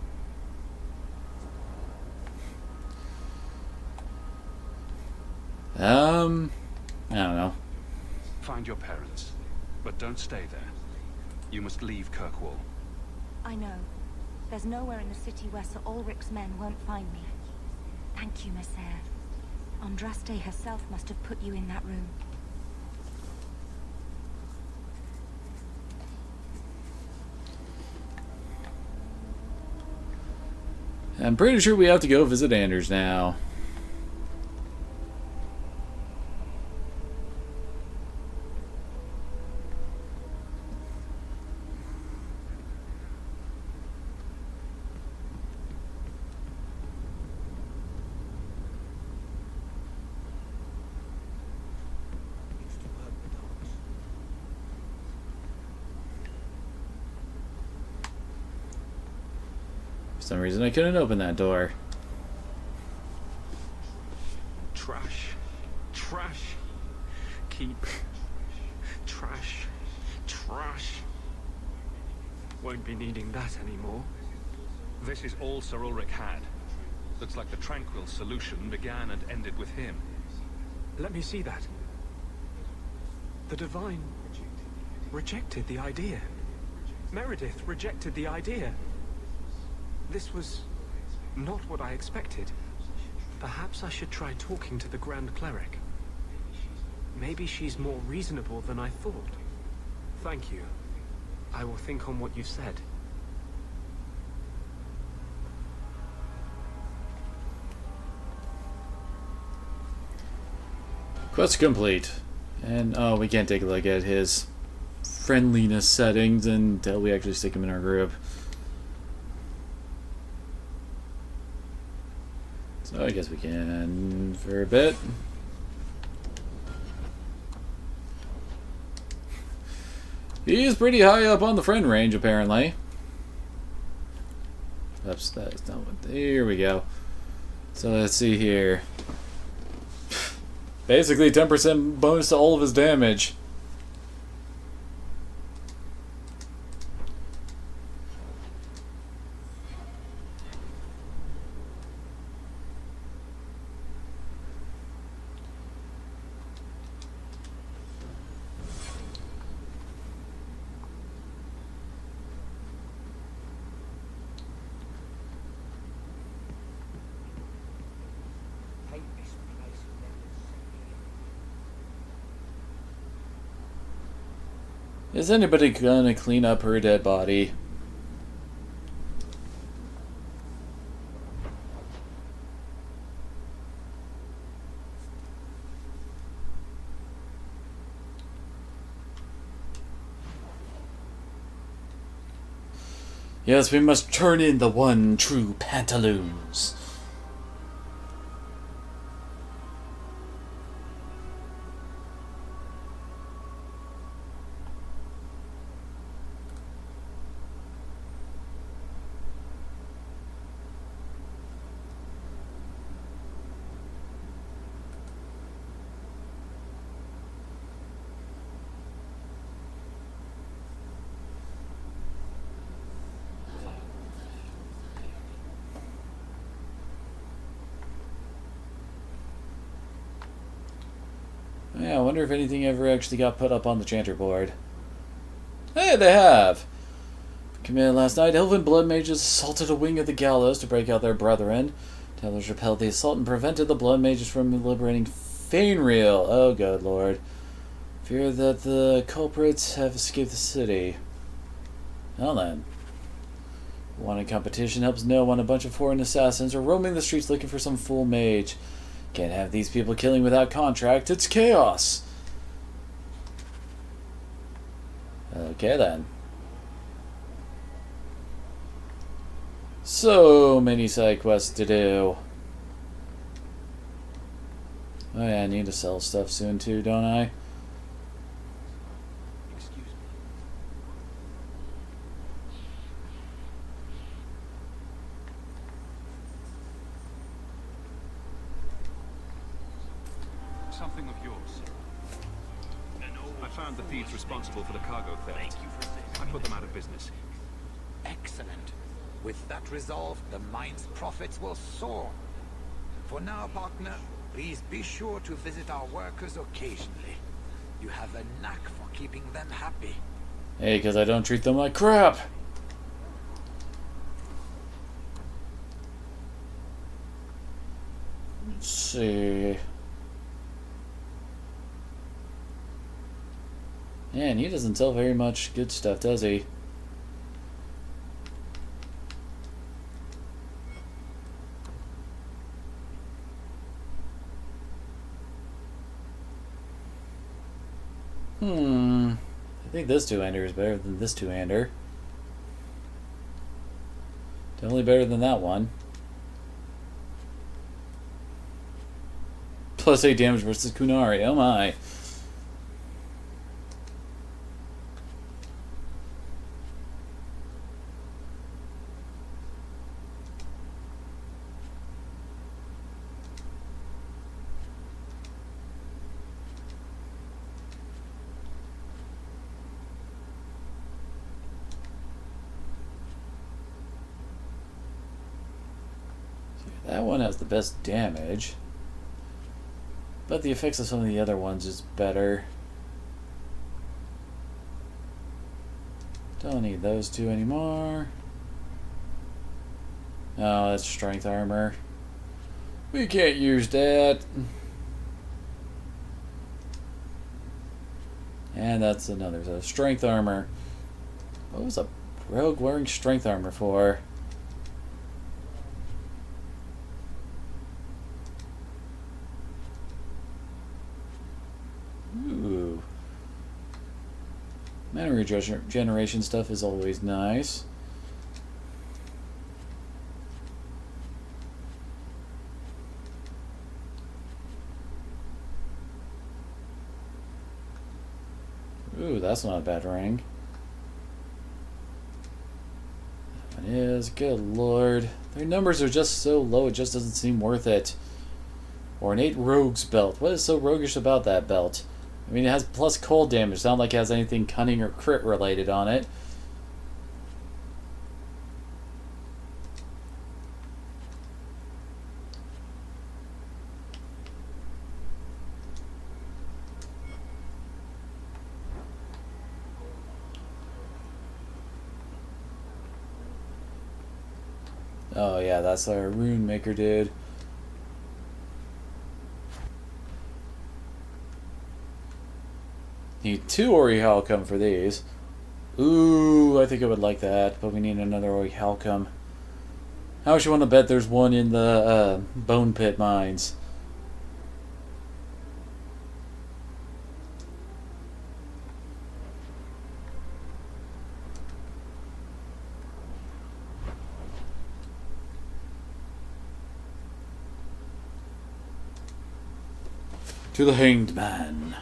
I don't know. Find your parents, but don't stay there. You must leave Kirkwall. I know. There's nowhere in the city where Sir Ulrich's men won't find me. Thank you, Messer. Andraste herself must have put you in that room. I'm pretty sure we have to go visit Anders now. For some reason I couldn't open that door. Trash. Trash. Keep. Trash. Trash. Won't be needing that anymore. This is all Sir Ulrich had. Looks like the tranquil solution began and ended with him. Let me see that. The Divine rejected the idea. Meredith rejected the idea. This was not what I expected. Perhaps I should try talking to the Grand Cleric. Maybe she's more reasonable than I thought. Thank you. I will think on what you've said. Quest complete. And, oh, we can't take a look at his friendliness settings until we actually stick him in our group. So I guess we can for a bit. He's pretty high up on the friend range, apparently. Oops, that is not what. Here we go. So let's see here. Basically 10% bonus to all of his damage. Is anybody gonna clean up her dead body? Yes, we must turn in the one true pantaloons. Yeah, I wonder if anything ever actually got put up on the chanter board. Hey, they have! Committed last night, Elven blood mages assaulted a wing of the gallows to break out their brethren. Tellers repelled the assault and prevented the blood mages from liberating Fainreal. Oh, good lord. Fear that the culprits have escaped the city. Well then. Wanted competition helps no one. A bunch of foreign assassins are roaming the streets looking for some fool mage. Can't have these people killing without contract. It's chaos. Okay then. So many side quests to do. Oh yeah, I need to sell stuff soon too, don't I? Something of yours. I found the thieves responsible for the cargo theft. I put them out of business. Excellent. With that resolve, the mine's profits will soar. For now, partner, please be sure to visit our workers occasionally. You have a knack for keeping them happy. Hey, because I don't treat them like crap. Let's see. Yeah, and he doesn't sell very much good stuff, does he? I think this two-hander is better than this two-hander. Definitely better than that one. Plus 8 damage versus Qunari. Oh my. That one has the best damage, but the effects of some of the other ones is better. Don't need those two anymore. Oh, that's strength armor. We can't use that. And that's another. So strength armor. What was a rogue wearing strength armor for? Ooh. Mana regeneration stuff is always nice. Ooh, that's not a bad ring. That is. Good lord. Their numbers are just so low, it just doesn't seem worth it. Ornate Rogue's Belt. What is so roguish about that belt? I mean, it has plus cold damage. It's not like it has anything cunning or crit related on it. Oh yeah, that's our rune maker dude. Need 2 Orichalcum for these. Ooh, I think I would like that, but we need another Orichalcum. How much you want to bet there's one in the Bone Pit mines? To the Hanged Man.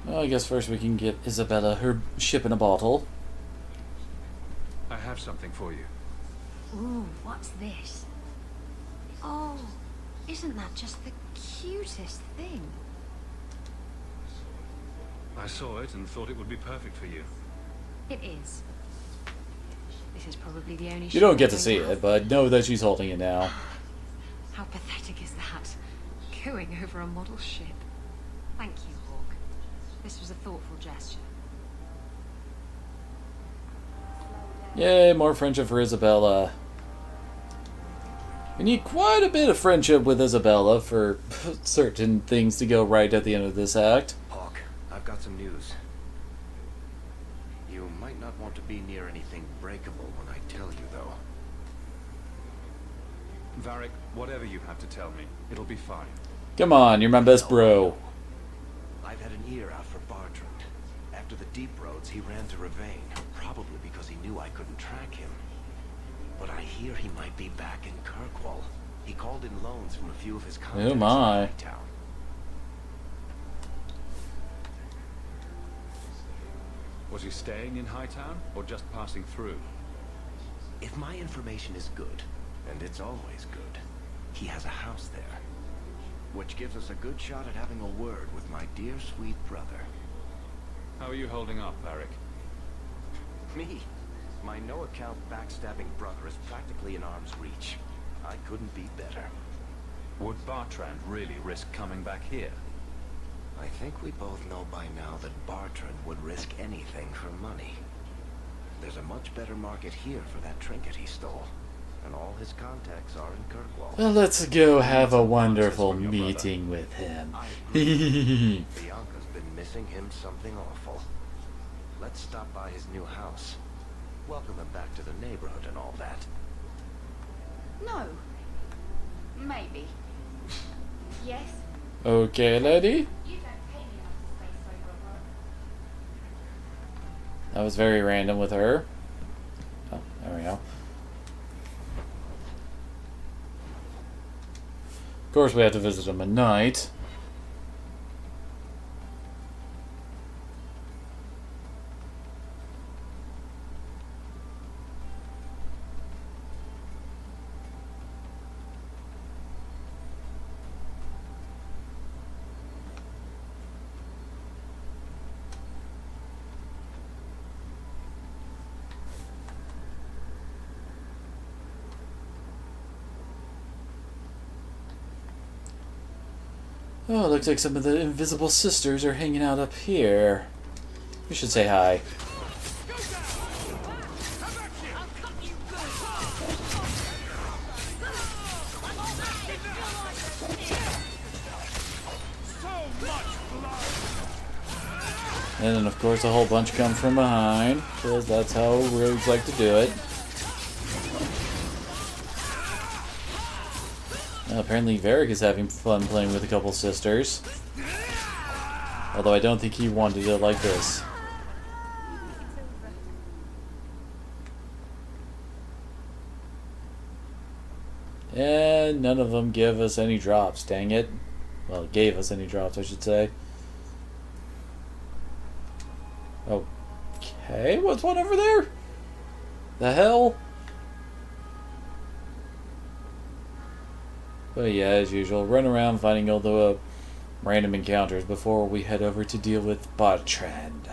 Well, I guess first we can get Isabella her ship in a bottle. I have something for you. Ooh, what's this? Oh, isn't that just the cutest thing? I saw it and thought it would be perfect for you. It is. This is probably the only You don't get to see it, but know that she's holding it now. How pathetic is that? Going over a model ship. Thank you, Hawk. This was a thoughtful gesture. Yay, more friendship for Isabella. We need quite a bit of friendship with Isabella for certain things to go right at the end of this act. Hawk, I've got some news. You might not want to be near anything breakable when I tell you, though. Varric, whatever you have to tell me, it'll be fine. Come on, you're my best bro. I've had an ear out for Bartrand. After the Deep Roads, he ran to Ravane, probably because he knew I couldn't track him. But I hear he might be back in Kirkwall. He called in loans from a few of his contacts Oh my. in Hightown. Was he staying in Hightown, or just passing through? If my information is good, and it's always good, he has a house there. Which gives us a good shot at having a word with my dear sweet brother. How are you holding up, Varric? Me? My no-account backstabbing brother is practically in arm's reach. I couldn't be better. Would Bartrand really risk coming back here? I think we both know by now that Bartrand would risk anything for money. There's a much better market here for that trinket he stole. And all his contacts are in Kirkwall. Well, let's go have a wonderful meeting with him. Bianca's been missing him something awful. Let's stop by his new house. Welcome him back to the neighborhood and all that. No. Maybe. Yes. Okay, lady. You don't pay me enough to stay sober, bro. That was very random with her. Oh, there we go. Of course, we have to visit him at night. Oh, looks like some of the invisible sisters are hanging out up here. We should say hi. And then, of course, a whole bunch come from behind, because that's how rogues like to do it. Apparently Varric is having fun playing with a couple sisters. Although I don't think he wanted it like this. And none of them give us any drops, dang it. Well, gave us any drops, I should say. Okay, what's one over there? The hell? But yeah, as usual, run around finding all the random encounters before we head over to deal with Bertrand.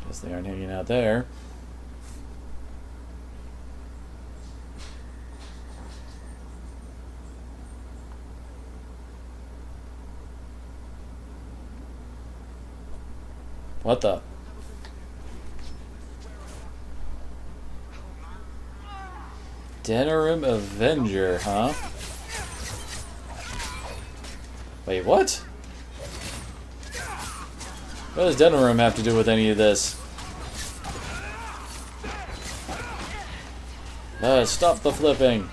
Guess they aren't hanging out there. What the? Denerim Avenger, huh? Wait, what? What does Denerim have to do with any of this? Stop the flipping.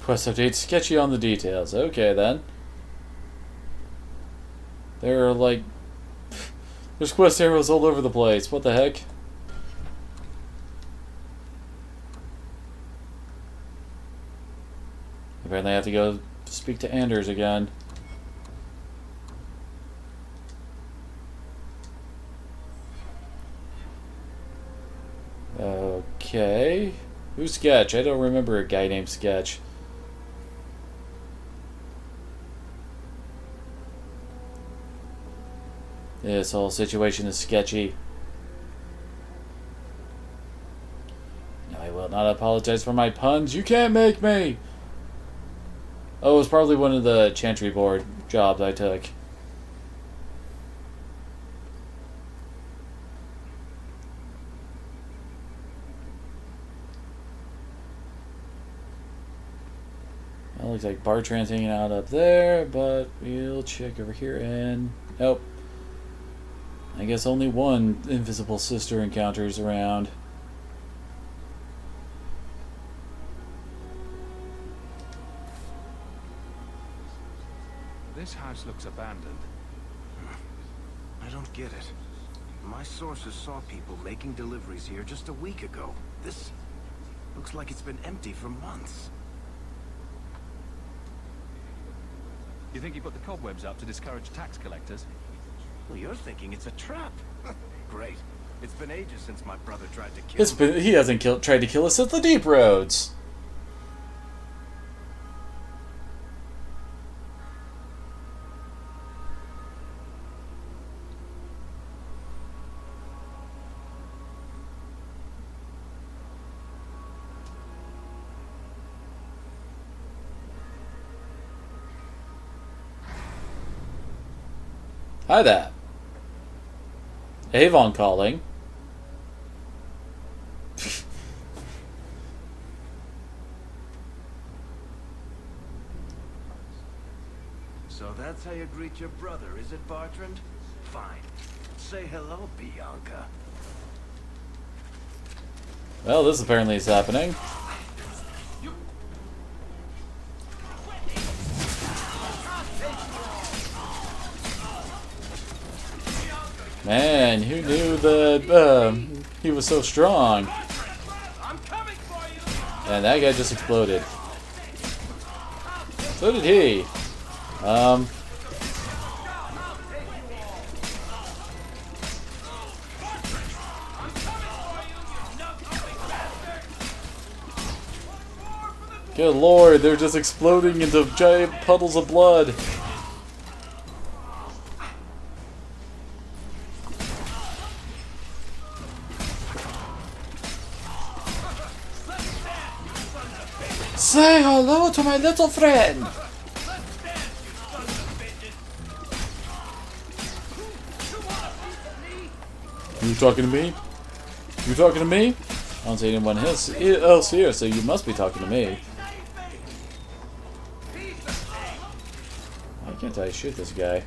Quest update sketchy on the details. Okay then. There are like... There's quest arrows all over the place. What the heck? Apparently I have to go speak to Anders again. Okay. Who's Sketch? I don't remember a guy named Sketch. This whole situation is sketchy. No, I will not apologize for my puns. You can't make me! Oh, it was probably one of the Chantry Board jobs I took. Well, looks like Bertrand's hanging out up there, but we'll check over here and... Nope. I guess only one invisible sister encounters around. This house looks abandoned. I don't get it. My sources saw people making deliveries here just a week ago. This looks like it's been empty for months. You think he put the cobwebs up to discourage tax collectors? Well, you're thinking it's a trap. Great. It's been ages since my brother tried to kill me. He hasn't tried to kill us since the Deep Roads. Hi there. Avon calling. So that's how you greet your brother, is it, Bertrand? Fine. Say hello, Bianca. Well, this apparently is happening. Man, who knew that he was so strong? And that guy just exploded. So did he. Good lord, they're just exploding into giant puddles of blood. Say hello to my little friend! You talking to me? You talking to me? I don't see anyone else here, so you must be talking to me. Why can't I shoot this guy?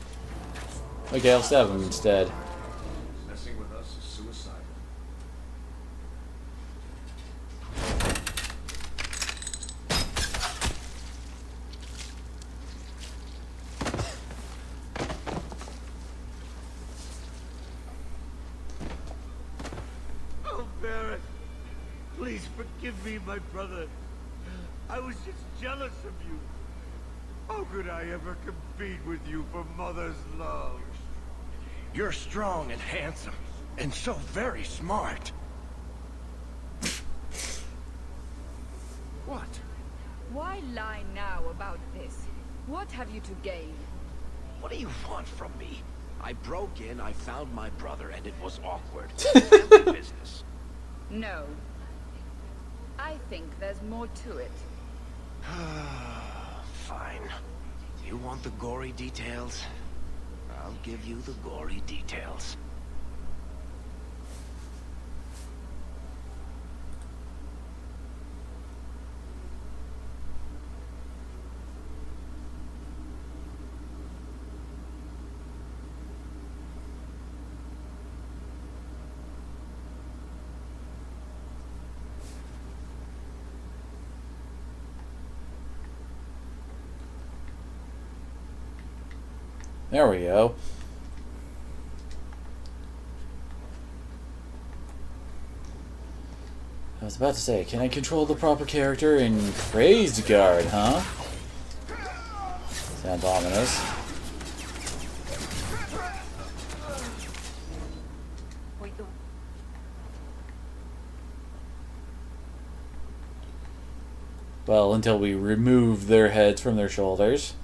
Okay, I'll stab him instead. Messing with us is suicide. Oh, Barrett. Please forgive me, my brother. I was just jealous of you. How could I ever compete with you for Mother's love? You're strong and handsome, and so very smart. What? Why lie now about this? What have you to gain? What do you want from me? I broke in, I found my brother, and it was awkward. Family business. No. I think there's more to it. Fine. You want the gory details? I'll give you the gory details. There we go. I was about to say, can I control the proper character in Crazed Guard, huh? Sounds ominous. Well, until we remove their heads from their shoulders.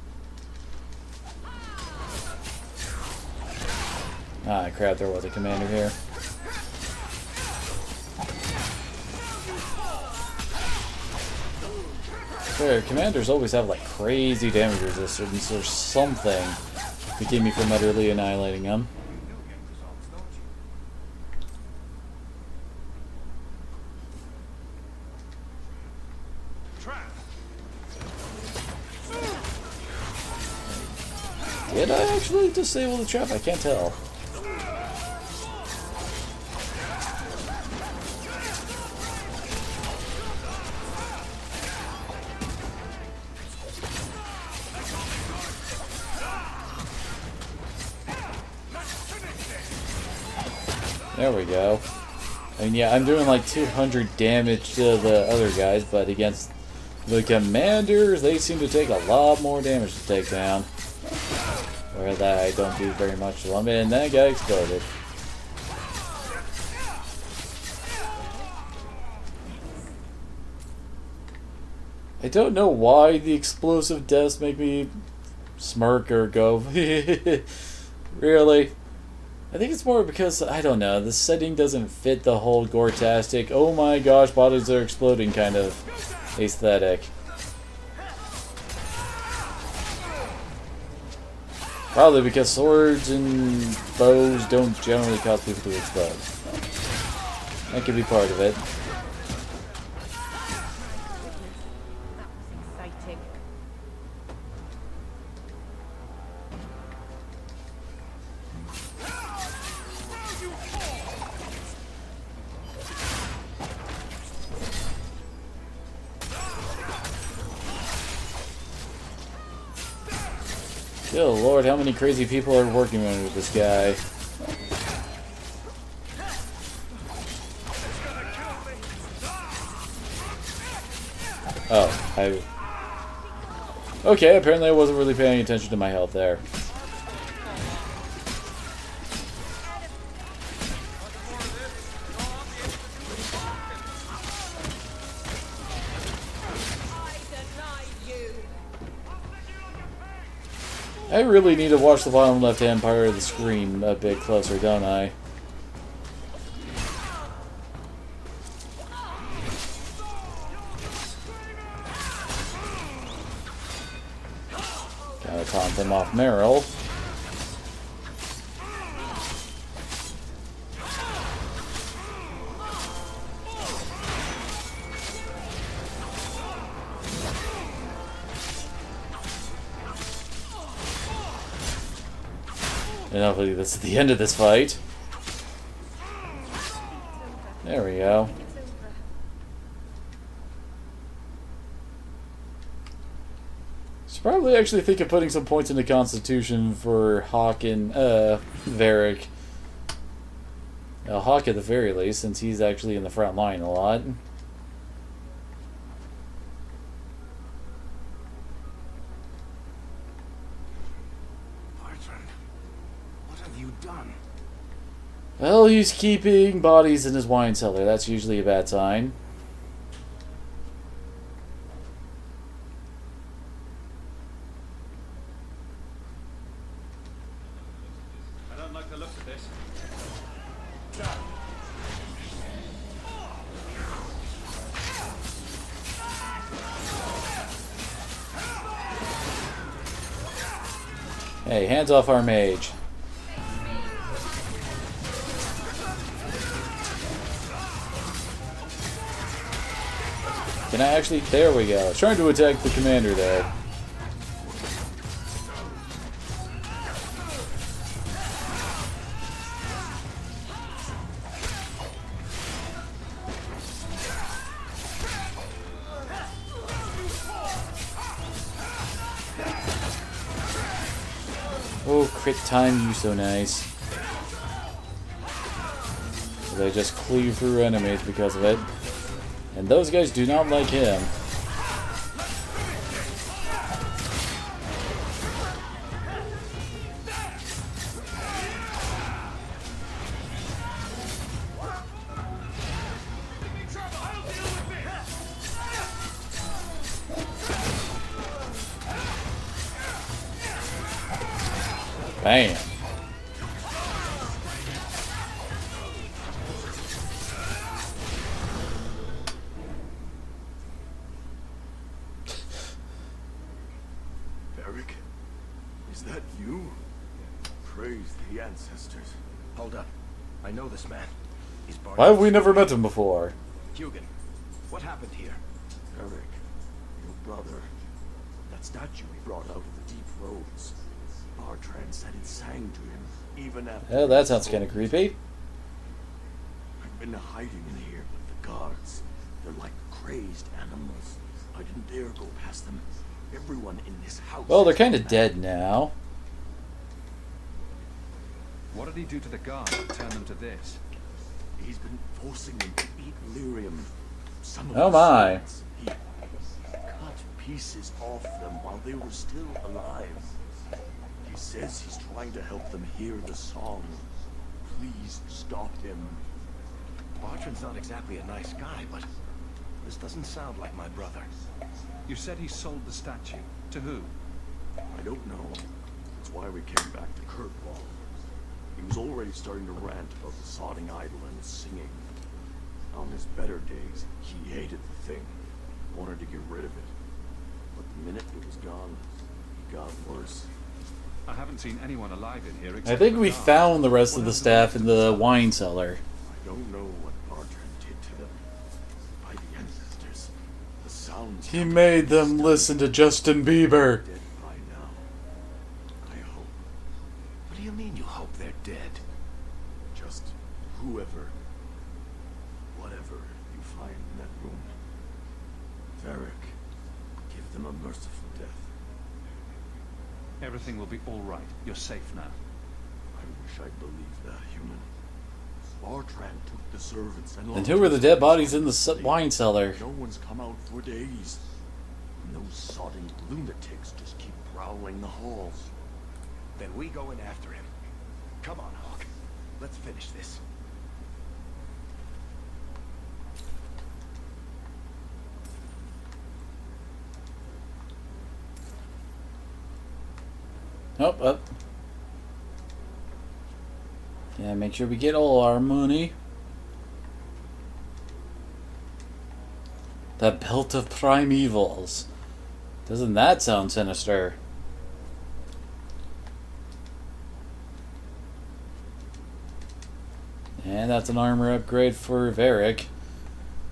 Ah, crap, there was a commander here. Sure, commanders always have like crazy damage resistance or something to keep me from utterly annihilating them. Did I actually disable the trap? I can't tell. There we go. I mean, yeah, I'm doing like 200 damage to the other guys, but against the commanders, they seem to take a lot more damage to take down. Where that I don't do very much to them, and that guy exploded. I don't know why the explosive deaths make me smirk or go, really? I think it's more because, I don't know, the setting doesn't fit the whole gore-tastic, oh my gosh, bodies are exploding kind of aesthetic. Probably because swords and bows don't generally cause people to explode. That could be part of it. Good lord, how many crazy people are working with this guy? Oh, okay, apparently I wasn't really paying attention to my health there. I really need to watch the bottom left-hand part of the screen a bit closer, don't I? Gotta taunt them off Meryl. And hopefully this is the end of this fight. There we go. Should probably actually think of putting some points in the Constitution for Hawk and Varric. Hawk at the very least, since he's actually in the front line a lot. Well, he's keeping bodies in his wine cellar. That's usually a bad sign. I don't like the look of this. Hey, hands off our mage. Can I actually... There we go. I was trying to attack the commander there. Oh, crit time, you so nice. They just cleave through enemies because of it. And those guys do not like him. Bam. Varric, is that you? Praise the ancestors. Hold up. I know this man. He's Barney's. Why have we never met him before? Hugin, what happened here? Varric, your brother. That statue he brought out of the deep roads. Bartrand said it sang to him, even after... Oh, that sounds kind of creepy. I've been hiding in here with the guards. They're like crazed animals. I didn't dare go past them. Everyone in this house... Well, they're kind of dead now. What did he do to the guard to turn them to this? He's been forcing them to eat lyrium. Some of Oh the my. sons, he cut pieces off them while they were still alive. He says he's trying to help them hear the song. Please stop him. Bartrand's not exactly a nice guy, but this doesn't sound like my brother. You said he sold the statue. To who? I don't know. That's why we came back to Kirkwall. He was already starting to rant about the sodding idol and his singing. On his better days, he hated the thing. Wanted to get rid of it. But the minute it was gone, he got worse. I haven't seen anyone alive in here except I think the we guard. found the rest of the staff in the wine cellar. I don't know what Bartrand did to them. By the ancestors, the sounds... He made them listen to Justin Bieber. Dead by now. I hope. What do you mean you hope they're dead? Just whoever, whatever you find in that room. Varric, give them a merciful death. Everything will be all right. You're safe now. I wish I believed that, human. Bartrand took the servants And who were the dead bodies in the wine cellar? No one's come out for days. And those sodding lunatics just keep prowling the halls. Then we go in after him. Come on, Hawk. Let's finish this. Oh, up. Yeah, make sure we get all our money. The Belt of Primevals. Doesn't that sound sinister? And that's an armor upgrade for Varric.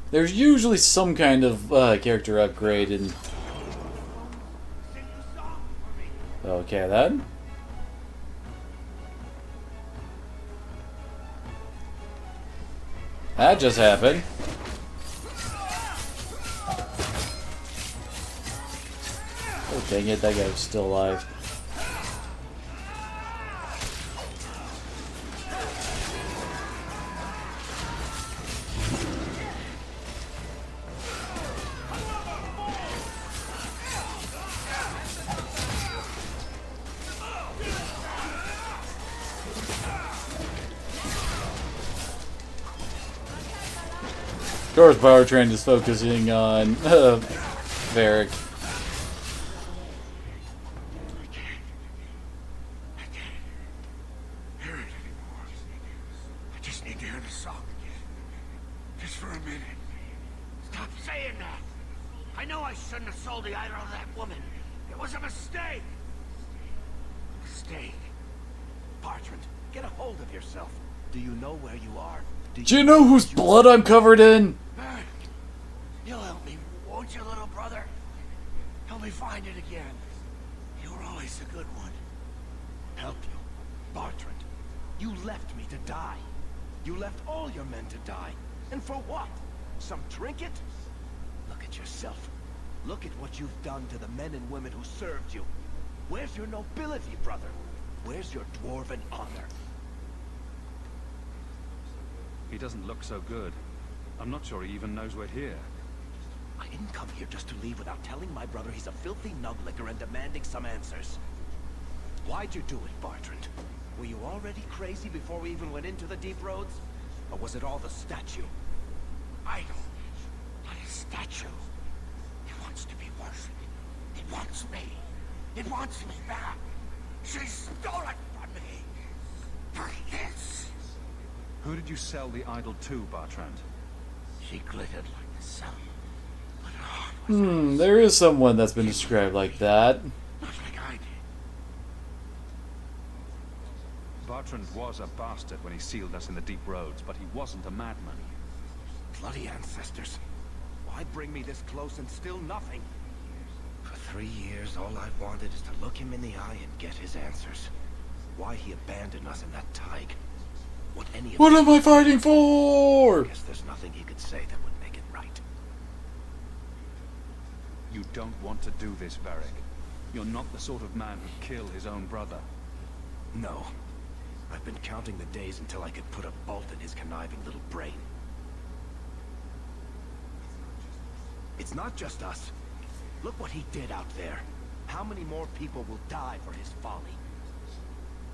There's usually some kind of character upgrade in... Okay then. That just happened. Oh, dang it, that guy was still alive. Of course, Powertrain is focusing on Varric. Hear it anymore. I just need to hear the song again. Just for a minute. Stop saying that. I know I shouldn't have sold the idol to that woman. It was a mistake. Mistake. Bertrand, get a hold of yourself. Do you know where you are? Do you know whose blood I'm covered in? You'll help me, won't you, little brother? Help me find it again. You were always a good one. Help you? Bertrand, you left me to die. You left all your men to die. And for what? Some trinket? Look at yourself. Look at what you've done to the men and women who served you. Where's your nobility, brother? Where's your dwarven honor? He doesn't look so good. I'm not sure he even knows we're here. I didn't come here just to leave without telling my brother he's a filthy nuglicker and demanding some answers. Why'd you do it, Bertrand? Were you already crazy before we even went into the deep roads? Or was it all the statue? Idol. Not a statue. It wants to be worshipped. It wants me. It wants me back. She stole it from me. For this. Who did you sell the idol to, Bertrand? She glittered like the sun. But her heart was There is someone that's been described like that. not like I did. Bertrand was a bastard when he sealed us in the deep roads, but he wasn't a madman. Bloody ancestors. Why bring me this close and still nothing? For 3 years, all I've wanted is to look him in the eye and get his answers. Why he abandoned us in that tide. What am I fighting for? I guess there's nothing he could say that would make it right. You don't want to do this, Varric. You're not the sort of man who'd kill his own brother. No. I've been counting the days until I could put a bolt in his conniving little brain. It's not just us. Look what he did out there. How many more people will die for his folly?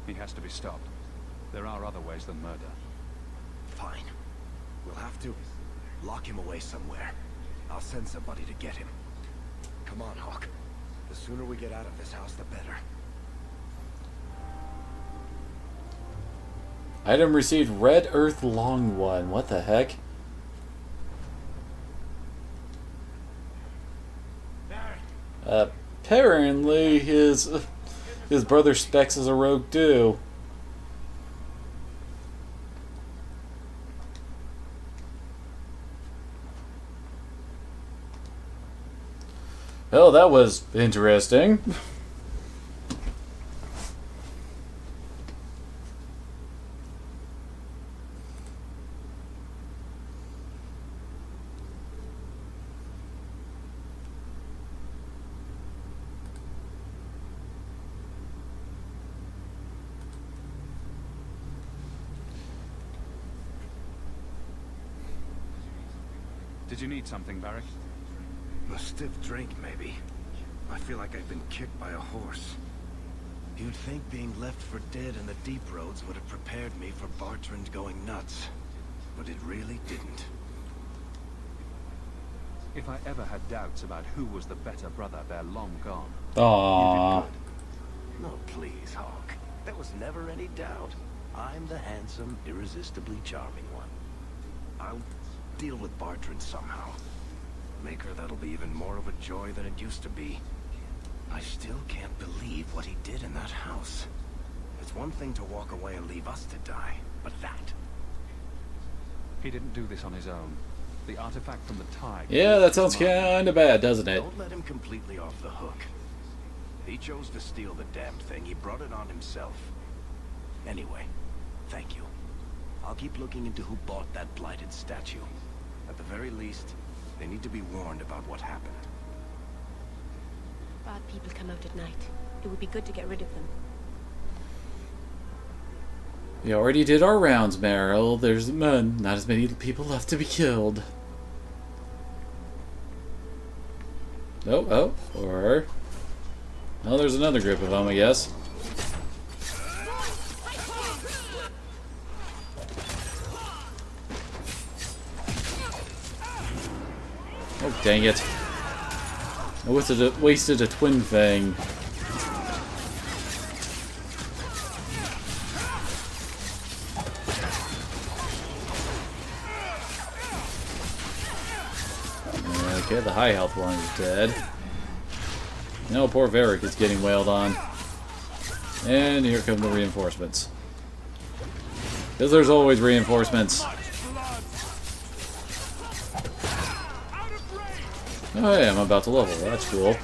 He has to be stopped. There are other ways than murder. Fine. We'll have to lock him away somewhere. I'll send somebody to get him. Come on, Hawk. The sooner we get out of this house, the better. Item received Red Earth Long One. What the heck? Apparently his brother Specs is a rogue too. Oh, that was interesting. Did you need something, Varric? A stiff drink, maybe. I feel like I've been kicked by a horse. You'd think being left for dead in the deep roads would have prepared me for Bertrand going nuts. But it really didn't. If I ever had doubts about who was the better brother, they're long gone. Aww. No, please, Hawk. There was never any doubt. I'm the handsome, irresistibly charming one. I'll deal with Bertrand somehow. Make her that'll be even more of a joy than it used to be. I still can't believe what he did in that house. It's one thing to walk away and leave us to die, but that... He didn't do this on his own. The artifact from the tide... Yeah, that sounds kinda bad, doesn't it? Don't let him completely off the hook. He chose to steal the damned thing. He brought it on himself. Anyway, thank you. I'll keep looking into who bought that blighted statue. At the very least, they need to be warned about what happened. Bad people come out at night. It would be good to get rid of them. We already did our rounds, Meryl. There's none. Not as many people left to be killed. Oh, or... Well, there's another group of them, I guess. Oh, dang it. I wasted a twin thing. Okay, the high health one is dead. No, poor Varric is getting wailed on. And here come the reinforcements. Because there's always reinforcements. Oh hey, I'm about to level. That's cool.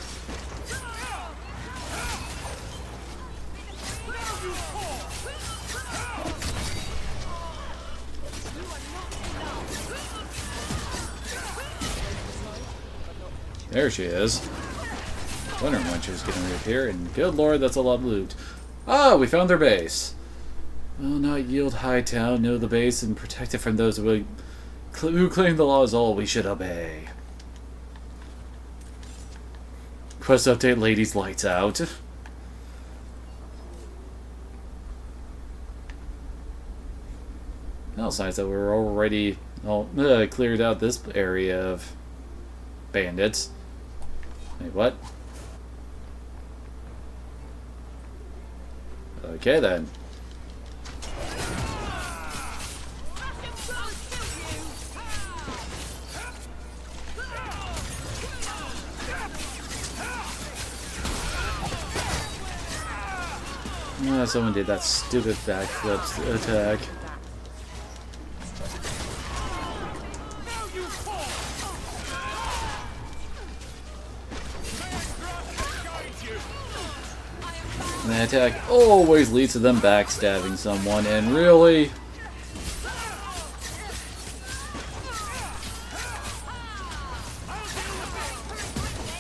There she is. Wondering when she was going to reappear, and good lord, that's a lot of loot. Ah, we found their base. Will not yield Hightown, know the base, and protect it from those who claim the law is all we should obey. Quest update, ladies, lights out. Well, it's nice that we're already cleared out this area of bandits. Wait, what? Okay then. Someone did that stupid backflip attack. And the attack always leads to them backstabbing someone, and really...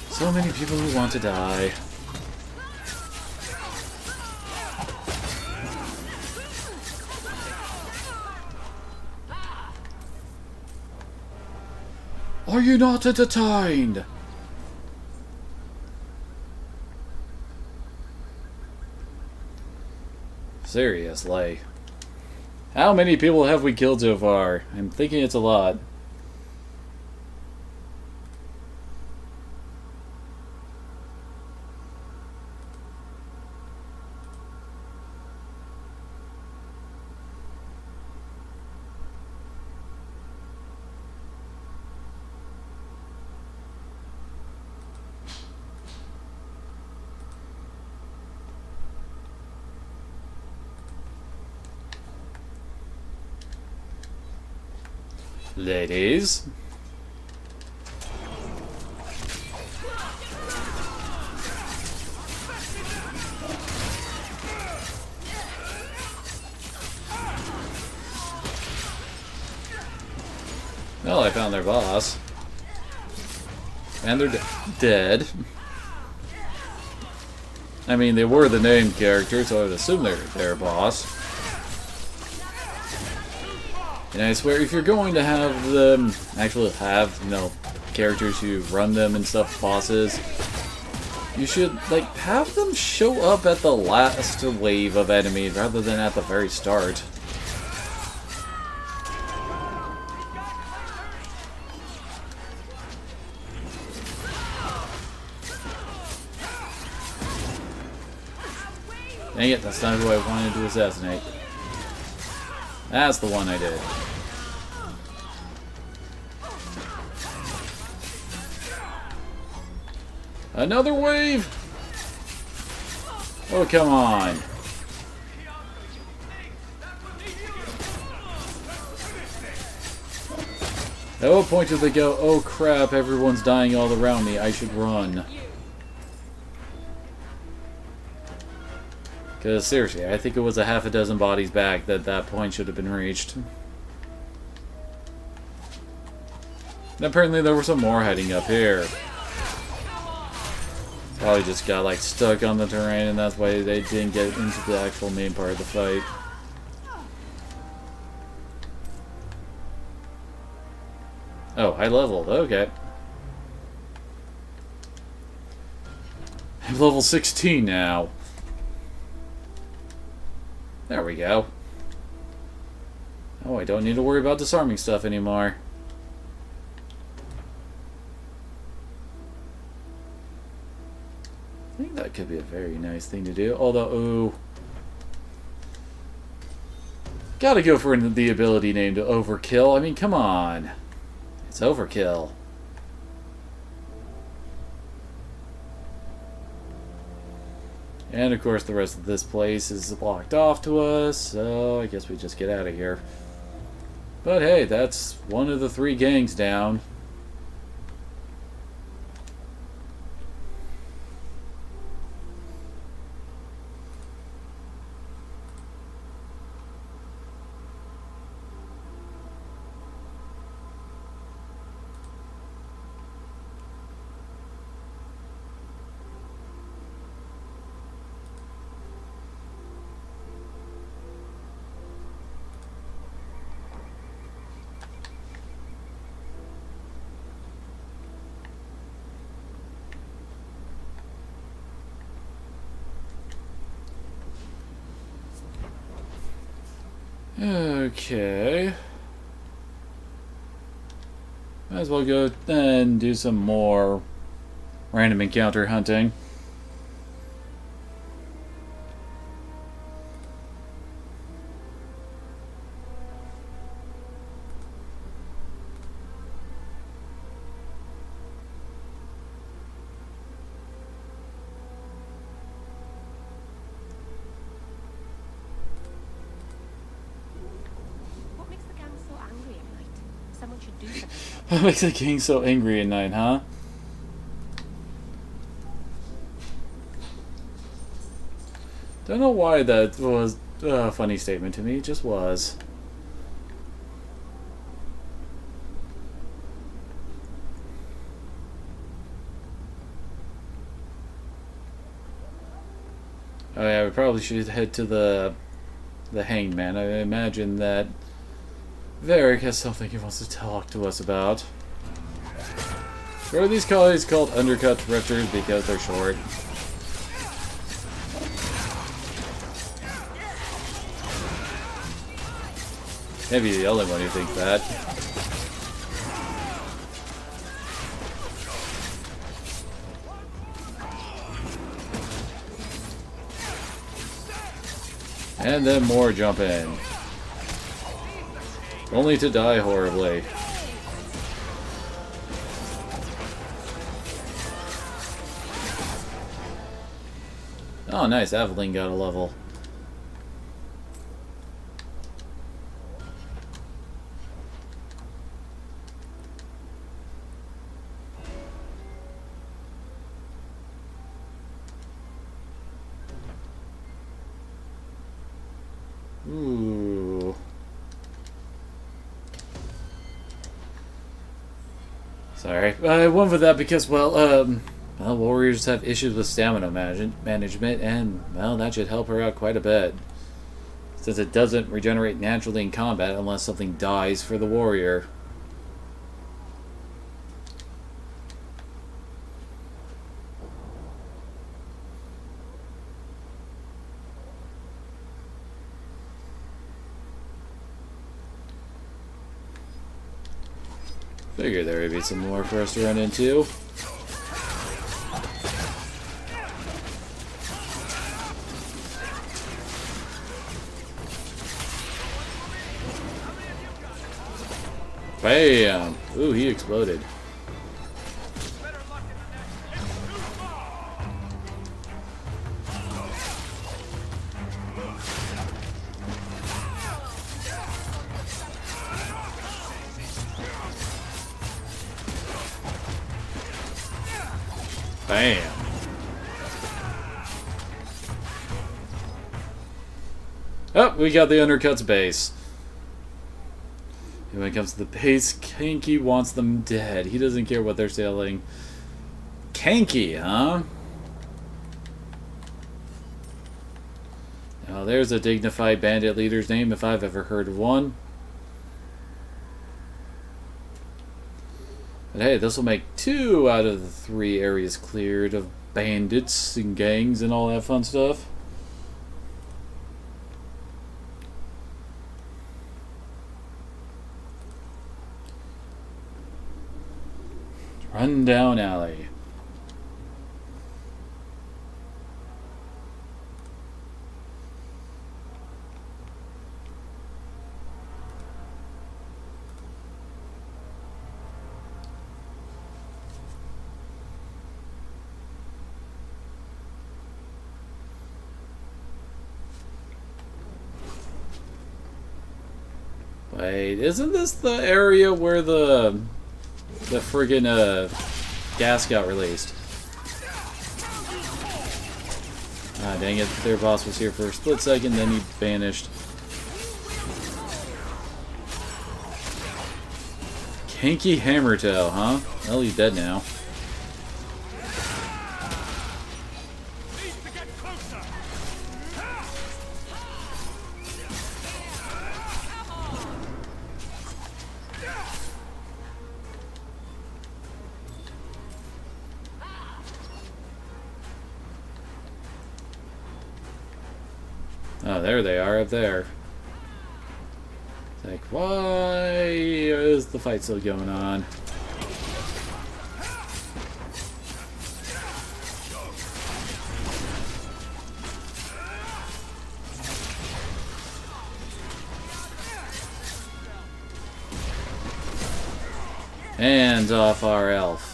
so many people who want to die. Are you not entertained? Seriously. How many people have we killed so far? I'm thinking it's a lot. Ladies. Well, I found their boss. And they're dead. I mean, they were the named characters, so I would assume they're their boss. And I swear, if you're going to have them actually have, you know, characters who run them and stuff, bosses, you should, like, have them show up at the last wave of enemies rather than at the very start. Dang it, that's not who I wanted to assassinate. That's the one I did. Another wave! Oh, come on. At what point do they go, oh crap, everyone's dying all around me, I should run. Because seriously, I think it was a half a dozen bodies back that point should have been reached. And apparently there were some more heading up here. Probably just got like stuck on the terrain, and that's why they didn't get into the actual main part of the fight. Oh, I leveled. Okay. I'm level 16 now. There we go. Oh, I don't need to worry about disarming stuff anymore. I think that could be a very nice thing to do. Although, ooh. Gotta go for the ability named Overkill. I mean, come on. It's overkill. And of course the rest of this place is blocked off to us, so I guess we just get out of here. But hey, that's one of the 3 gangs down. Okay. Might as well go and do some more random encounter hunting. What makes the king so angry at night, huh? Don't know why that was a funny statement to me, it just was. Oh yeah, we probably should head to the Hanged Man. I imagine that Varric has something he wants to talk to us about. What are these guys called undercut drifters because they're short? Maybe the only one who thinks that. And then more jump in. Only to die horribly. Oh nice, Aveline got a level. Ooh. Sorry. I went with that because, well, warriors have issues with stamina management, and, well, that should help her out quite a bit. Since it doesn't regenerate naturally in combat unless something dies for the warrior. Figured there would be some more for us to run into. Bam! Ooh, he exploded. Bam! Oh, we got the undercuts base. And when it comes to the base, Kanky wants them dead. He doesn't care what they're selling. Kanky, huh? Now there's a dignified bandit leader's name if I've ever heard of one. But hey, this will make 2 out of the 3 areas cleared of bandits and gangs and all that fun stuff. Run down alley. Wait, isn't this the area where the friggin' gas got released? Ah, dang it, their boss was here for a split second, then he vanished. Kanky Hammertail, huh? Well, he's dead now. Oh, there they are, up there. It's like, why is the fight still going on? Hands off our elf.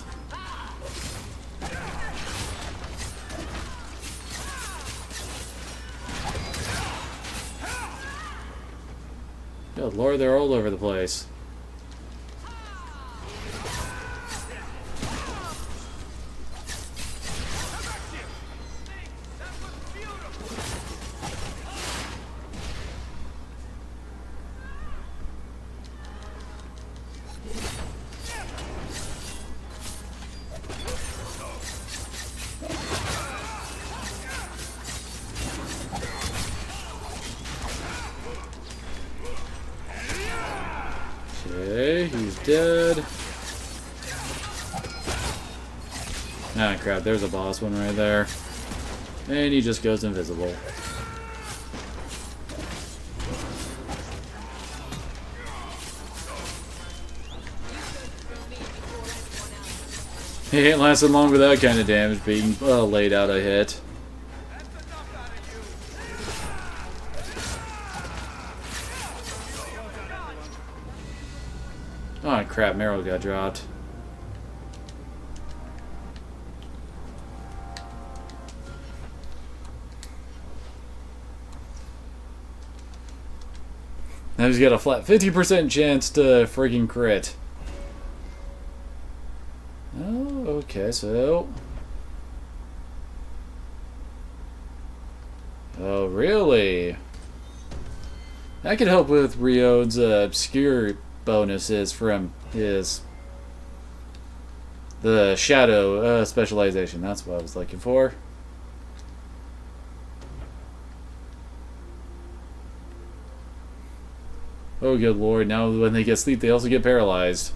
Good lord, they're all over the place. Okay, he's dead. Ah, crap, there's a boss one right there. And he just goes invisible. He ain't lasting long with that kind of damage being laid out a hit. Oh crap, Meryl got dropped. Now he's got a flat 50% chance to friggin' crit. Oh, okay, so... Oh, really? That could help with Riode's obscure bonuses from the shadow specialization. That's what I was looking for. Oh good lord, now when they get sleep they also get paralyzed.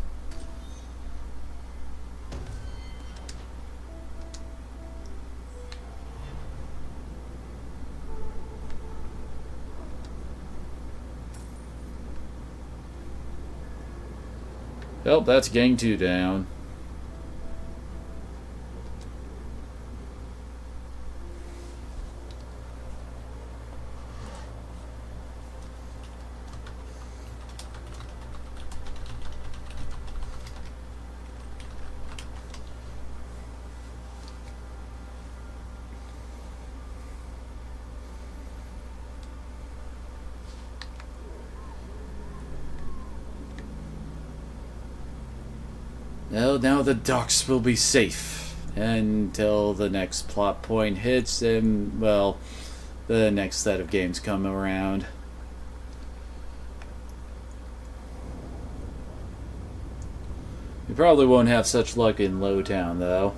Well, that's gang 2 down. Well, now the docks will be safe until the next plot point hits, and, well, the next set of games come around. You probably won't have such luck in Lowtown, though.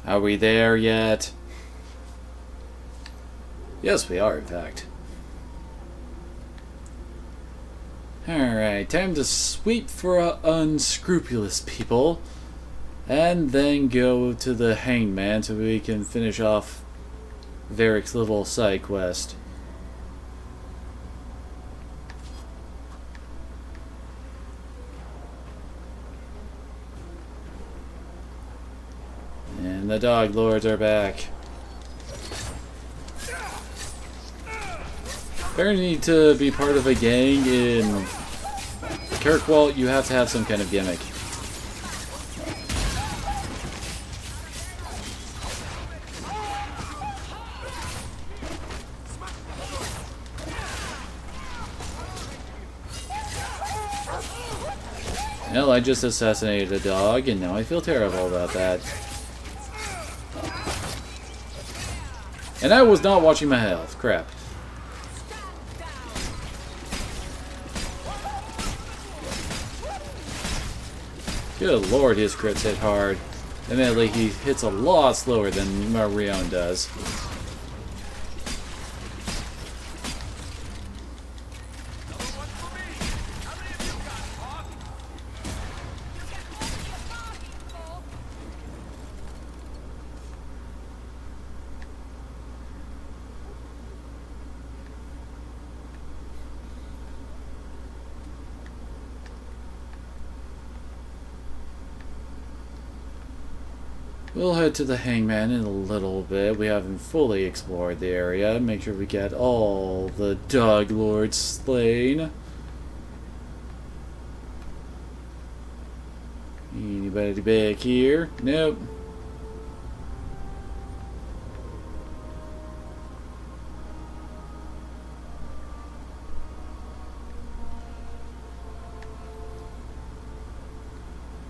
Are we there yet? Yes, we are, in fact. Alright, time to sweep for unscrupulous people. And then go to the Hangman so we can finish off Varric's little side quest. And the Dog Lords are back. Apparently, need to be part of a gang in Kirkwall, you have to have some kind of gimmick. Well, I just assassinated a dog, and now I feel terrible about that. And I was not watching my health. Crap. Good lord, his crits hit hard. Admittedly, he hits a lot slower than Marion does. We'll head to the Hangman in a little bit. We haven't fully explored the area. Make sure we get all the Dog Lords slain. Anybody back here? Nope.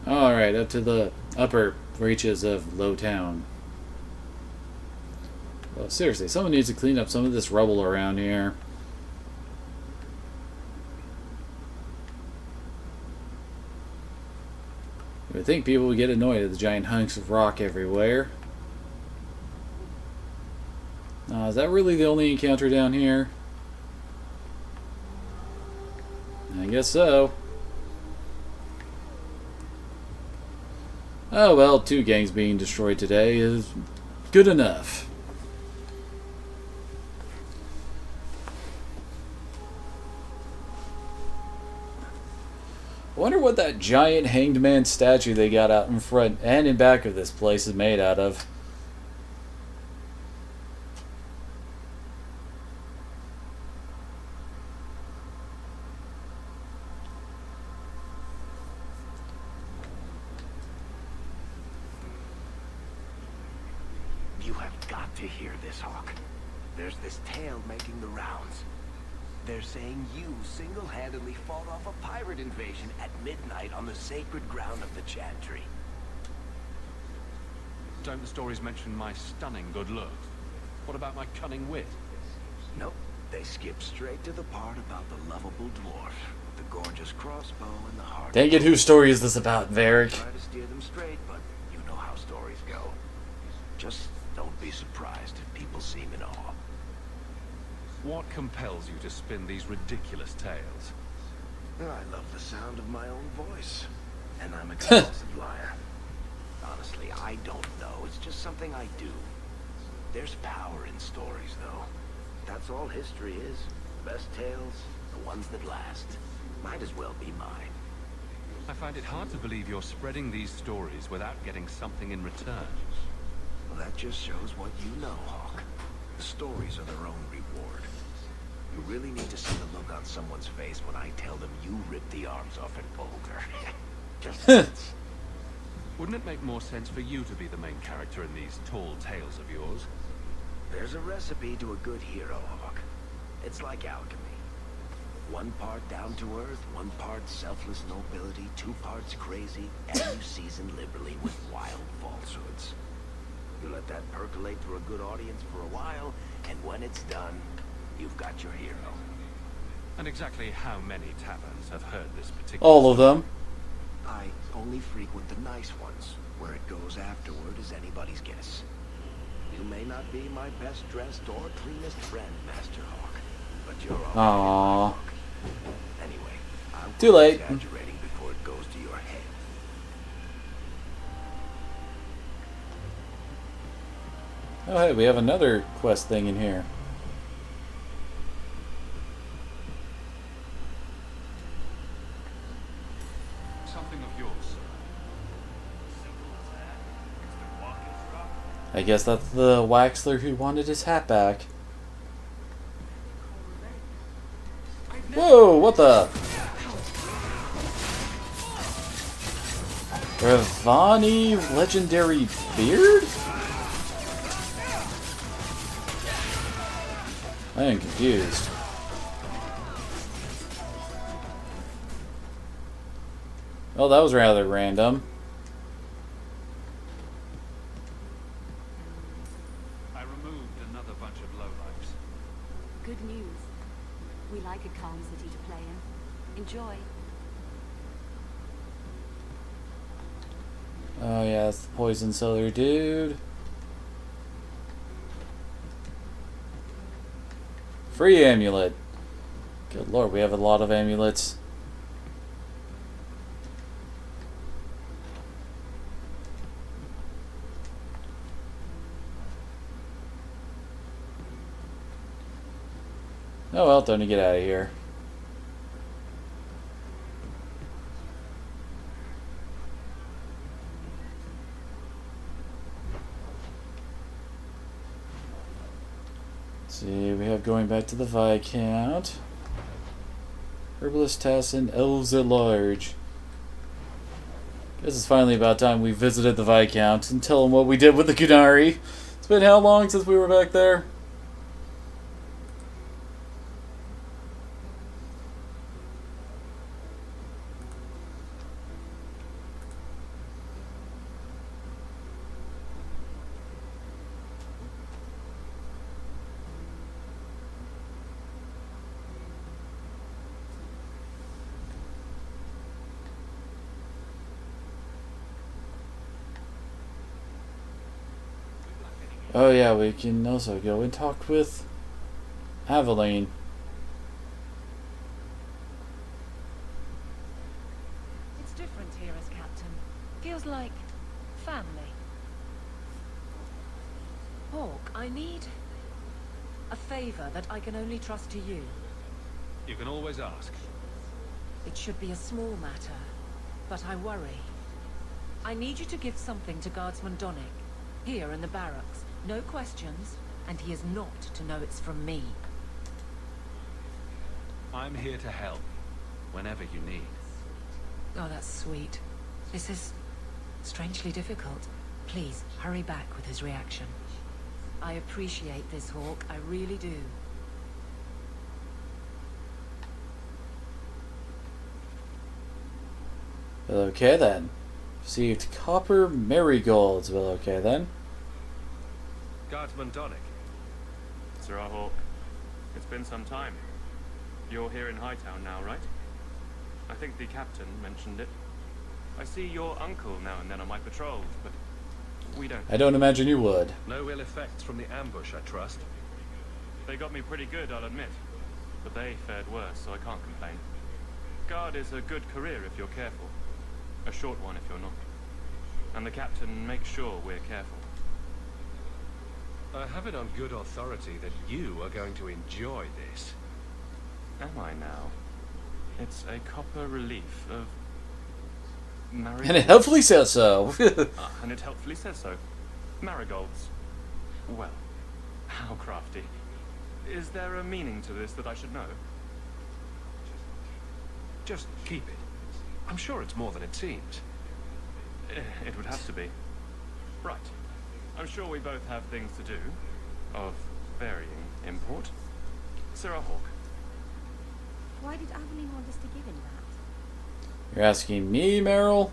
Alright, up to the upper reaches of Lowtown. Well, seriously, someone needs to clean up some of this rubble around here. I would think people would get annoyed at the giant hunks of rock everywhere. Is that really the only encounter down here? I guess so. Oh well, 2 gangs being destroyed today is good enough. I wonder what that giant hanged man statue they got out in front and in back of this place is made out of. You have got to hear this, Hawk. There's this tale making the rounds. They're saying you single-handedly fought off a pirate invasion at midnight on the sacred ground of the Chantry. Don't the stories mention my stunning good looks? What about my cunning wit? Nope. They skip straight to the part about the lovable dwarf, the gorgeous crossbow, and the heart. Dang it, whose story is this about, Varric? Try to steer them straight, but you know how stories go. Just don't be surprised if people seem in awe. What compels you to spin these ridiculous tales? I love the sound of my own voice, and I'm a compulsive liar. Honestly, I don't know. It's just something I do. There's power in stories, though. That's all history is. The best tales, the ones that last. Might as well be mine. I find it hard to believe you're spreading these stories without getting something in return. Well, that just shows what you know, Hawk. The stories are their own reward. You really need to see the look on someone's face when I tell them you ripped the arms off an ogre. Just once. Wouldn't it make more sense for you to be the main character in these tall tales of yours? There's a recipe to a good hero, Hawk. It's like alchemy. One part down to earth, one part selfless nobility, 2 parts crazy, and you season liberally with wild falsehoods. You let that percolate through a good audience for a while, and when it's done, you've got your hero. And exactly how many taverns have heard this particular... All of them. I only frequent the nice ones. Where it goes afterward is anybody's guess. You may not be my best dressed or cleanest friend, Master Hawk, but you're all Aww. Anyway, I'll Too late. Exaggerating before it goes to your head. Oh, hey, we have another quest thing in here. Something of yours. I guess that's the Waxler who wanted his hat back. Whoa, what the? Ravani legendary beard? I am confused. Well, that was rather random. I removed another bunch of lowlifes. Good news. We like a calm city to play in. Enjoy. Oh yeah, that's the poison cellar dude. Free amulet. Good lord, we have a lot of amulets. Oh well, time to get out of here. Let's see, we have going back to the Viscount. Herbalist tasks and elves at large. Guess it's finally about time we visited the Viscount and tell him what we did with the Qunari. It's been how long since we were back there? Oh yeah, we can also go and talk with Aveline. It's different here as captain. Feels like family. Hawk, I need a favor that I can only trust to you. You can always ask. It should be a small matter, but I worry. I need you to give something to Guardsman Donnick, here in the barracks. No questions, and he is not to know it's from me. I'm here to help, whenever you need. Oh, that's sweet. This is strangely difficult. Please, hurry back with his reaction. I appreciate this, Hawk. I really do. Well, okay then. Received copper marigolds. Well, okay then. Guardsman Donnick. Sir Hawk, it's been some time. You're here in Hightown now, right? I think the captain mentioned it. I see your uncle now and then on my patrols, but we don't... I don't imagine you would. No ill effects from the ambush, I trust. They got me pretty good, I'll admit. But they fared worse, so I can't complain. Guard is a good career if you're careful. A short one if you're not. And the captain makes sure we're careful. I have it on good authority that you are going to enjoy this. Am I now? It's a copper relief of... marigolds. And it helpfully says so. And it helpfully says so. Marigolds. Well, how crafty. Is there a meaning to this that I should know? Just keep it. I'm sure it's more than it seems. It would have to be. Right. I'm sure we both have things to do, of varying import. Sarah Hawke. Why did Aveline want us to give him that? You're asking me, Meryl?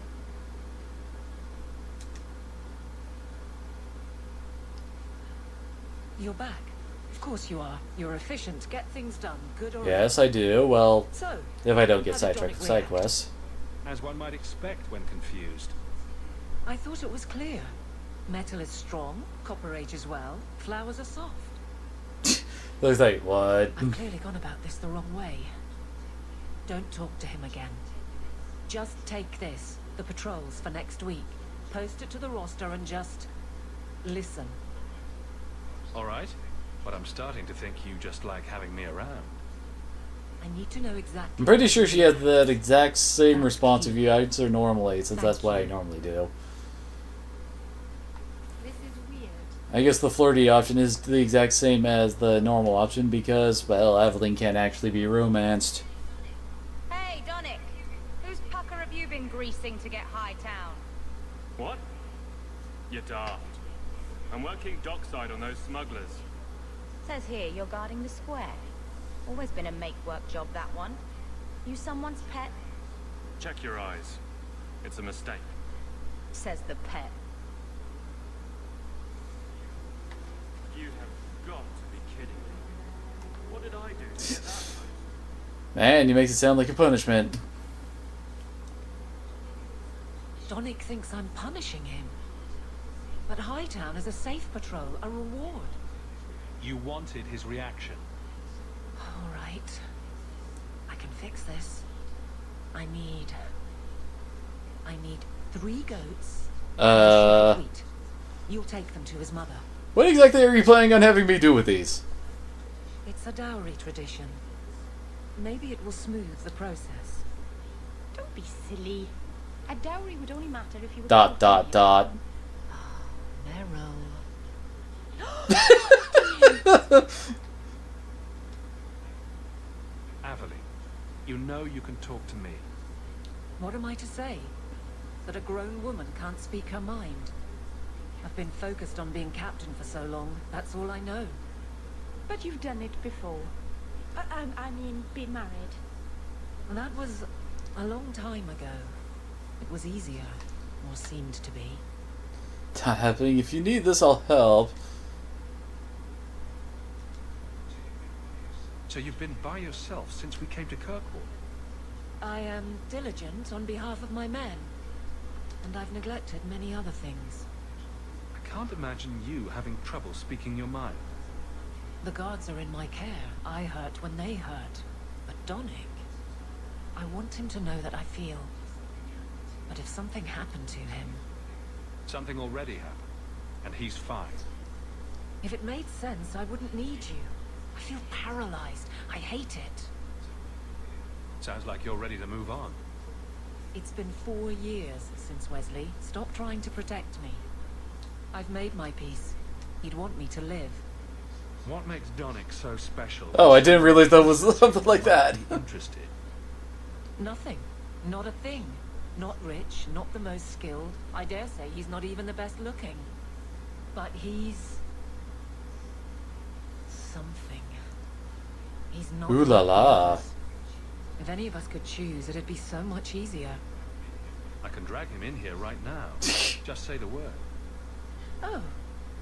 You're back. Of course you are. You're efficient. Get things done. Good or Yes, I do. Well, so, if I don't get how did sidetracked with Donick side react? quests. As one might expect when confused. I thought it was clear. Metal is strong, copper ages well, flowers are soft. Looks like, what? I've clearly gone about this the wrong way. Don't talk to him again. Just take this, the patrols for next week. Post it to the roster and just listen. All right, but I'm starting to think you just like having me around. I need to know exactly. I'm pretty sure she has that exact same response if you answer normally, since that's what I normally do. This is weird. I guess the flirty option is the exact same as the normal option because, well, Aveline can't actually be romanced. Hey, Donick. Whose pucker have you been greasing to get high town? What? You're daft. I'm working dockside on those smugglers. Says here you're guarding the square. Always been a make-work job, that one. You someone's pet? Check your eyes. It's a mistake. Says the pet. You have got to be kidding me. What did I do to get that post? Man, you makes it sound like a punishment. Donick thinks I'm punishing him. But Hightown is a safe patrol, a reward. You wanted his reaction. All right. I can fix this. I need 3 goats. Wheat. You'll take them to his mother. What exactly are you planning on having me do with these? It's a dowry tradition. Maybe it will smooth the process. Don't be silly. A dowry would only matter if you were... Dot. Meryl. Aveline, you know you can talk to me. What am I to say? That a grown woman can't speak her mind? I've been focused on being captain for so long, that's all I know. But you've done it before. I mean, been married. And that was a long time ago. It was easier, or seemed to be. Not happening. If you need this, I'll help. So you've been by yourself since we came to Kirkwall? I am diligent on behalf of my men. And I've neglected many other things. I can't imagine you having trouble speaking your mind. The guards are in my care. I hurt when they hurt. But Donick, I want him to know that I feel. But if something happened to him... Something already happened, and he's fine. If it made sense, I wouldn't need you. I feel paralyzed. I hate it. Sounds like you're ready to move on. It's been 4 years since Wesley. Stop trying to protect me. I've made my peace. He'd want me to live. What makes Donick so special? Oh, I didn't realize that was something like that. Interested? Nothing. Not a thing. Not rich, not the most skilled. I dare say he's not even the best looking. But he's... something. He's not... Ooh la la. If any of us could choose, it'd be so much easier. I can drag him in here right now. Just say the word. Oh,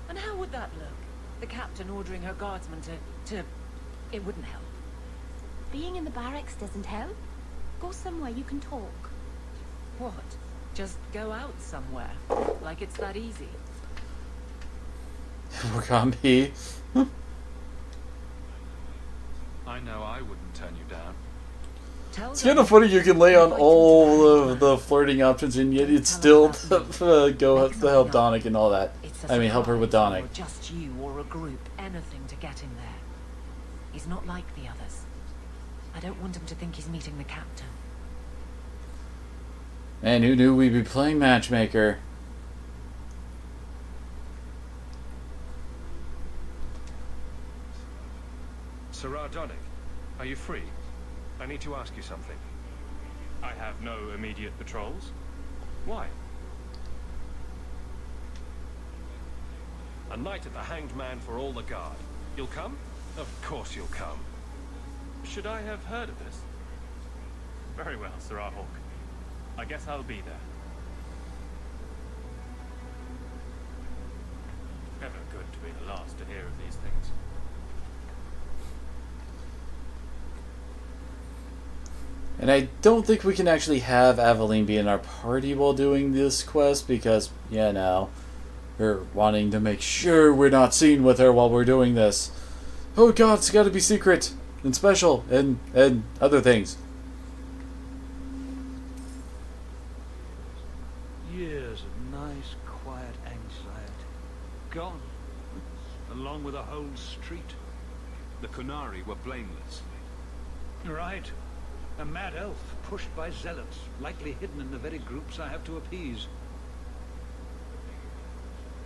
and how would that look? The captain ordering her guardsmen to... It wouldn't help. Being in the barracks doesn't help. Go somewhere you can talk. What? Just go out somewhere? Like it's that easy? Work on me. I know I wouldn't turn you down. It's kind of funny you can lay on all of the flirting options and yet it's still go to help Donick and all that. I mean, help her with Donick. Or just you or a group, anything to get him there. He's not like the others. I don't want him to think he's meeting the captain. Man, who knew we'd be playing matchmaker? Sirrah Donnick, are you free? I need to ask you something. I have no immediate patrols. Why? A night at the Hanged Man for all the guard. You'll come? Of course you'll come. Should I have heard of this? Very well, Sirrah Hawk. I guess I'll be there. Never good to be the last to hear of these things. And I don't think we can actually have Aveline be in our party while doing this quest because, yeah, no. We're wanting to make sure we're not seen with her while we're doing this. Oh god, it's gotta be secret and special and other things. Years of nice, quiet anxiety. Gone. Along with a whole street. The Qunari were blameless. Right. A mad elf pushed by zealots, likely hidden in the very groups I have to appease.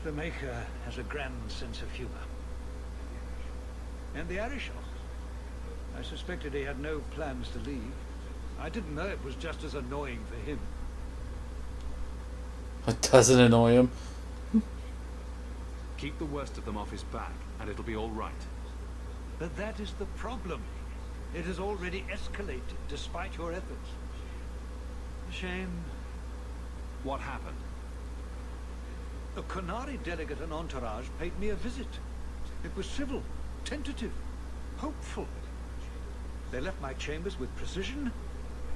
The Maker has a grand sense of humor. And the Arishok. I suspected he had no plans to leave. I didn't know it was just as annoying for him. It doesn't annoy him. Keep the worst of them off his back, and it'll be all right. But that is the problem. It has already escalated, despite your efforts. A shame. What happened? A Qunari delegate and entourage paid me a visit. It was civil, tentative, hopeful. They left my chambers with precision,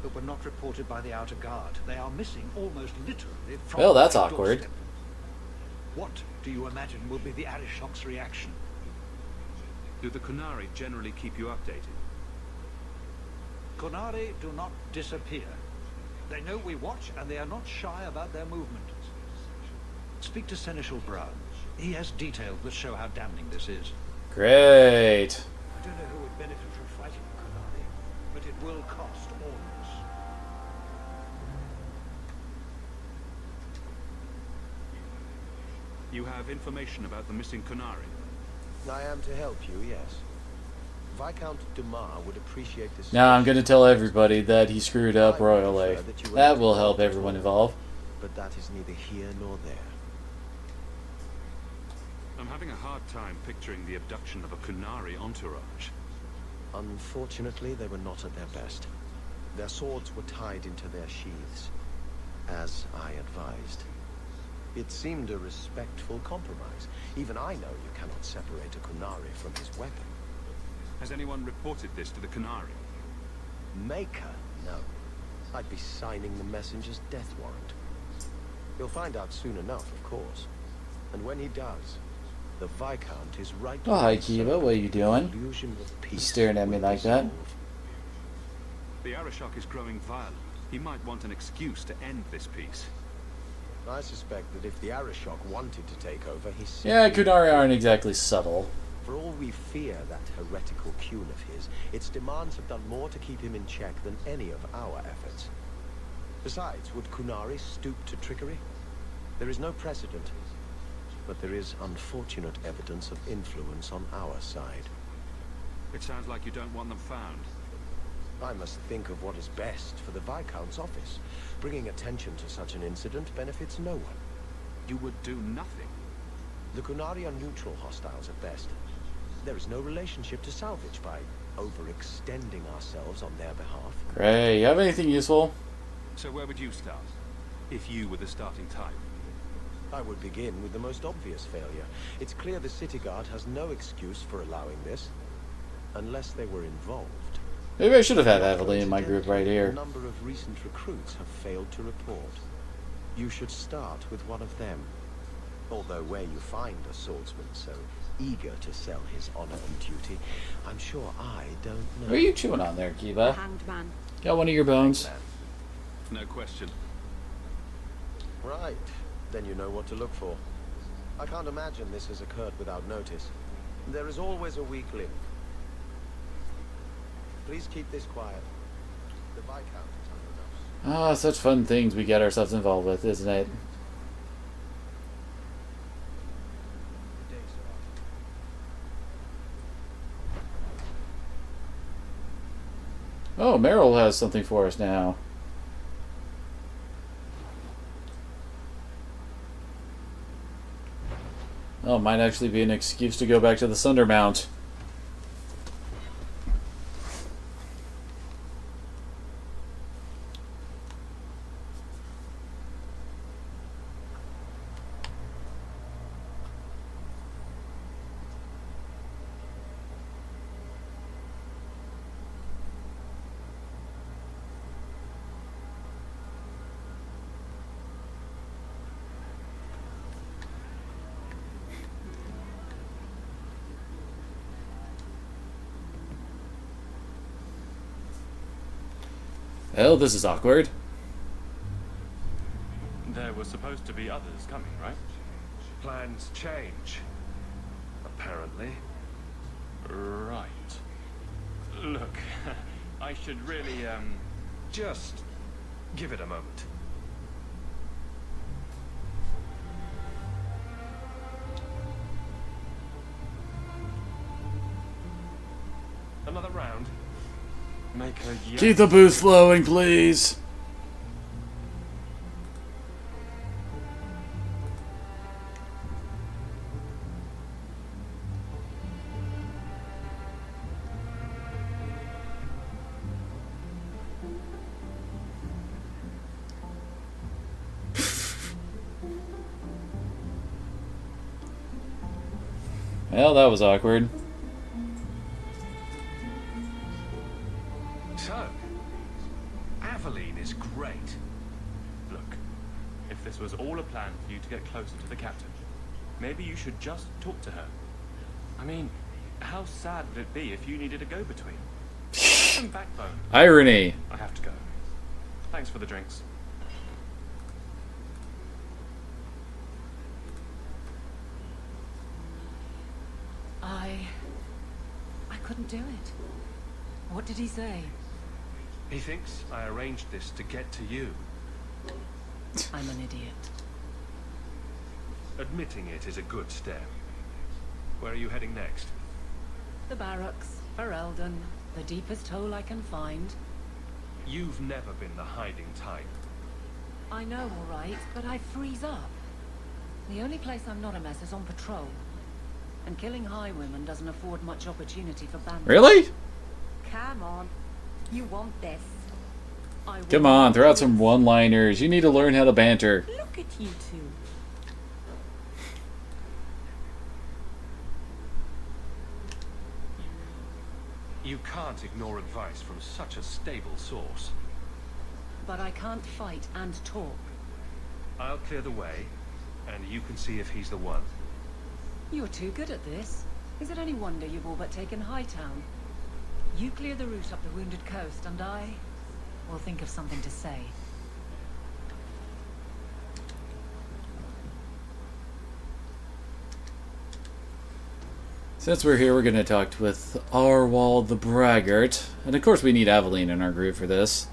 but were not reported by the outer guard. They are missing almost literally from well, that's my awkward. doorstep. What do you imagine will be the Arishok's reaction? Do the Qunari generally keep you updated? Qunari do not disappear. They know we watch, and they are not shy about their movement. Speak to Seneschal Brown. He has details that show how damning this is. Great. I don't know who would benefit from fighting the Qunari, but it will cost all of us. You have information about the missing Qunari? I am to help you, yes. Viscount Dumas would appreciate this. Now I'm going to tell everybody that he screwed up royally. That will help everyone involved. But that is neither here nor there. I'm having a hard time picturing the abduction of a Qunari entourage. Unfortunately, they were not at their best. Their swords were tied into their sheaths, as I advised. It seemed a respectful compromise. Even I know you cannot separate a Qunari from his weapon. Has anyone reported this to the Qunari? Maker? No. I'd be signing the messenger's death warrant. He'll find out soon enough, of course. And when he does, the Viscount is right. Oh, hi, Kiva. What are you doing? You staring at me like that? The Arishok is growing violent. He might want an excuse to end this peace. I suspect that if the Arishok wanted to take over, he's... Yeah, Qunari aren't exactly subtle. For all we fear that heretical Qun of his, its demands have done more to keep him in check than any of our efforts. Besides, would Qunari stoop to trickery? There is no precedent, but there is unfortunate evidence of influence on our side. It sounds like you don't want them found. I must think of what is best for the Viscount's office. Bringing attention to such an incident benefits no one. You would do nothing. The Qunari are neutral hostiles at best. There is no relationship to salvage by overextending ourselves on their behalf. Great. You have anything useful? So where would you start, if you were the starting type? I would begin with the most obvious failure. It's clear the City Guard has no excuse for allowing this, unless they were involved. Maybe I should have had Aveline in my group right here. A number of recent recruits have failed to report. You should start with one of them. Although where you find a swordsman so eager to sell his honor and duty, I'm sure I don't know. What are you chewing on there, Kiva? Hanged man. Got one of your bones? No question. Right. Then you know what to look for. I can't imagine this has occurred without notice. There is always a weak link. Please keep this quiet. The Viscount is under enough. Ah, such fun things we get ourselves involved with, isn't it? Oh, Meryl has something for us now. Oh, might actually be an excuse to go back to the Sundermount. Well, this is awkward. There were supposed to be others coming, right? Plans change. Apparently. Right. Look, I should really, just give it a moment. Another round. Make her yes. Keep the booth flowing, please. Well, that was awkward. So, Aveline is great. Look, if this was all a plan for you to get closer to the captain, maybe you should just talk to her. I mean, how sad would it be if you needed a go-between? Some backbone. Irony. I have to go. Thanks for the drinks. I couldn't do it. What did he say? He thinks I arranged this to get to you. I'm an idiot. Admitting it is a good step. Where are you heading next? The barracks, for Eldon, the deepest hole I can find. You've never been the hiding type. I know, all right, but I freeze up. The only place I'm not a mess is on patrol. And killing highwaymen doesn't afford much opportunity for bandits. Really? Come on. You want this. Come on, throw out some one-liners. You need to learn how to banter. Look at you two. You can't ignore advice from such a stable source. But I can't fight and talk. I'll clear the way, and you can see if he's the one. You're too good at this. Is it any wonder you've all but taken Hightown? You clear the route up the Wounded Coast, and I will think of something to say. Since we're here, we're going to talk with Arwald the Braggart. And of course we need Aveline in our group for this.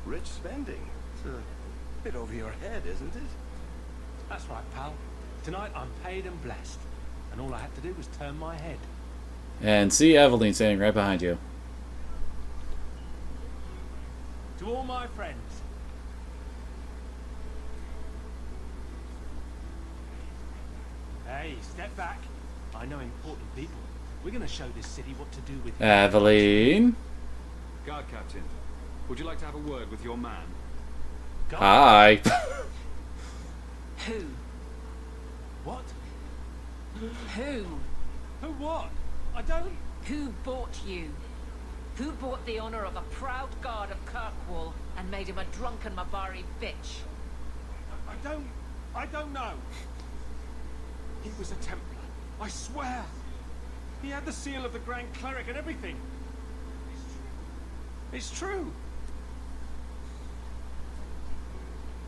Rich spending. It's a bit over your head, isn't it? That's right, pal. Tonight I'm paid and blessed. And all I had to do was turn my head. And see Aveline standing right behind you. To all my friends. Hey, step back. I know important people. We're going to show this city what to do with... Aveline? Guard captain, would you like to have a word with your man? Hi. Who? What? Who? Who what? I don't... Who bought you? Who bought the honor of a proud guard of Kirkwall and made him a drunken Mabari bitch? I don't know. He was a Templar, I swear. He had the seal of the Grand Cleric and everything. It's true.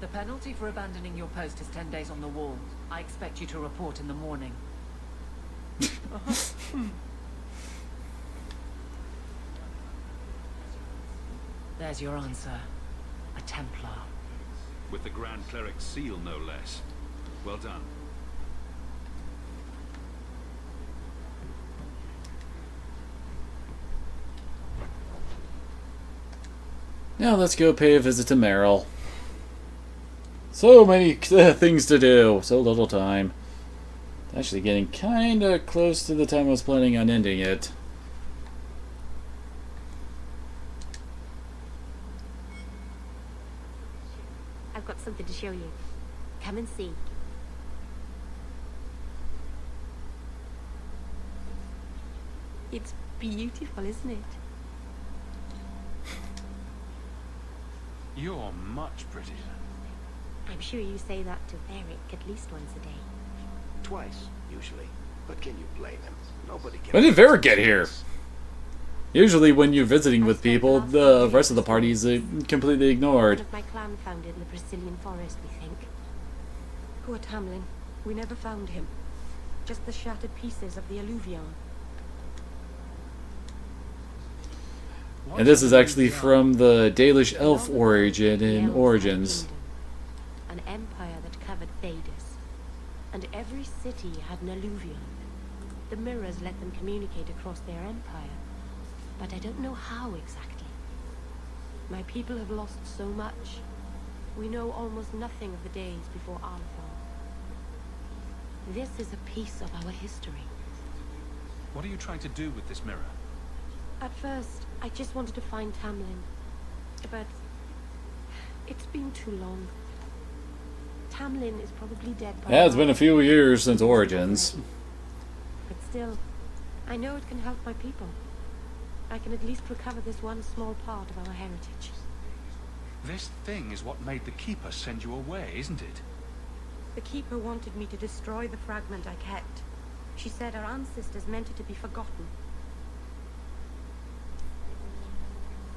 The penalty for abandoning your post is 10 days on the wall. I expect you to report in the morning. There's your answer. A Templar. With the Grand Cleric's seal, no less. Well done. Now let's go pay a visit to Meryl. So many things to do, so little time. Actually getting kinda close to the time I was planning on ending it. I've got something to show you. Come and see. It's beautiful, isn't it? You're much prettier. I'm sure you say that to Eric at least once a day. Twice, usually. But can you blame him? Nobody can. When did Vera get here? Usually when you're visiting with people, the rest of the party is completely ignored. One of my clan found it in the Brazilian forest, we think. Poor Tamlin. We never found him. Just the shattered pieces of the alluvion. And this is actually from the Dalish elf origin in Origins. An empire that covered Thedas. And every city had an alluvion. The mirrors let them communicate across their empire. But I don't know how exactly. My people have lost so much. We know almost nothing of the days before Arthur. This is a piece of our history. What are you trying to do with this mirror? At first, I just wanted to find Tamlin. But it's been too long. Tamlin is probably dead by Yeah, it's now. been a few years since Origins. But still, I know it can help my people. I can at least recover this one small part of our heritage. This thing is what made the Keeper send you away, isn't it? The Keeper wanted me to destroy the fragment I kept. She said our ancestors meant it to be forgotten.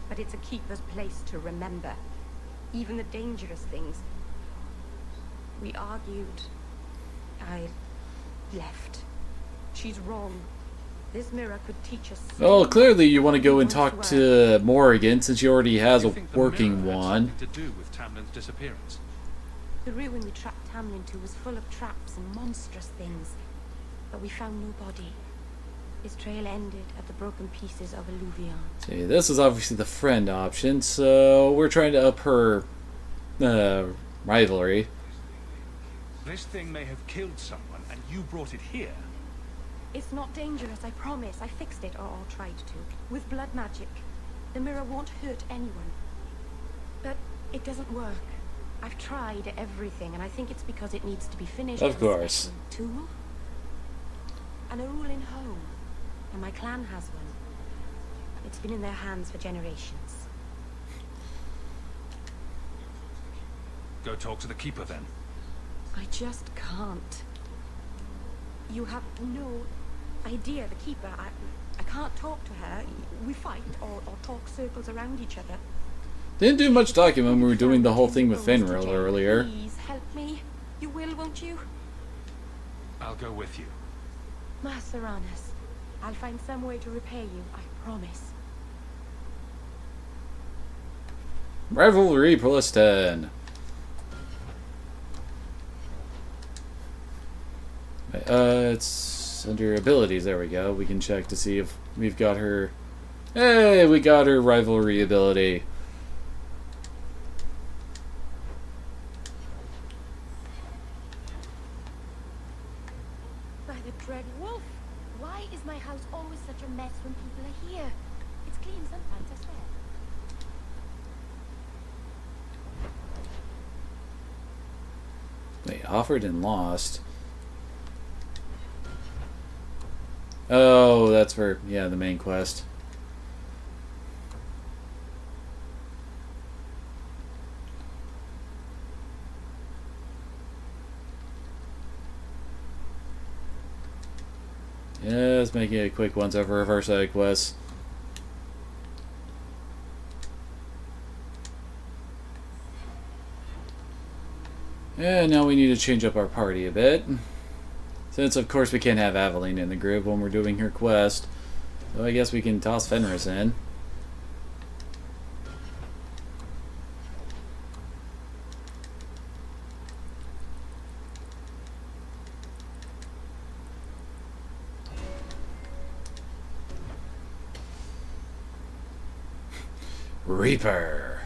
But it's a Keeper's place to remember. Even the dangerous things. We argued. I left. She's wrong. This mirror could teach us. Well, clearly you want to go and talk to Morrigan since she already has a working Mirror had one. something to do with Tamlin's disappearance. The ruin we tracked Tamlin to was full of traps and monstrous things. But we found no body. His trail ended at the broken pieces of alluvion. See, this is obviously the friend option, so we're trying to up her rivalry. This thing may have killed someone, and you brought it here. It's not dangerous, I promise. I fixed it, or tried to, with blood magic. The mirror won't hurt anyone. But it doesn't work. I've tried everything, and I think it's because it needs to be finished. Of with a course. special tool. And a rule in home. And my clan has one. It's been in their hands for generations. Go talk to the Keeper, then. I just can't. You have no idea, the Keeper. I can't talk to her. We fight or talk circles around each other. Didn't do much talking when we were doing the whole thing with Fenrir earlier. Please help me. You will, won't you? I'll go with you. Maseranas, I'll find some way to repay you, I promise. Rivalry plus 10. It's under abilities. There we go. We can check to see if we've got her. Hey, we got her rivalry ability. By the dread wolf, why is my house always such a mess when people are here? It's clean sometimes, I swear. Wait, offered and lost. Oh, that's for, yeah, the main quest. Yeah, let's make it a quick once over of our side quests. And now we need to change up our party a bit. Since, of course, we can't have Aveline in the group when we're doing her quest. So I guess we can toss Fenris in. Reaper.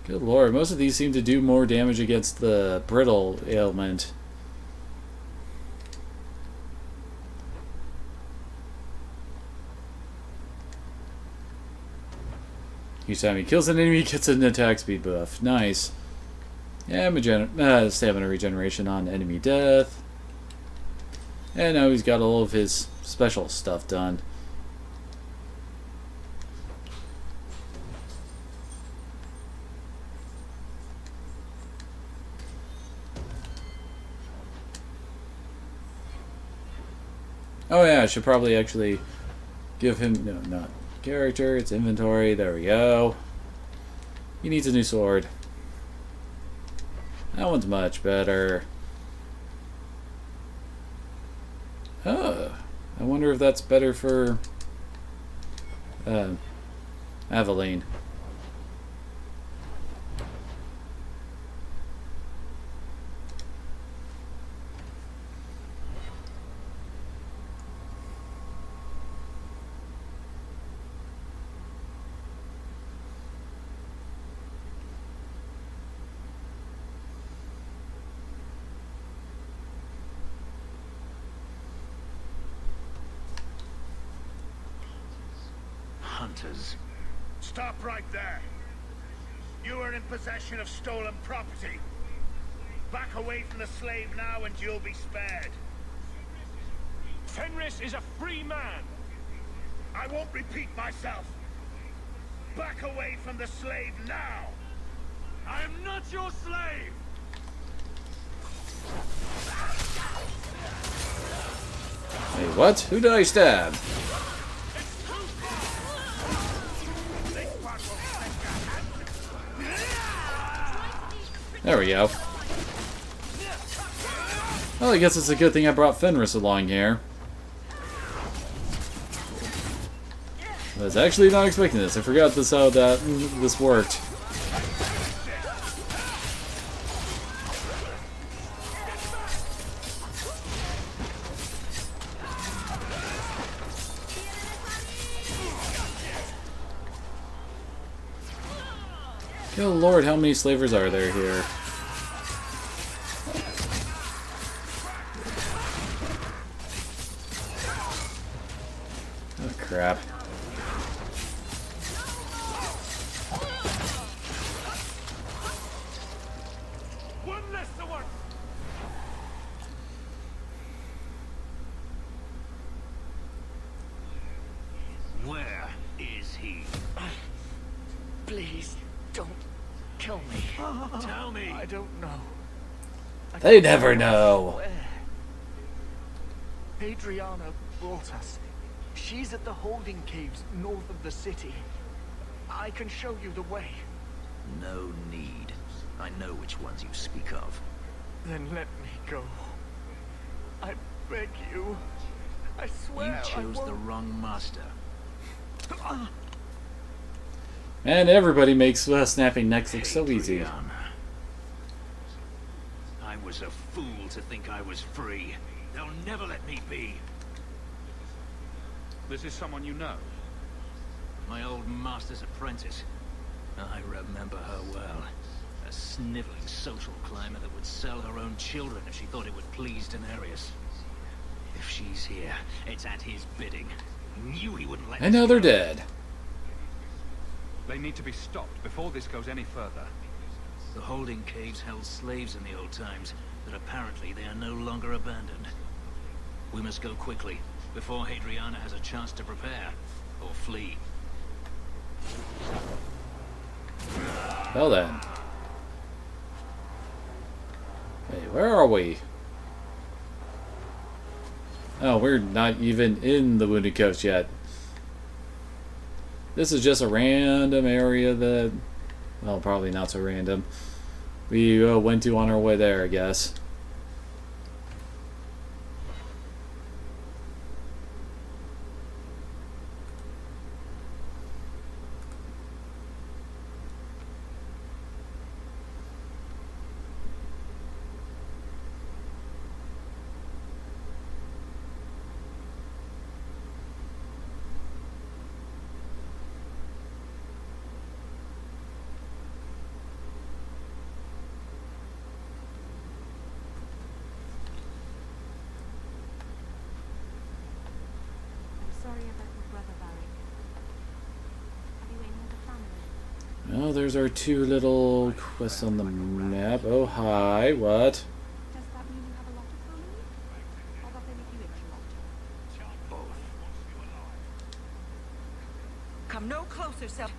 Good lord, most of these seem to do more damage against the brittle ailment. Each time he kills an enemy, he gets an attack speed buff. Nice. Yeah, stamina regeneration on enemy death. And now he's got all of his special stuff done. Oh yeah, I should probably actually give him... No, not character. It's inventory. There we go. He needs a new sword. That one's much better. Oh, I wonder if that's better for Aveline. Hunters. Stop right there. You are in possession of stolen property. Back away from the slave now and you'll be spared. Fenris is a free man. I won't repeat myself. Back away from the slave now. I am not your slave. Hey, what? Who did I stab? There we go. Well, I guess it's a good thing I brought Fenris along here. I was actually not expecting this. I forgot this how this worked. Good lord, how many slavers are there here? Oh crap. One less to work. Where is he? Please, don't kill me. Tell me. I don't know. They never know. Adriana brought us. She's at the holding caves north of the city. I can show you the way. No need. I know which ones you speak of. Then let me go. I beg you. I swear You chose the wrong master. And everybody makes snapping necks look so easy. I was a fool to think I was free. They'll never let me be. This is someone you know? My old master's apprentice. I remember her well. A sniveling social climber that would sell her own children if she thought it would please Daenerys. If she's here, it's at his bidding. He knew he wouldn't let And now they're dead. They need to be stopped before this goes any further. The holding caves held slaves in the old times, but apparently they are no longer abandoned. We must go quickly, before Hadriana has a chance to prepare, or flee. Well then. Hey, where are we? Oh, we're not even in the Wounded Coast yet. This is just a random area that... Well, probably not so random. We went to on our way there, I guess. Oh, there's our two little quests on the map. Oh, hi. What? Does that mean you have a lot of family? Or that they make you interrupt? Both. Come no closer, Sel.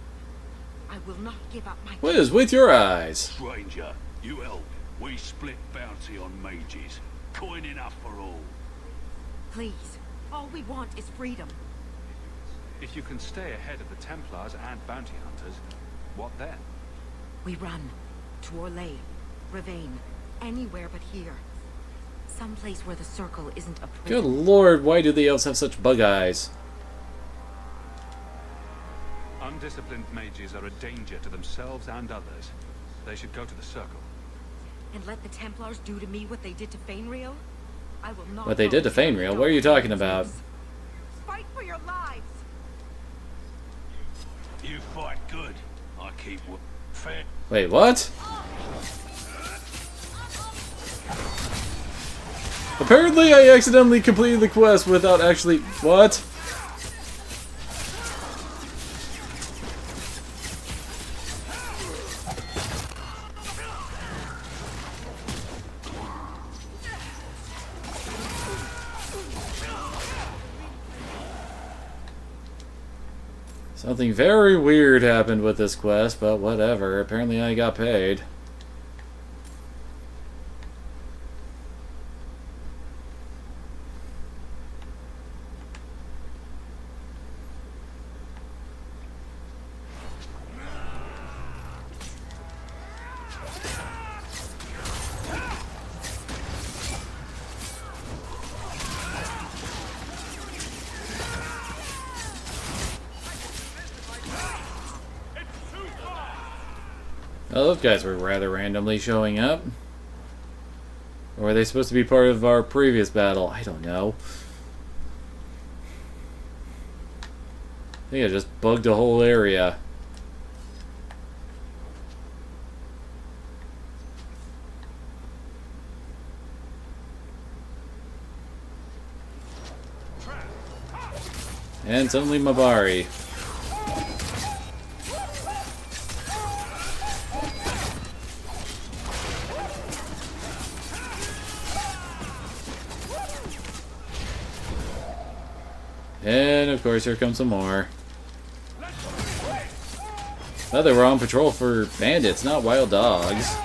I will not give up my... What is with your eyes? Stranger, you help. We split bounty on mages. Coin enough for all. Please, all we want is freedom. If you can stay ahead of the Templars and bounty hunters, what then? We run. To Orlais, Ravane, anywhere but here. Someplace where the Circle isn't a Good prison. lord, why do the elves have such bug eyes? Undisciplined mages are a danger to themselves and others. They should go to the Circle. And let the Templars do to me what they did to Fainriel? I will not... What they did to Fainriel? What are you talking about? Fight for your lives! You fight good. I keep fair. Wait, what? Apparently I accidentally completed the quest without actually... What? Something very weird happened with this quest, but whatever. Apparently I got paid. Well, those guys were rather randomly showing up. Or were they supposed to be part of our previous battle? I don't know. I think I just bugged the whole area. And suddenly Mabari. And of course, here comes some more. Thought they were on patrol for bandits, not wild dogs.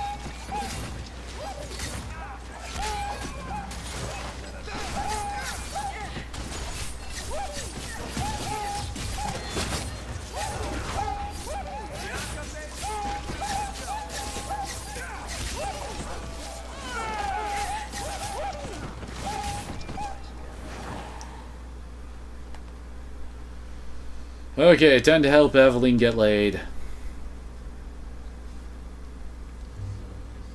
Okay, time to help Evelyn get laid.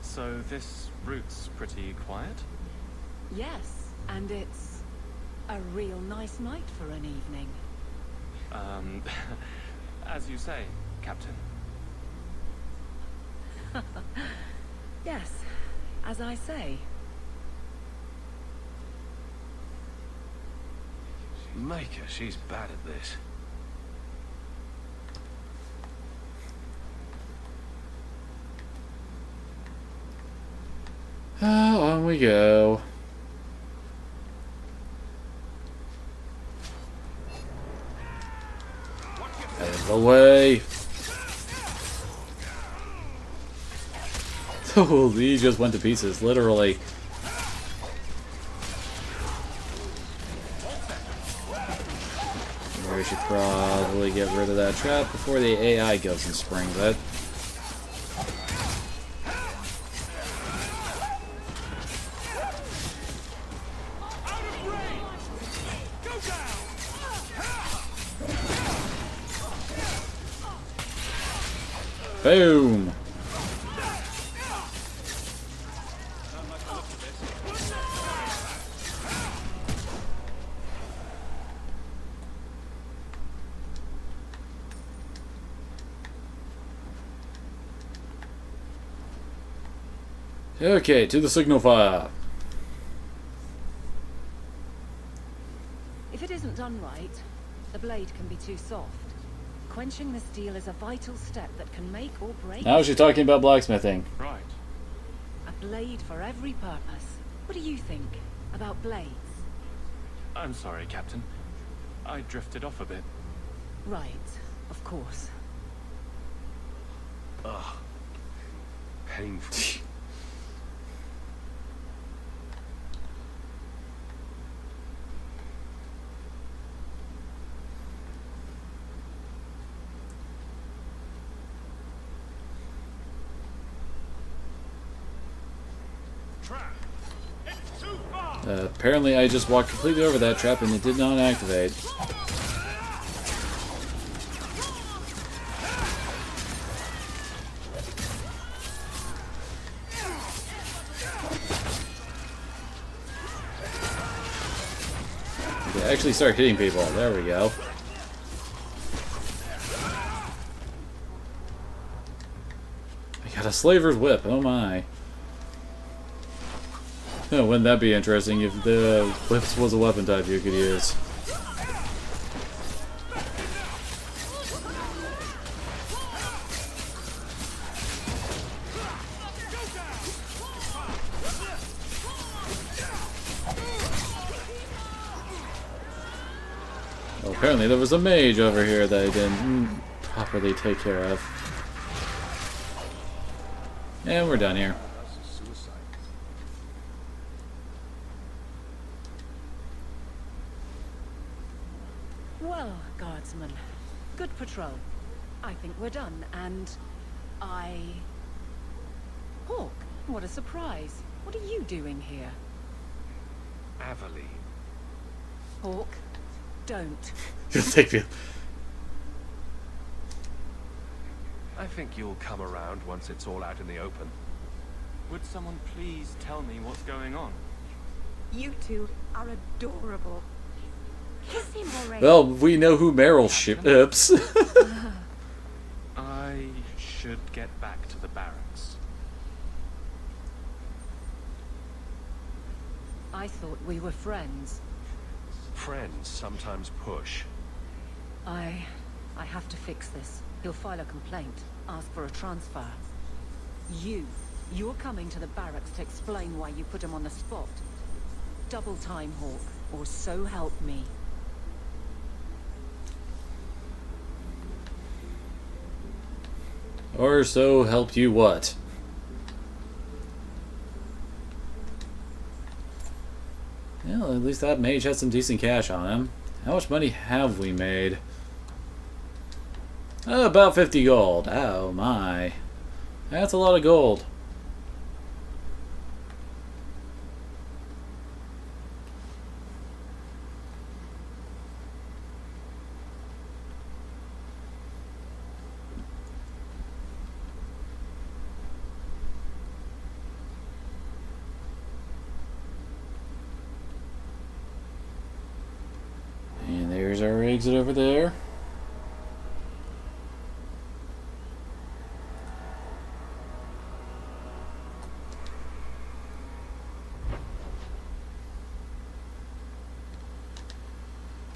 So this route's pretty quiet? Yes, and it's a real nice night for an evening. As you say, Captain. Yes, as I say. Maker, she's bad at this. Oh, on we go. Out of the way. Oh, he just went to pieces, literally. We should probably get rid of that trap before the AI goes and springs it. Boom! Okay, to the signal fire. If it isn't done right, the blade can be too soft. Quenching the steel is a vital step that can make or break. Now she's talking about blacksmithing. Right. A blade for every purpose. What do you think about blades? I'm sorry, Captain. I drifted off a bit. Right, of course. Ugh. Painful. Apparently I just walked completely over that trap and it did not activate. Okay, actually start hitting people. There we go. I got a slaver's whip. Oh my. Oh, wouldn't that be interesting if the whips was a weapon type you could use? Well, apparently there was a mage over here that I didn't properly take care of. And we're done here. Well, guardsman, good patrol. I think we're done, and Hawk, what a surprise. What are you doing here? Aveline. Hawk, don't. You'll take me. I think you'll come around once it's all out in the open. Would someone please tell me what's going on? You two are adorable. Kiss him already. Well, we know who Meryl ships. I should get back to the barracks. I thought we were friends. Friends sometimes push. I have to fix this. He'll file a complaint, ask for a transfer. You're coming to the barracks to explain why you put him on the spot. Double time, Hawk, or so help me. Or so help you what? Well, at least that mage had some decent cash on him. How much money have we made? Oh, about 50 gold. Oh my. That's a lot of gold. And there's our exit over there.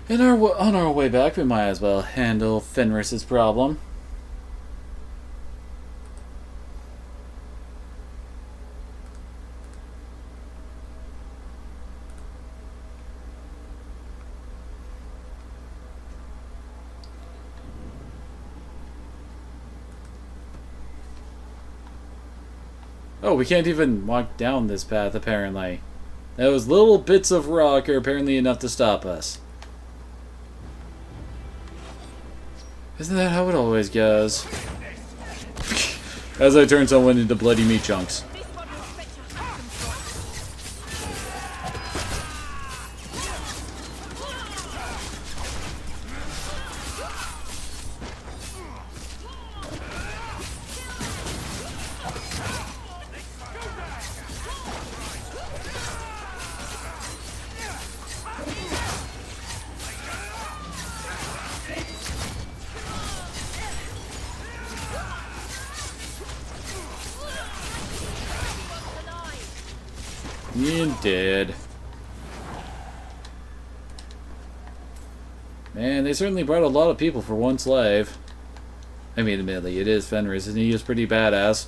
And on our way back, we might as well handle Fenris's problem. Oh, we can't even walk down this path, apparently. Those little bits of rock are apparently enough to stop us. Isn't that how it always goes? As I turn someone into bloody meat chunks. And dead. Man, they certainly brought a lot of people for one slave. I mean, admittedly, it is Fenris, and he is pretty badass.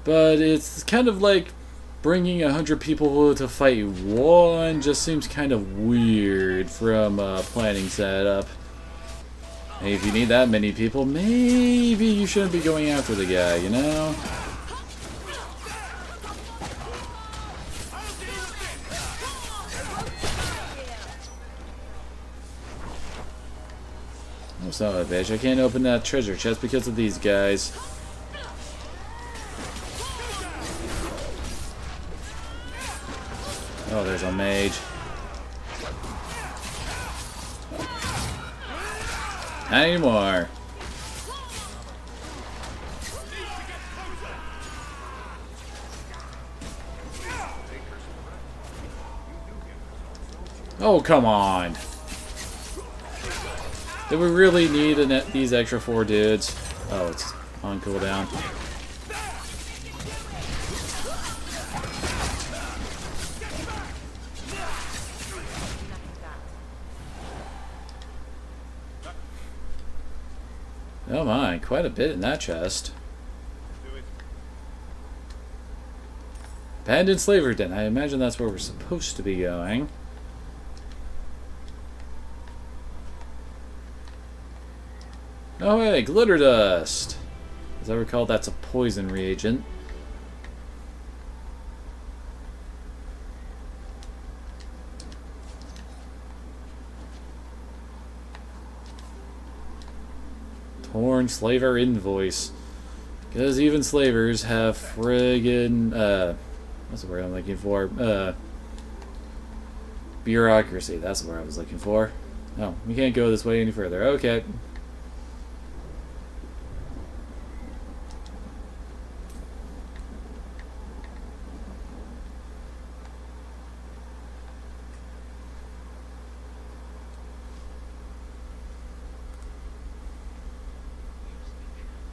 But it's kind of like bringing 100 people to fight one just seems kind of weird from a planning setup. Hey, if you need that many people, maybe you shouldn't be going after the guy, you know? Oh, son of a bitch, I can't open that treasure chest because of these guys. Oh, there's a mage. Not anymore. Oh, come on. Do we really need these extra 4 dudes? Oh, it's on cooldown. Oh my, quite a bit in that chest. Abandoned slaver den. I imagine that's where we're supposed to be going. Oh hey, glitter dust! As I recall, that's a poison reagent. Torn slaver invoice. Because even slavers have friggin' what's the word I'm looking for? Bureaucracy. That's the word I was looking for. No, we can't go this way any further. Okay.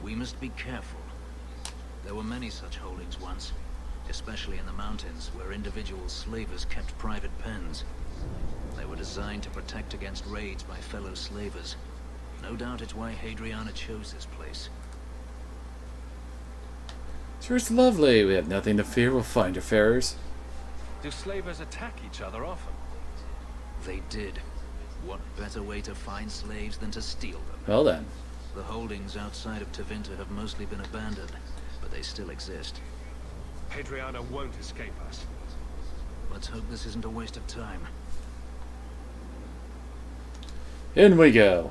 We must be careful. There were many such holdings once, especially in the mountains, where individual slavers kept private pens. They were designed to protect against raids by fellow slavers. No doubt it's why Hadriana chose this place. Sure, it's lovely. We have nothing to fear. We'll find affairs. Do slavers attack each other often? They did. What better way to find slaves than to steal them? Well then. The holdings outside of Tevinter have mostly been abandoned, but they still exist. Hadriana won't escape us. Let's hope this isn't a waste of time. In we go.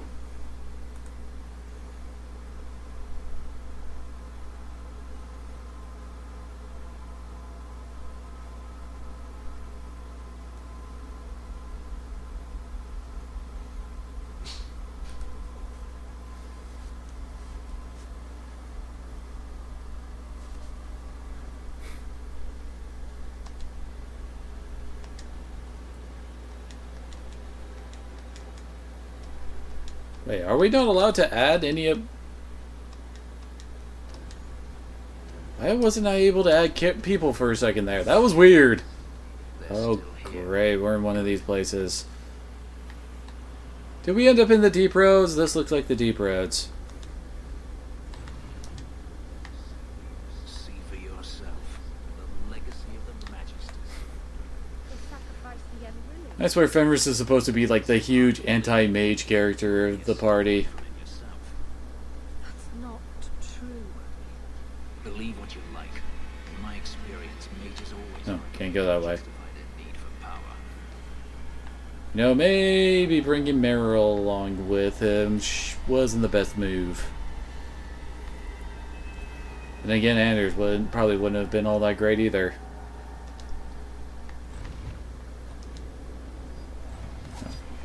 Wait, are we not allowed to add any of... Why wasn't I able to add people for a second there? That was weird. Oh, great. We're in one of these places. Did we end up in the deep roads? This looks like the deep roads. See for yourself the legacy of the Majesty. I swear Fenris is supposed to be like the huge anti-mage character of the party. That's not true. Believe what you like. In my experience, mages always No, can't go that way. need for power. You know, maybe bringing Meryl along with him wasn't the best move. And again, Anders probably wouldn't have been all that great either.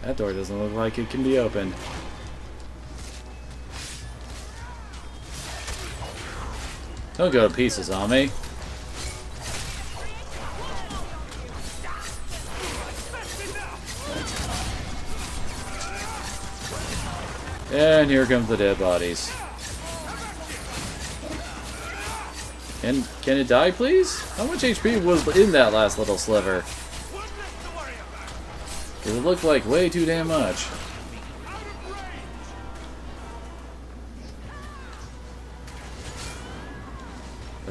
That door doesn't look like it can be opened. Don't go to pieces on me. And here comes the dead bodies. And can it die, please? How much HP was in that last little sliver? Because it looked like way too damn much.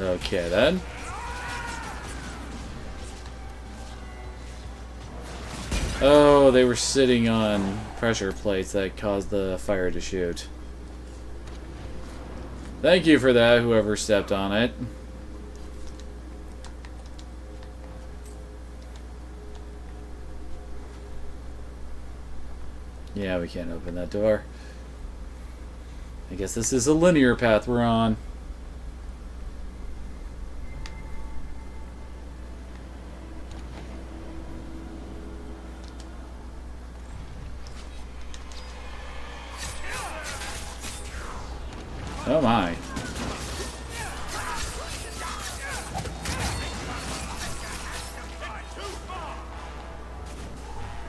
Okay, then. Oh, they were sitting on pressure plates that caused the fire to shoot. Thank you for that, whoever stepped on it. Yeah, we can't open that door. I guess this is a linear path we're on. Oh my.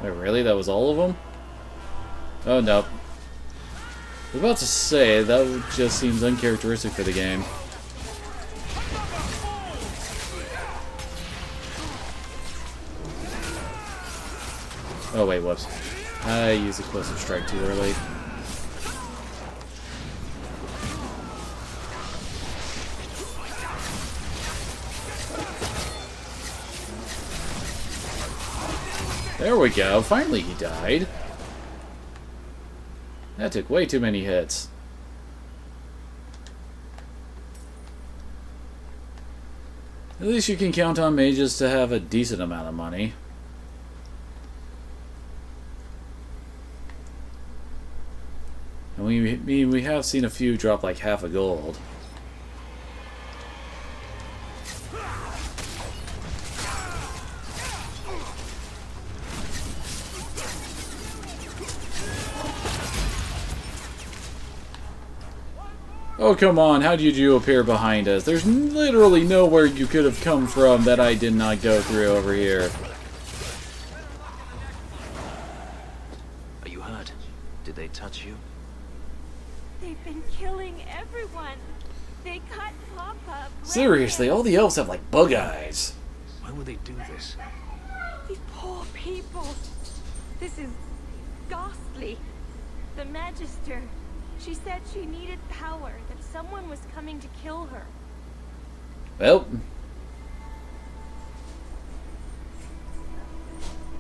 Wait, really? That was all of them? Oh, no. I was about to say, that just seems uncharacteristic for the game. Oh, wait, whoops. I used explosive strike too early. There we go. Finally he died. That took way too many hits. At least you can count on mages to have a decent amount of money. And we have seen a few drop like half a gold. Oh, come on. How did you appear behind us? There's literally nowhere you could have come from that I did not go through over here. Are you hurt? Did they touch you? They've been killing everyone. They cut Papa. Seriously, all the elves have like bug eyes. Why would they do this? These poor people. This is ghastly. The Magister. She said she needed power, that someone was coming to kill her. Well.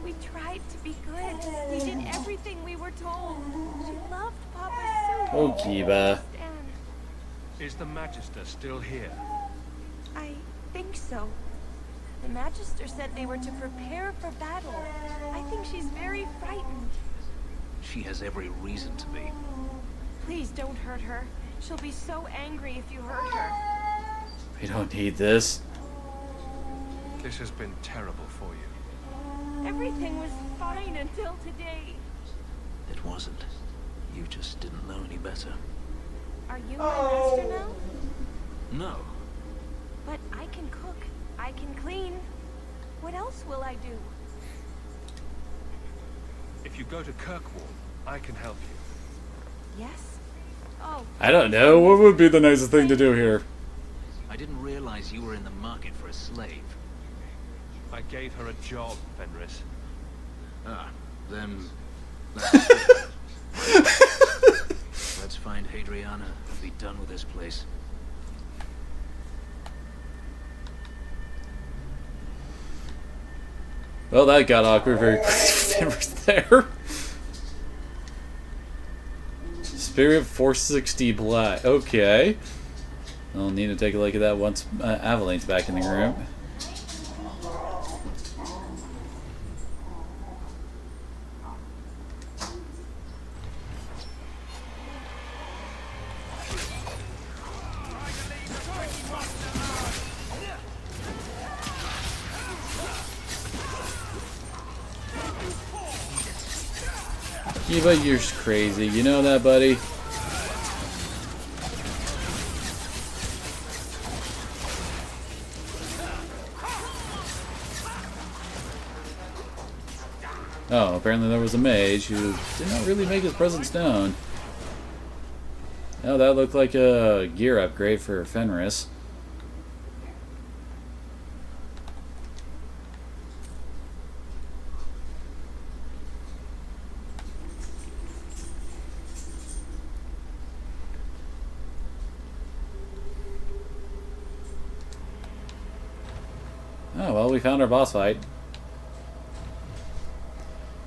We tried to be good. We did everything we were told. She loved Papa so much. Oh, Kiba. Is the Magister still here? I think so. The Magister said they were to prepare for battle. I think she's very frightened. She has every reason to be. Please don't hurt her. She'll be so angry if you hurt her. We don't need this. This has been terrible for you. Everything was fine until today. It wasn't. You just didn't know any better. Are you my master now? No. But I can cook. I can clean. What else will I do? If you go to Kirkwall, I can help you. Yes? Oh. I don't know. What would be the nicest thing to do here? I didn't realize you were in the market for a slave. I gave her a job, Fenris. Ah, then... Let's find Hadriana and be done with this place. Well, that got awkward very quickly there. Spirit 460 black. Okay. I'll need to take a look at that once Aveline's back in the room. Eva, you're crazy. You know that, buddy? Oh, apparently there was a mage who did not really make his presence known. Oh, that looked like a gear upgrade for Fenris. Oh, well, we found our boss fight.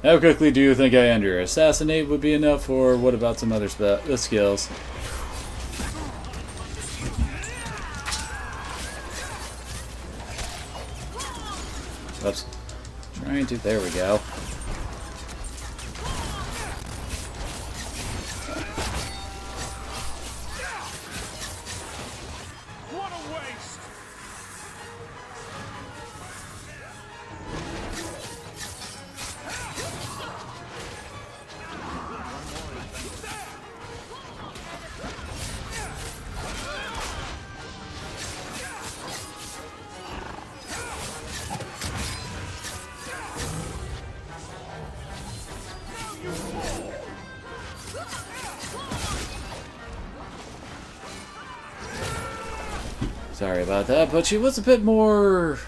How quickly do you think I end her? Assassinate would be enough, or what about some other skills? Oops. Trying to... There we go. What a waste! Sorry about that, but she was a bit more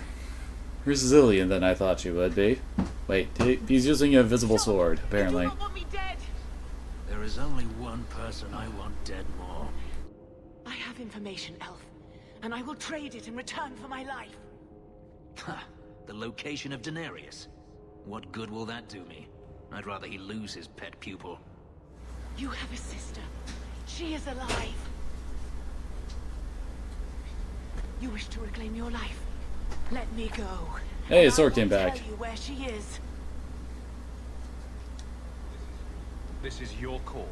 resilient than I thought she would be. Wait, he's using a visible sword, apparently. There is only one person I want dead more. I have information, Elf, and I will trade it in return for my life. Ha! The location of Denarius. What good will that do me? I'd rather he lose his pet pupil. You have a sister. She is alive. You wish to reclaim your life? Let me go. Hey, sword came back. Tell you where she is. This is your call.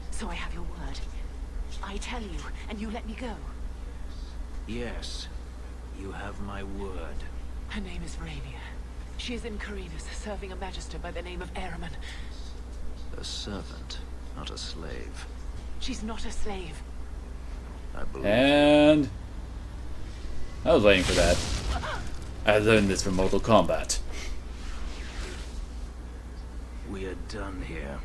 So I have your word. I tell you, and you let me go. Yes, you have my word. Her name is Rainier. She is in Carinus, serving a magister by the name of Ehrman. A servant, not a slave. She's not a slave. I believe And... I was waiting for that. I learned this from Mortal Kombat. we are done here.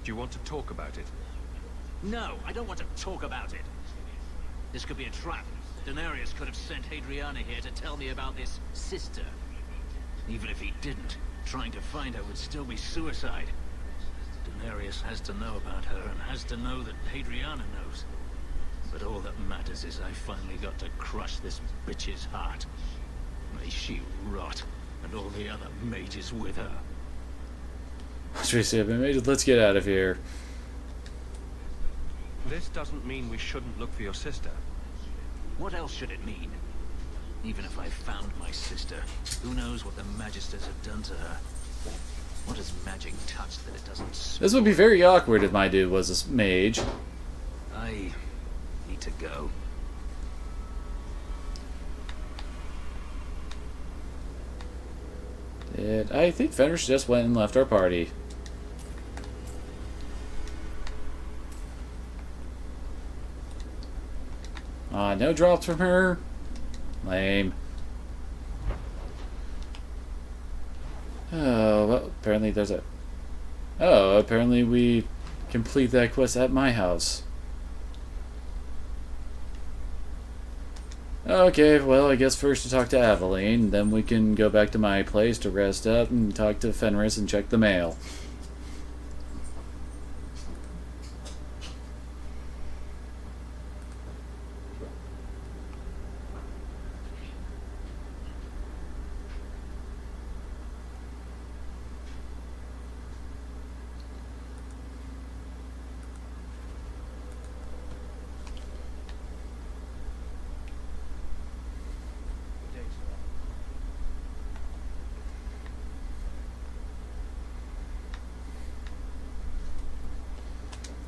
Do you want to talk about it? No, I don't want to talk about it. This could be a trap. Denarius could have sent Hadriana here to tell me about this sister. Even if he didn't, trying to find her would still be suicide. Denarius has to know about her and has to know that Hadriana knows. But all that matters is I finally got to crush this bitch's heart. May she rot, and all the other mages with her. Tracy, I've been made. Let's get out of here. This doesn't mean we shouldn't look for your sister. What else should it mean? Even if I found my sister, who knows what the Magisters have done to her? What has magic touched that it doesn't... This would be very awkward if my dude was a mage. I need to go. I think Fenris just went and left our party. No drops from her. Lame. Oh, well, apparently there's a... Oh, apparently we complete that quest at my house. Okay, well, I guess first to talk to Aveline, then we can go back to my place to rest up and talk to Fenris and check the mail.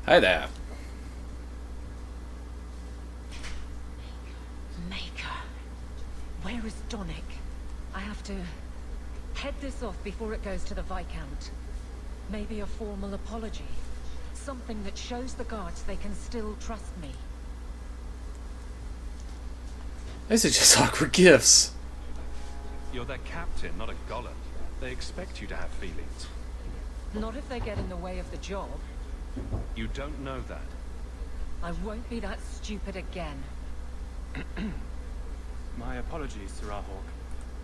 Hi there. Maker. Where is Donick? I have to head this off before it goes to the Viscount. Maybe a formal apology. Something that shows the guards they can still trust me. These are just awkward gifts. You're their captain, not a golem. They expect you to have feelings. Not if they get in the way of the job. You don't know that. I won't be that stupid again. My apologies, Sir Hawk,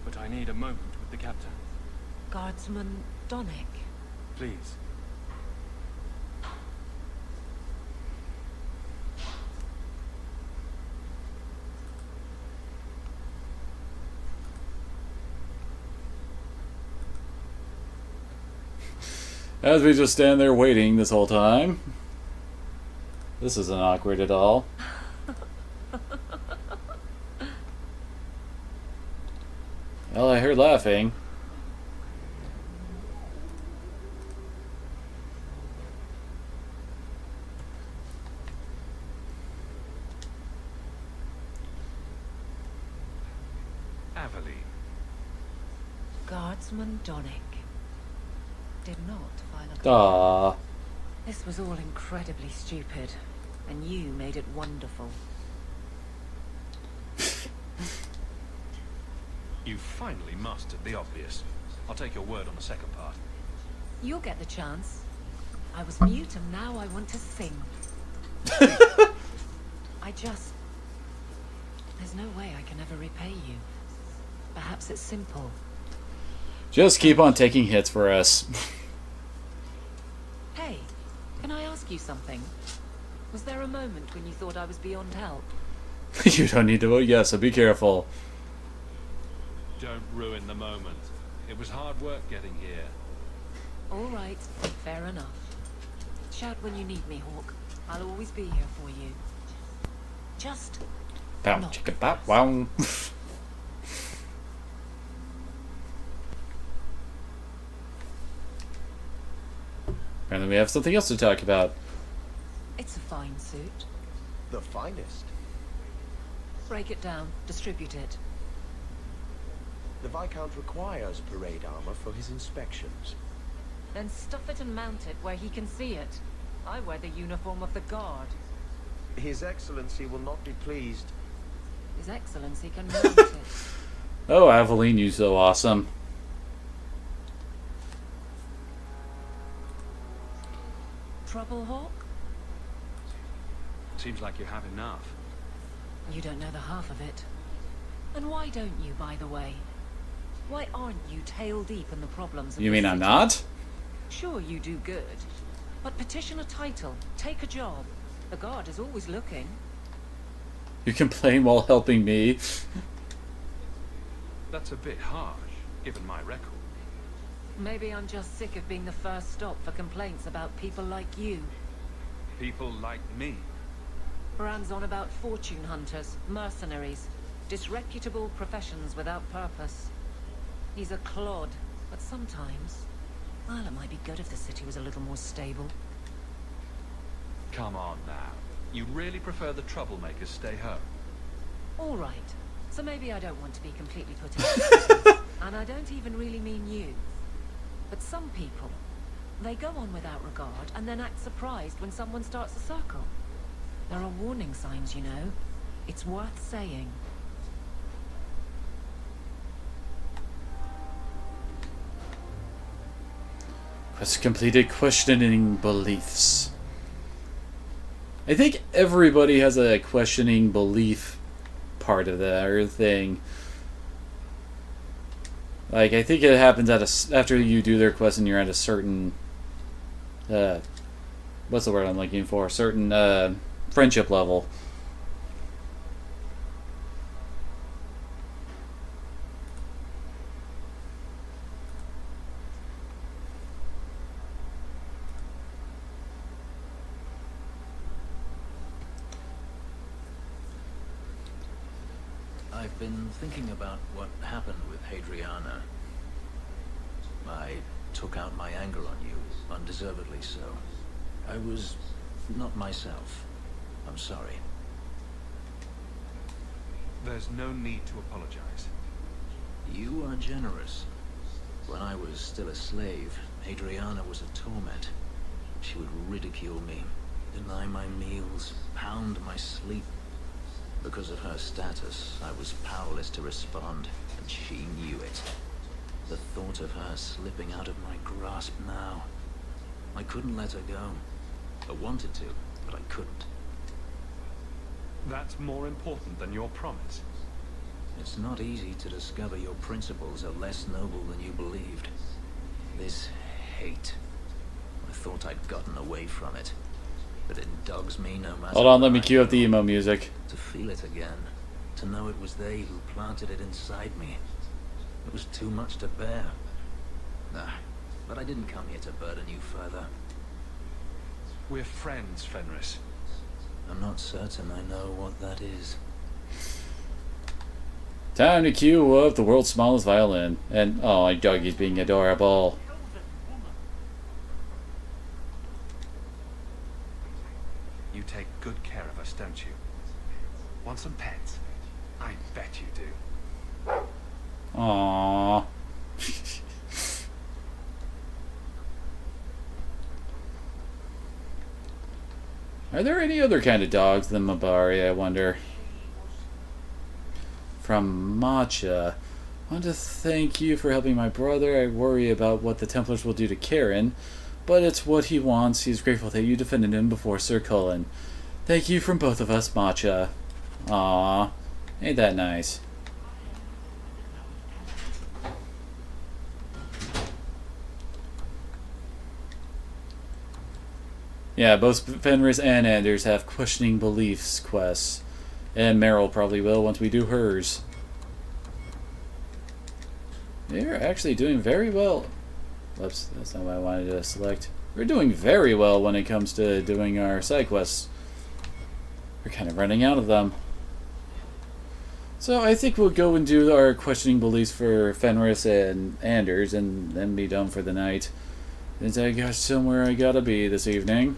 but I need a moment with the captain. Guardsman Donick. Please. As we just stand there waiting this whole time. This isn't awkward at all. Well, I heard laughing. Aveline. Guardsman Donick did not file a Aww. This was all incredibly stupid, and you made it wonderful. You finally mastered the obvious. I'll take your word on the second part. You'll get the chance. I was mute and now I want to sing. There's no way I can ever repay you. Perhaps it's simple. Just keep on taking hits for us. Hey, can I ask you something? Was there a moment when you thought I was beyond help? You don't need to vote yes, so be careful. Don't ruin the moment. It was hard work getting here. All right, fair enough. Shout when you need me, Hawk. I'll always be here for you. Just Bow, chicka, bow, wow. Apparently we have something else to talk about. It's a fine suit. The finest. Break it down, distribute it. The Viscount requires parade armor for his inspections. Then stuff it and mount it where he can see it. I wear the uniform of the guard. His Excellency will not be pleased. His Excellency can mount it. Oh, Aveline, you so awesome. Trouble, Hawk? Seems like you have enough. You don't know the half of it. And why don't you, by the way? Why aren't you tail deep in the problems of You the mean I'm city? not? Sure, you do good. But petition a title, take a job. The guard is always looking. You complain while helping me. That's a bit harsh, given my record. Maybe I'm just sick of being the first stop for complaints about people like you. People like me. Brand's on about fortune hunters, mercenaries, disreputable professions without purpose. He's a clod, but sometimes, well, it might be good if the city was a little more stable. Come on now. You really prefer the troublemakers stay home? All right. So maybe I don't want to be completely put out. And I don't even really mean you. But some people, they go on without regard and then act surprised when someone starts a circle. There are warning signs, you know. It's worth saying. Quest completed. Questioning beliefs. I think everybody has a questioning belief part of their thing. Like, I think it happens at after you do their quest and you're at a certain what's the word I'm looking for? Certain friendship level. I've been thinking about what happened with Hadriana. I took out my anger on you, undeservedly so. I was not myself. I'm sorry. There's no need to apologize. You are generous. When I was still a slave, Hadriana was a torment. She would ridicule me, deny my meals, pound my sleep. Because of her status, I was powerless to respond, and she knew it. The thought of her slipping out of my grasp now. I couldn't let her go. I wanted to, but I couldn't. That's more important than your promise. It's not easy to discover your principles are less noble than you believed. This hate. I thought I'd gotten away from it. But it dogs me no matter. Hold on, let me cue up the emo music. To feel it again. To know it was they who planted it inside me. It was too much to bear. Nah, but I didn't come here to burden you further. We're friends, Fenris. I'm not certain I know what that is. Time to cue up the world's smallest violin. And, oh, Dougie's being adorable. You take good care of us, don't you? Want some pets? I bet you do. Aww. Are there any other kind of dogs than Mabari, I wonder? From Matcha. I want to thank you for helping my brother. I worry about what the Templars will do to Karen, but it's what he wants. He's grateful that you defended him before Sir Cullen. Thank you from both of us, Matcha. Aww. Ain't that nice? Yeah, both Fenris and Anders have questioning beliefs quests. And Meryl probably will once we do hers. They're actually doing very well. Whoops, that's not what I wanted to select. We're doing very well when it comes to doing our side quests. We're kind of running out of them. So I think we'll go and do our questioning beliefs for Fenris and Anders and then be done for the night. Since I got somewhere I gotta be this evening.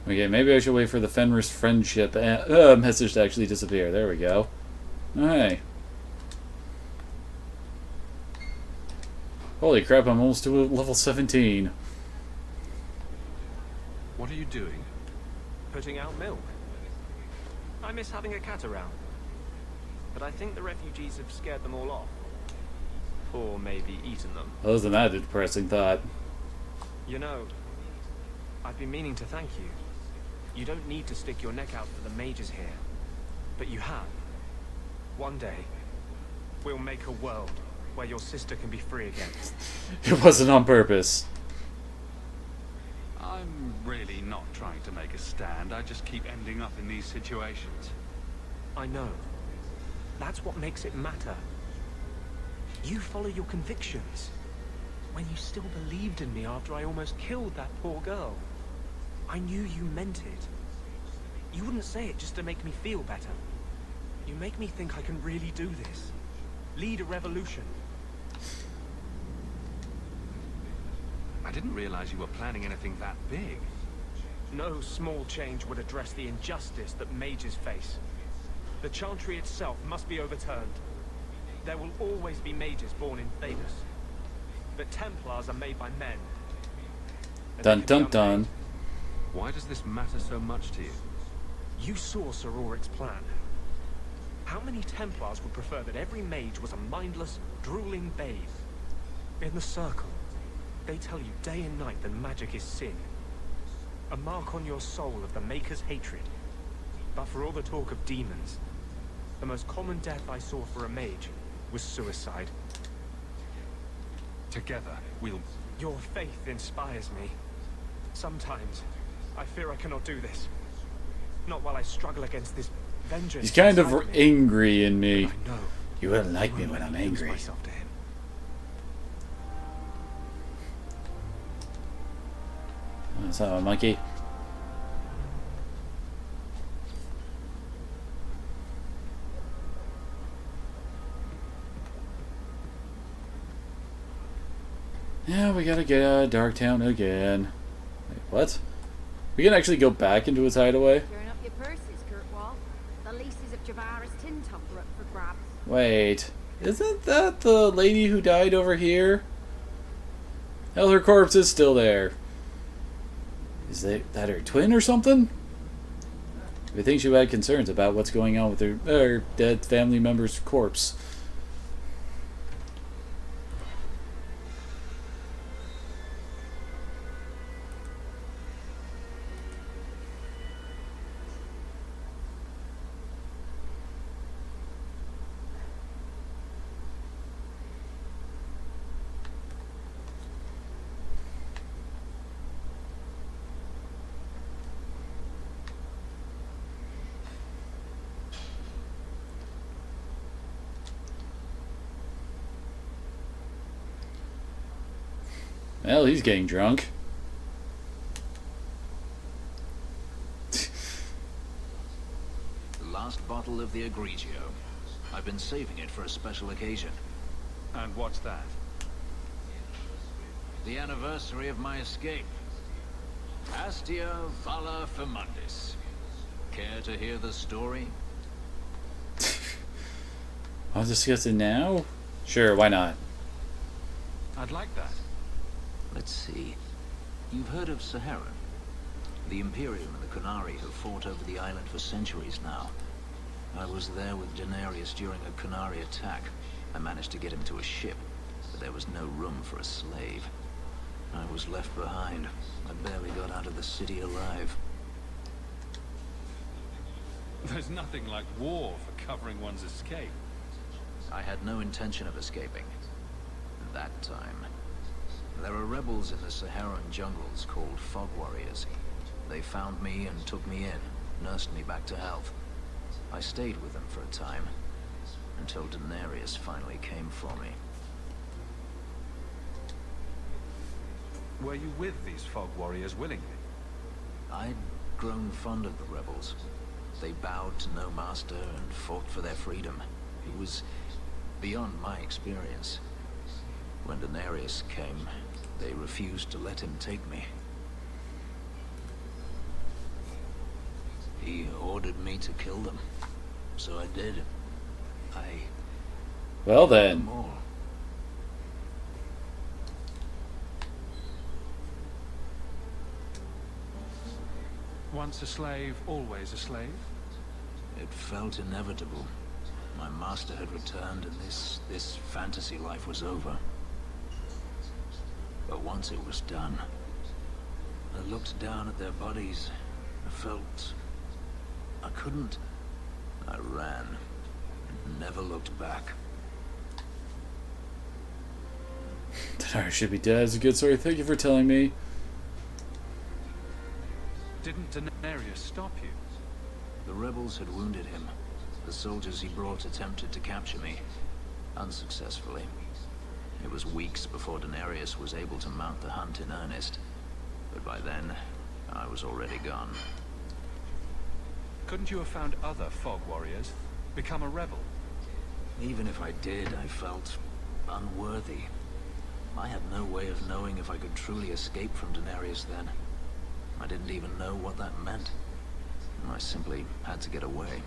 Okay, maybe I should wait for the Fenris friendship message to actually disappear. There we go. Oh, hey. Holy crap, I'm almost to level 17. What are you doing? Putting out milk. I miss having a cat around. But I think the refugees have scared them all off. Or maybe eaten them. Wasn't that a depressing thought? You know, I've been meaning to thank you. You don't need to stick your neck out for the mages here. But you have. One day, we'll make a world where your sister can be free again. It wasn't on purpose. I'm really not trying to make a stand. I just keep ending up in these situations. I know. That's what makes it matter. You follow your convictions. When you still believed in me after I almost killed that poor girl. I knew you meant it. You wouldn't say it just to make me feel better. You make me think I can really do this. Lead a revolution. I didn't realize you were planning anything that big. No small change would address the injustice that mages face. The Chantry itself must be overturned. There will always be mages born in Thebes. But Templars are made by men. Dun dun dun. Why does this matter so much to you? You saw Sir Ulrich's plan. How many Templars would prefer that every mage was a mindless, drooling babe? In the Circle, they tell you day and night that magic is sin. A mark on your soul of the Maker's hatred. But for all the talk of demons, the most common death I saw for a mage was suicide. Together, we'll... Your faith inspires me. Sometimes, I fear I cannot do this. Not while I struggle against this vengeance. He's kind of angry in me. I know. You wouldn't like me when I'm angry. Myself to him. That's not a monkey. Yeah, we gotta get out of Darktown again. Wait, what? We can actually go back into his hideaway? Turn up your purses, Kurtwall. The leases of Javaris Tintop are up for grabs. Wait, isn't that the lady who died over here? Hell, her corpse is still there. Is that her twin or something? I think she had concerns about what's going on with her dead family member's corpse. Well, he's getting drunk. The last bottle of the Egregio. I've been saving it for a special occasion. And what's that? The anniversary of my escape. Astia Vala Firmundis. Care to hear the story? I'll discuss it now? Sure, why not? I'd like that. Let's see. You've heard of Saharan? The Imperium and the Qunari have fought over the island for centuries now. I was there with Daenerys during a Qunari attack. I managed to get him to a ship, but there was no room for a slave. I was left behind. I barely got out of the city alive. There's nothing like war for covering one's escape. I had no intention of escaping. That time. There are rebels in the Saharan jungles called Fog Warriors. They found me and took me in, nursed me back to health. I stayed with them for a time, until Daenerys finally came for me. Were you with these Fog Warriors willingly? I'd grown fond of the rebels. They bowed to no master and fought for their freedom. It was beyond my experience. When Daenerys came, they refused to let him take me. He ordered me to kill them, so I did. Well then. Once a slave, always a slave? It felt inevitable. My master had returned and this fantasy life was over. But once it was done, I looked down at their bodies. I felt I couldn't. I ran and never looked back. Daenerys should be dead. It's a good story. Thank you for telling me. Didn't Daenerys stop you? The rebels had wounded him. The soldiers he brought attempted to capture me, unsuccessfully. It was weeks before Daenerys was able to mount the hunt in earnest. But by then, I was already gone. Couldn't you have found other Fog Warriors? Become a rebel? Even if I did, I felt unworthy. I had no way of knowing if I could truly escape from Daenerys then. I didn't even know what that meant. I simply had to get away.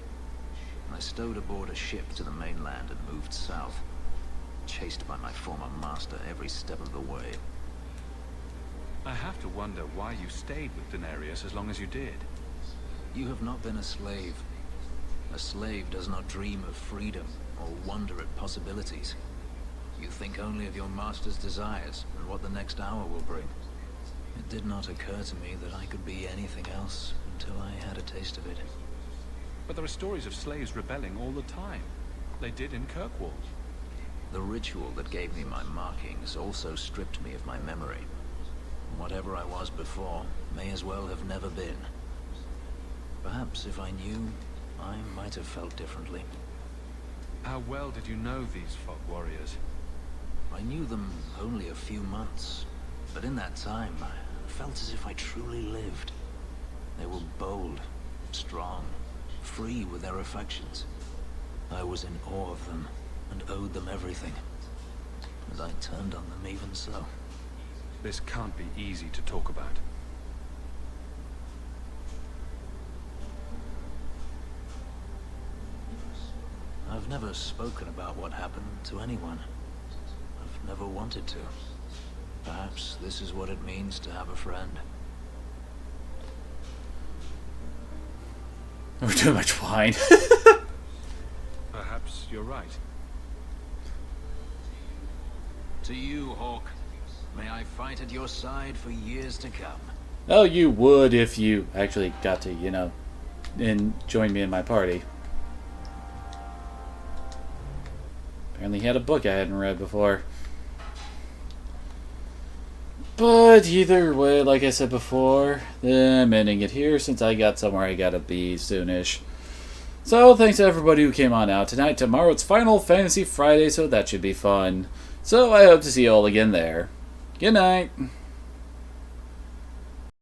I stowed aboard a ship to the mainland and moved south, chased by my former master every step of the way. I have to wonder why you stayed with Daenerys as long as you did. You have not been a slave. A slave does not dream of freedom or wonder at possibilities. You think only of your master's desires and what the next hour will bring. It did not occur to me that I could be anything else until I had a taste of it. But there are stories of slaves rebelling all the time. They did in Kirkwall. The ritual that gave me my markings also stripped me of my memory. Whatever I was before may as well have never been. Perhaps if I knew, I might have felt differently. How well did you know these Fog Warriors? I knew them only a few months, but in that time, I felt as if I truly lived. They were bold, strong, free with their affections. I was in awe of them and owed them everything. And I turned on them even so. This can't be easy to talk about. I've never spoken about what happened to anyone. I've never wanted to. Perhaps this is what it means to have a friend. We're too much wine. Perhaps you're right. To you, Hawk. May I fight at your side for years to come. Oh, you would if you actually got to, you know, and join me in my party. Apparently he had a book I hadn't read before. But either way, like I said before, I'm ending it here since I got somewhere I gotta be soonish. So thanks to everybody who came on out tonight. Tomorrow it's Final Fantasy Friday, so that should be fun. So I hope to see you all again there. Good night.